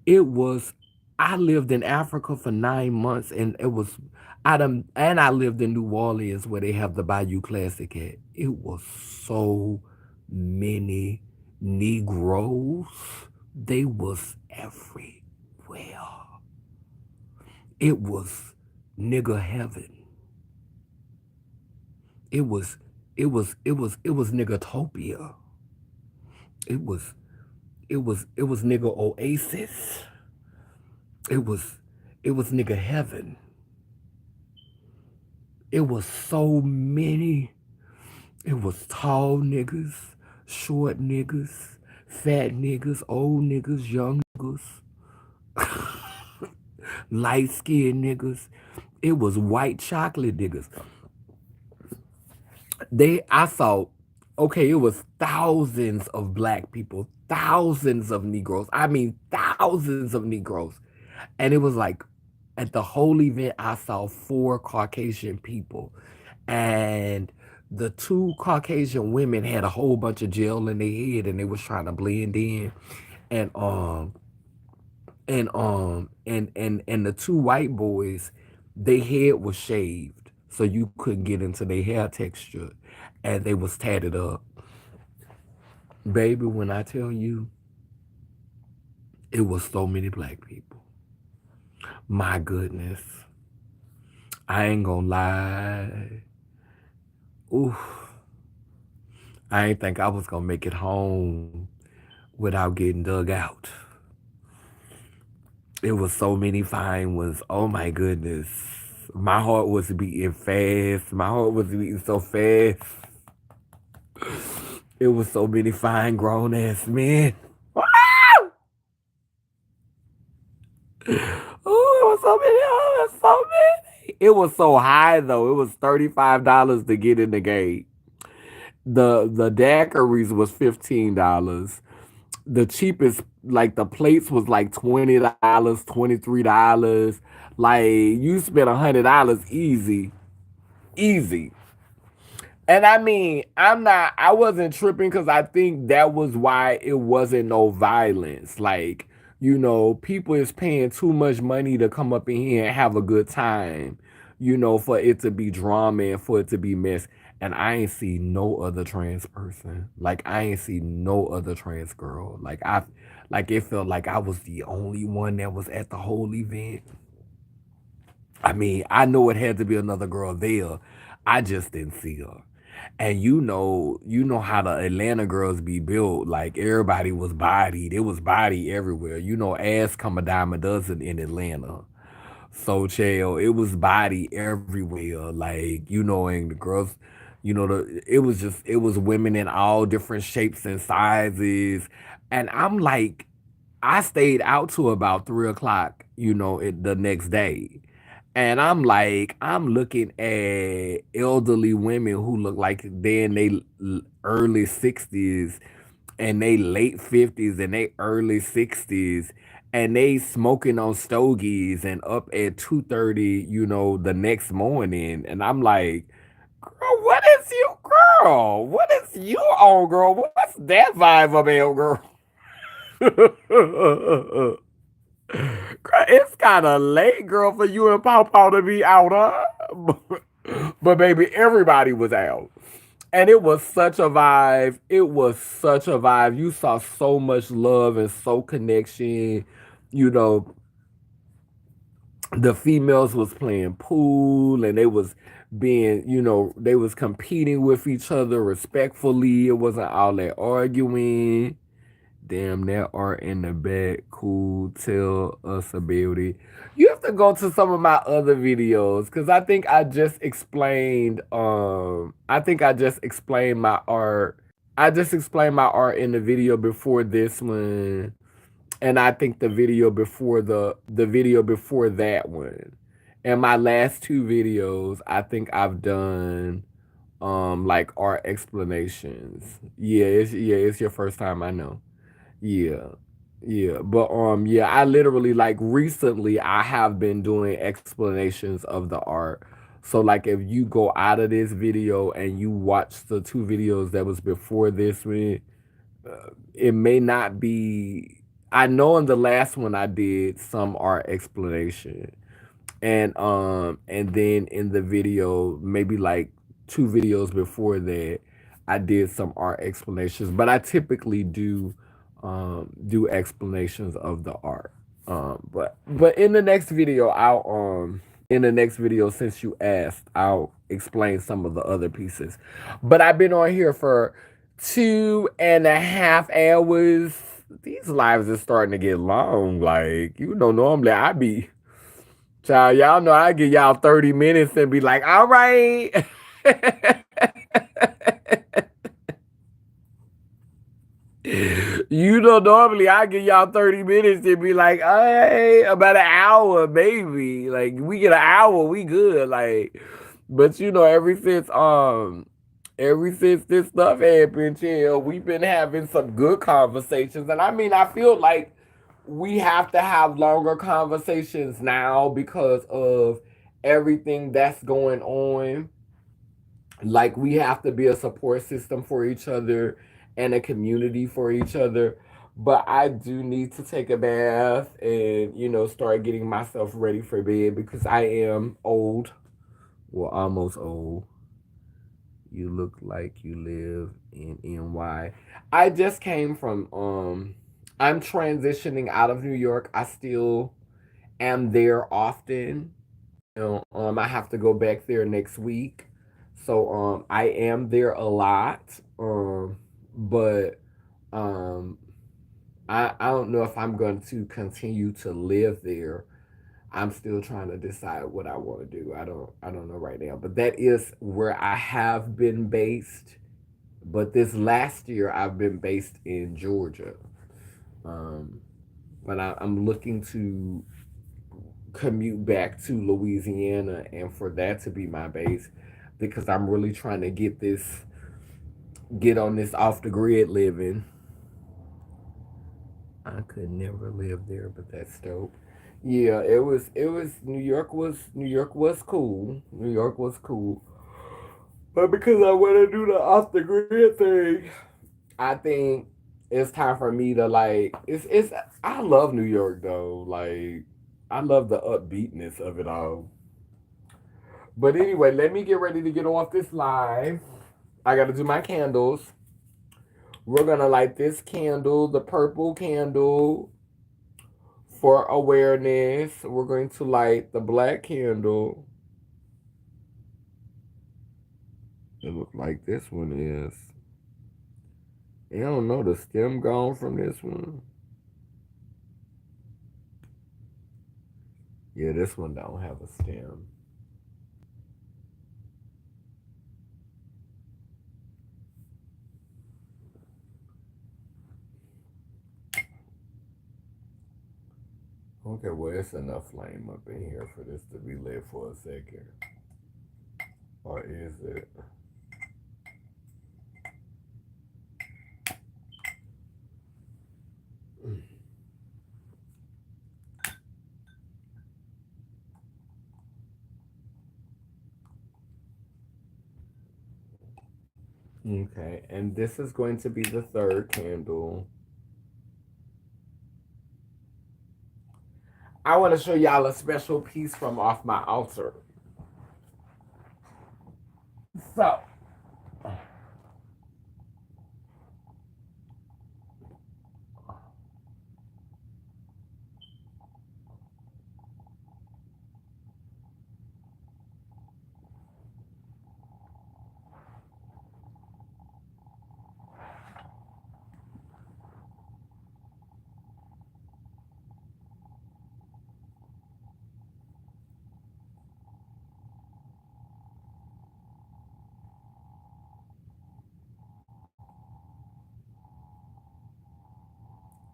it was I lived in Africa for 9 months, and it was and I lived in New Orleans where they have the Bayou Classic at. It was so many Negroes. They was everywhere. It was nigga heaven. It was it was niggatopia. It was it was nigga oasis. It was it was nigga heaven. It was so many. It was tall niggas, short niggas, fat niggas, old niggas, young niggas, light skinned niggas. It was white chocolate niggas. I saw, okay, it was thousands of black people, thousands of Negroes. I mean, thousands of Negroes. And it was like, at the whole event, I saw four Caucasian people. And the two Caucasian women had a whole bunch of gel in their head and they was trying to blend in. And and the two white boys, their head was shaved. So you couldn't get into their hair texture. And they was tatted up. Baby, when I tell you, it was so many black people. My goodness. I ain't gonna lie. Oof. I ain't think I was gonna make it home without getting dug out. It was so many fine ones. Oh my goodness. My heart was beating fast. My heart was beating so fast. It was so many fine grown ass men. so many. Oh, there's so many. It was so high though. It was $35 to get in the gate. The daiquiris was $15. The cheapest, like the plates was like $20, $23. Like you spent $100 easy, easy. And I mean, I wasn't tripping because I think that was why it wasn't no violence. Like, people is paying too much money to come up in here and have a good time, for it to be drama and for it to be mess. And I ain't see no other trans person. Like, I ain't see no other trans girl. Like, it felt like I was the only one that was at the whole event. I mean, I know it had to be another girl there. I just didn't see her. And you know how the Atlanta girls be built. Like everybody was bodied. It was body everywhere. Ass come a dime a dozen in Atlanta. So chill, it was body everywhere. Like, and the girls, it was women in all different shapes and sizes. And I'm like, I stayed out to about 3 o'clock, the next day. And I'm like, I'm looking at elderly women who look like they're in their early 60s and they late 50s and they early 60s. And they smoking on stogies and up at 2:30, the next morning. And I'm like, girl, what is you, girl? What is you on, girl? What's that vibe about, girl? Girl, it's kind of late, girl, for you and Pawpaw to be out, huh? But baby, everybody was out. And it was such a vibe. It was such a vibe. You saw so much love and so connection. You know, the females was playing pool and they was they was competing with each other respectfully. It wasn't all that arguing. Damn, that art in the back, cool. Tell us about it. You have to go to some of my other videos because I think I just explained. I think I just explained my art. I just explained my art in the video before this one, and I think the video before that one, and my last two videos. I think I've done like art explanations. It's your first time. I know. Yeah. Yeah. But yeah, I literally like recently I have been doing explanations of the art. So like if you go out of this video and you watch the two videos that was before this one, it may not be. I know in the last one I did some art explanation. And then in the video, maybe like two videos before that, I did some art explanations. But I typically do explanations of the art. But in the next video, since you asked, I'll explain some of the other pieces. But I've been on here for 2.5 hours. These lives are starting to get long. Like, normally I be child, y'all know I give y'all 30 minutes and be like, all right. Normally I give y'all 30 minutes and be like, hey, about an hour, maybe. Like, we get an hour, we good. Like, but ever since this stuff happened, chill, we've been having some good conversations. And I mean, I feel like we have to have longer conversations now because of everything that's going on. Like, we have to be a support system for each other and a community for each other. But I do need to take a bath and, start getting myself ready for bed because I am old. Well, almost old. You look like you live in NY. I just came from I'm transitioning out of New York. I still am there often. I have to go back there next week. So I am there a lot. But um I don't know if I'm going to continue to live there. I'm still trying to decide what I want to do. I don't know right now. But that is where I have been based. But this last year I've been based in Georgia. Um, but I'm looking to commute back to Louisiana and for that to be my base because I'm really trying to get on this off the grid living. I could never live there, but that's dope. Yeah, it was New York was cool. New York was cool. But because I want to do the off the grid thing, I think it's time for me to like it's I love New York though. Like I love the upbeatness of it all. But anyway, let me get ready to get off this live. I gotta do my candles. We're gonna light this candle, the purple candle for awareness. We're going to light the black candle. It looks like this one is. I don't know, the stem gone from this one. Yeah, this one don't have a stem. Okay, well, it's enough flame up in here for this to be lit for a second. Or is it? Okay, and this is going to be the third candle. I want to show y'all a special piece from off my altar. So,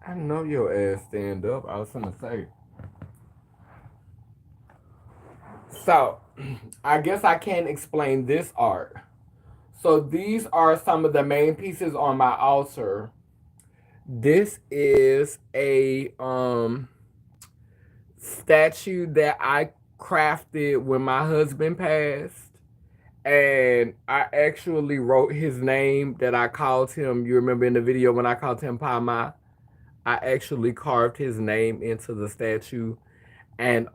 I know your ass stand up. I was gonna say. So, I guess I can't explain this art. So these are some of the main pieces on my altar. This is a statue that I crafted when my husband passed. And I actually wrote his name that I called him. You remember in the video when I called him Pama? I actually carved his name into the statue. And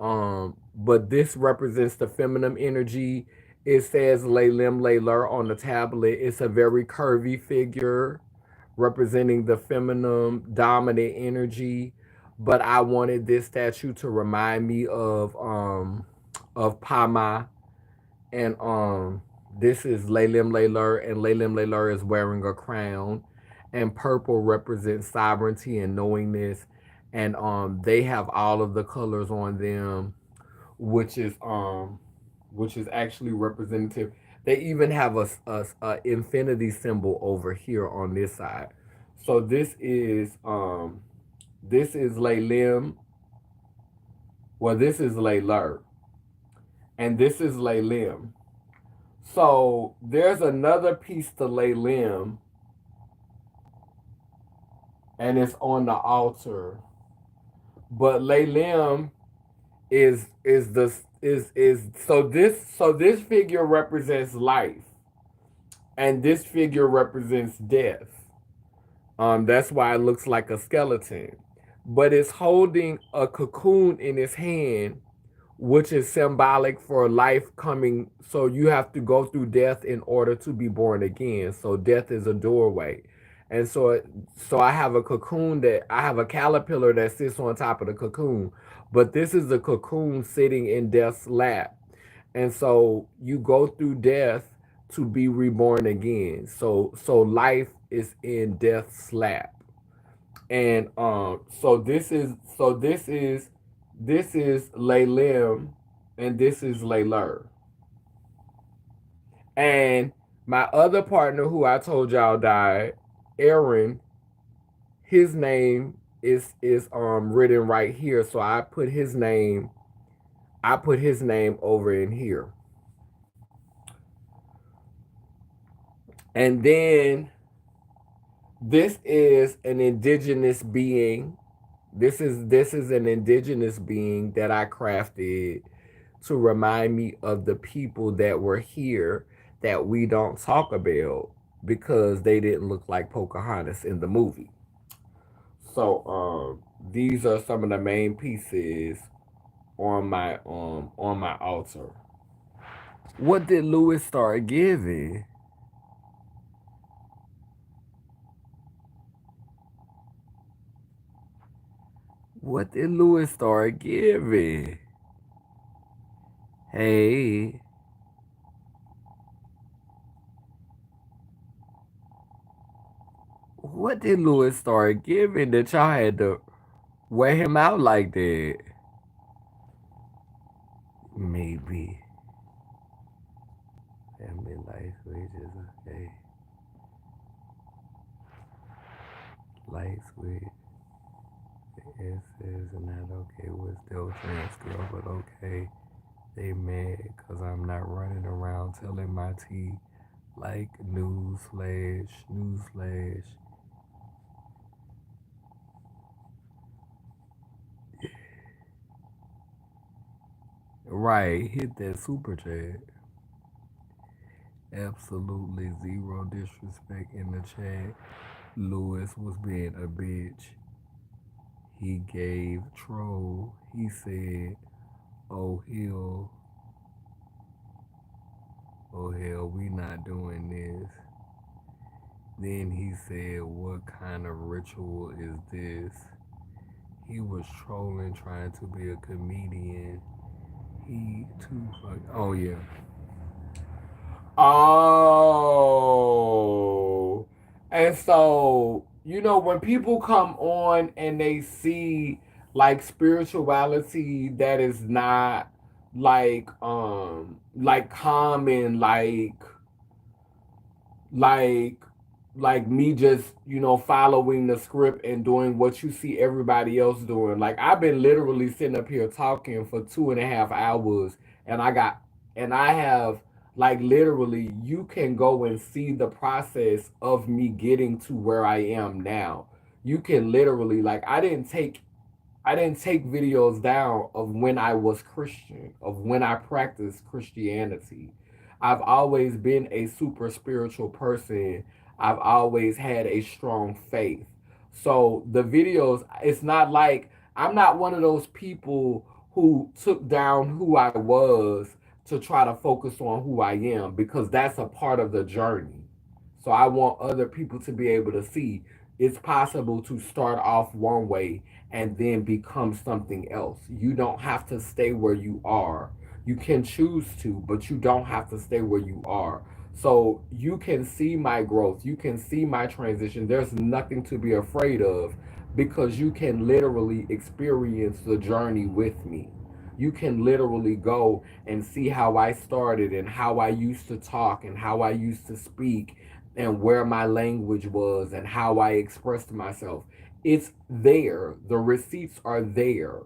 but this represents the feminine energy. It says Laylim Layler on the tablet. It's a very curvy figure representing the feminine dominant energy. But I wanted this statue to remind me of Pama. And this is Laylim Layler, and Laylim Layler is wearing a crown. And purple represents sovereignty and knowingness. And they have all of the colors on them, which is actually representative. They even have a infinity symbol over here on this side. So this is Laylim. Well, this is Layler, and this is Laylim. So there's another piece to Laylim, and it's on the altar. But Laylim is the is so this figure represents life, and this figure represents death. That's why it looks like a skeleton, but it's holding a cocoon in its hand, which is symbolic for life coming. So you have to go through death in order to be born again. So death is a doorway. And so I have a cocoon that I have a caterpillar that sits on top of the cocoon, but this is the cocoon sitting in death's lap. And so you go through death to be reborn again. So life is in death's lap. And this is Laylim, and this is Layler. And my other partner, who I told y'all died, Aaron, his name is written right here. So I put his name I put his name over in here. And then this is an indigenous being. This is an indigenous being that I crafted to remind me of the people that were here that we don't talk about because they didn't look like Pocahontas in the movie. So these are some of the main pieces on my altar. What did Lewis start giving? What did Lewis start giving? Hey, what did Lewis start giving that y'all had to wear him out like that? Maybe. Family life wages, okay. Lights with S's and not okay with still trans girl, but okay. They mad cause I'm not running around telling my tea like news slash. Right, hit that super chat. Absolutely zero disrespect in the chat. Lewis was being a bitch. He gave troll. He said, "Oh hell, oh hell, we not doing this." Then he said, "What kind of ritual is this?" He was trolling, trying to be a comedian. He too fuck. Oh yeah. Oh. And so, when people come on and they see like spirituality that is not like common like like me just following the script and doing what you see everybody else doing. Like I've been literally sitting up here talking for 2.5 hours, and I have like literally you can go and see the process of me getting to where I am now. You can literally like I didn't take videos down of when I was Christian, of when I practiced Christianity. I've always been a super spiritual person. I've always had a strong faith. So the videos, it's not like I'm not one of those people who took down who I was to try to focus on who I am because that's a part of the journey. So I want other people to be able to see it's possible to start off one way and then become something else. You don't have to stay where you are. You can choose to, but you don't have to stay where you are. So you can see my growth. You can see my transition. There's nothing to be afraid of because you can literally experience the journey with me. You can literally go and see how I started and how I used to talk and how I used to speak and where my language was and how I expressed myself. It's there. The receipts are there.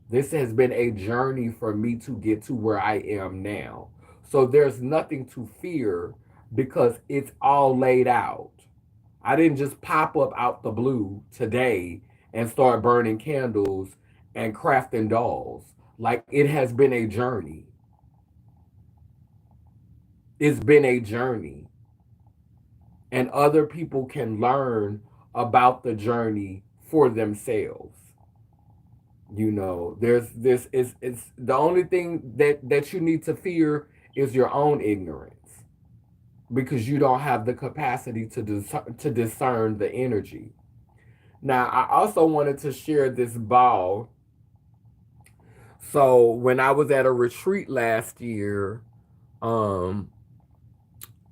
This has been a journey for me to get to where I am now. So there's nothing to fear because it's all laid out. I didn't just pop up out the blue today and start burning candles and crafting dolls. Like it has been a journey. It's been a journey. And other people can learn about the journey for themselves. There's this is it's the only thing that you need to fear is your own ignorance because you don't have the capacity to discern the energy. Now, I also wanted to share this ball. So, when I was at a retreat last year, um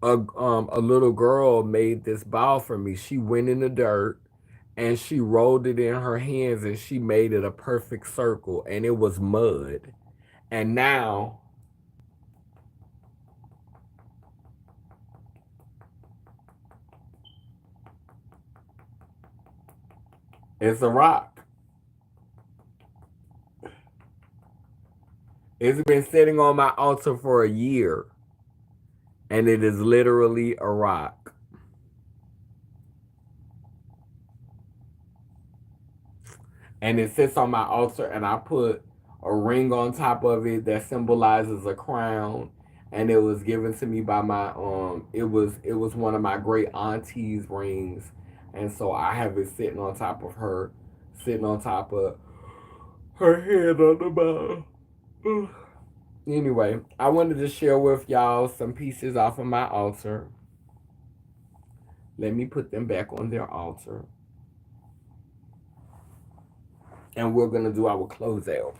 a little girl made this ball for me. She went in the dirt and she rolled it in her hands and she made it a perfect circle and it was mud. And now it's a rock. It's been sitting on my altar for a year, and it is literally a rock. And it sits on my altar, and I put a ring on top of it that symbolizes a crown, and it was given to me by my it was one of my great auntie's rings, and so I have it sitting on top of her, sitting on top of her head on the bottom. Anyway, I wanted to share with y'all some pieces off of my altar. Let me put them back on their altar, and we're gonna do our closeout.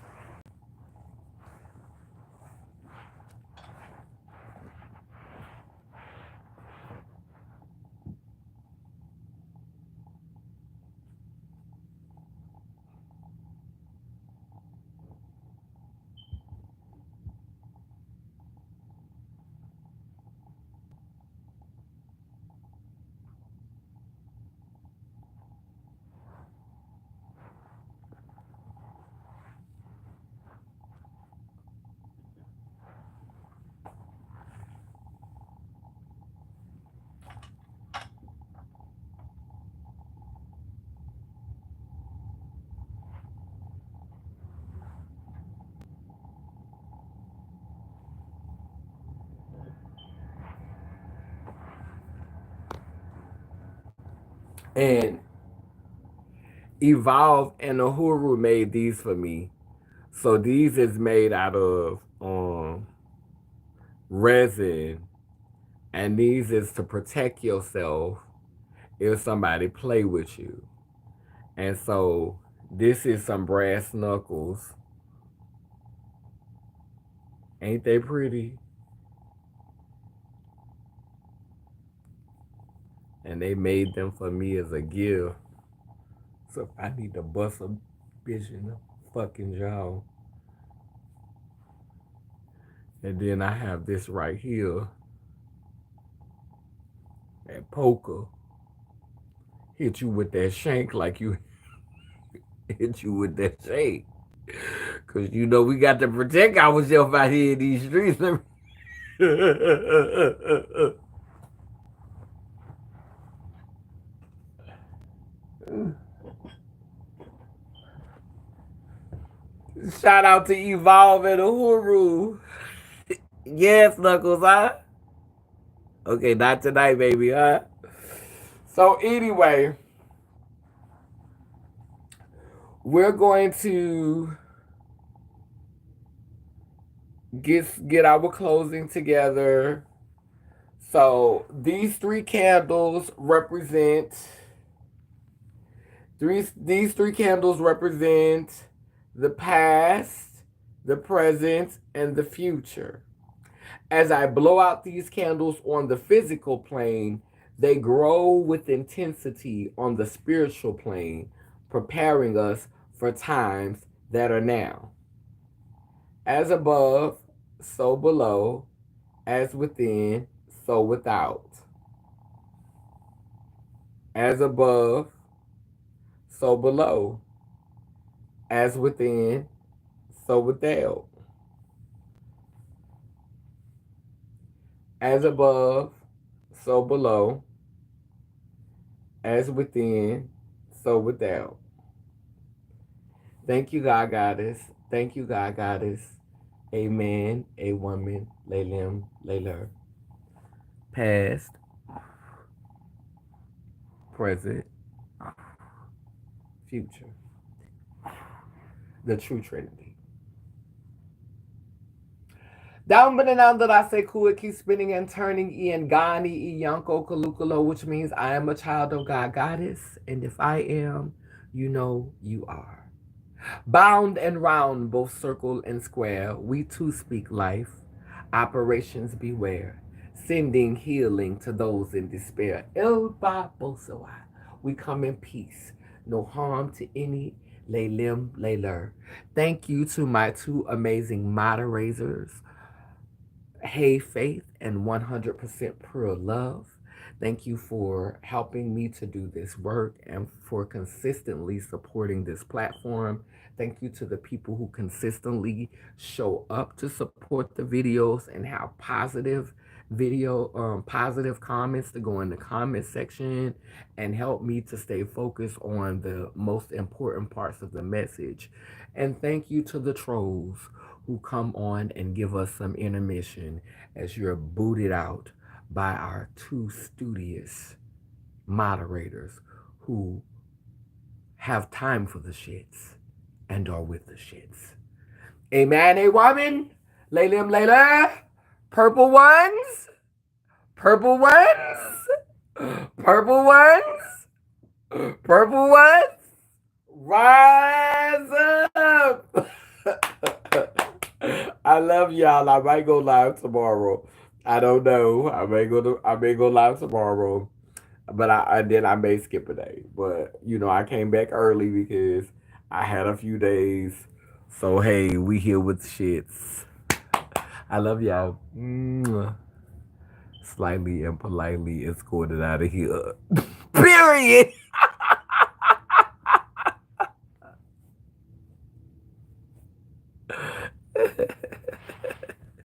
And Evolve and Uhuru made these for me. So these is made out of resin, and these is to protect yourself if somebody play with you. And so this is some brass knuckles. Ain't they pretty? And they made them for me as a gift. So if I need to bust a bitch in the fucking jaw. And then I have this right here at poker. Hit you with that shank like you hit you with that shank. Cause you know we got to protect ourselves out here in these streets. Shout out to Evolve and Uhuru. Yes, Knuckles, huh? Okay, not tonight, baby, huh? So anyway, we're going to get our closing together. So these three candles represent these three candles represent the past, the present, and the future. As I blow out these candles on the physical plane, they grow with intensity on the spiritual plane, preparing us for times that are now. As above, so below, as within, so without. As above, so below, as within, so without. As above, so below, as within, so without. Thank you, God Goddess. Thank you, God Goddess. A man, a woman, Laylim, Layler. Past, present, future. The true Trinity. Down but down that I say cool, it keeps spinning and turning Ian Gani Iyanko Kalukalo, which means I am a child of God Goddess, and if I am, you know you are. Bound and round, both circle and square, we too speak life. Operations beware, sending healing to those in despair. El Babosawai, we come in peace, no harm to any. Laylim, Layler. Thank you to my two amazing moderators, Hey Faith and 100% Pure Love. Thank you for helping me to do this work and for consistently supporting this platform. Thank you to the people who consistently show up to support the videos and have positive comments to go in the comment section and help me to stay focused on the most important parts of the message. And thank you to the trolls who come on and give us some intermission as you're booted out by our two studious moderators who have time for the shits and are with the shits. A man, a woman, Laylim Layla, purple ones, purple ones, purple ones, purple ones, rise up. I love y'all. I might go live tomorrow. I don't know. I may go live tomorrow. But I may skip a day. But I came back early because I had a few days. So hey, we here with shits. I love y'all. Mwah. Slightly and politely escorted out of here. Period.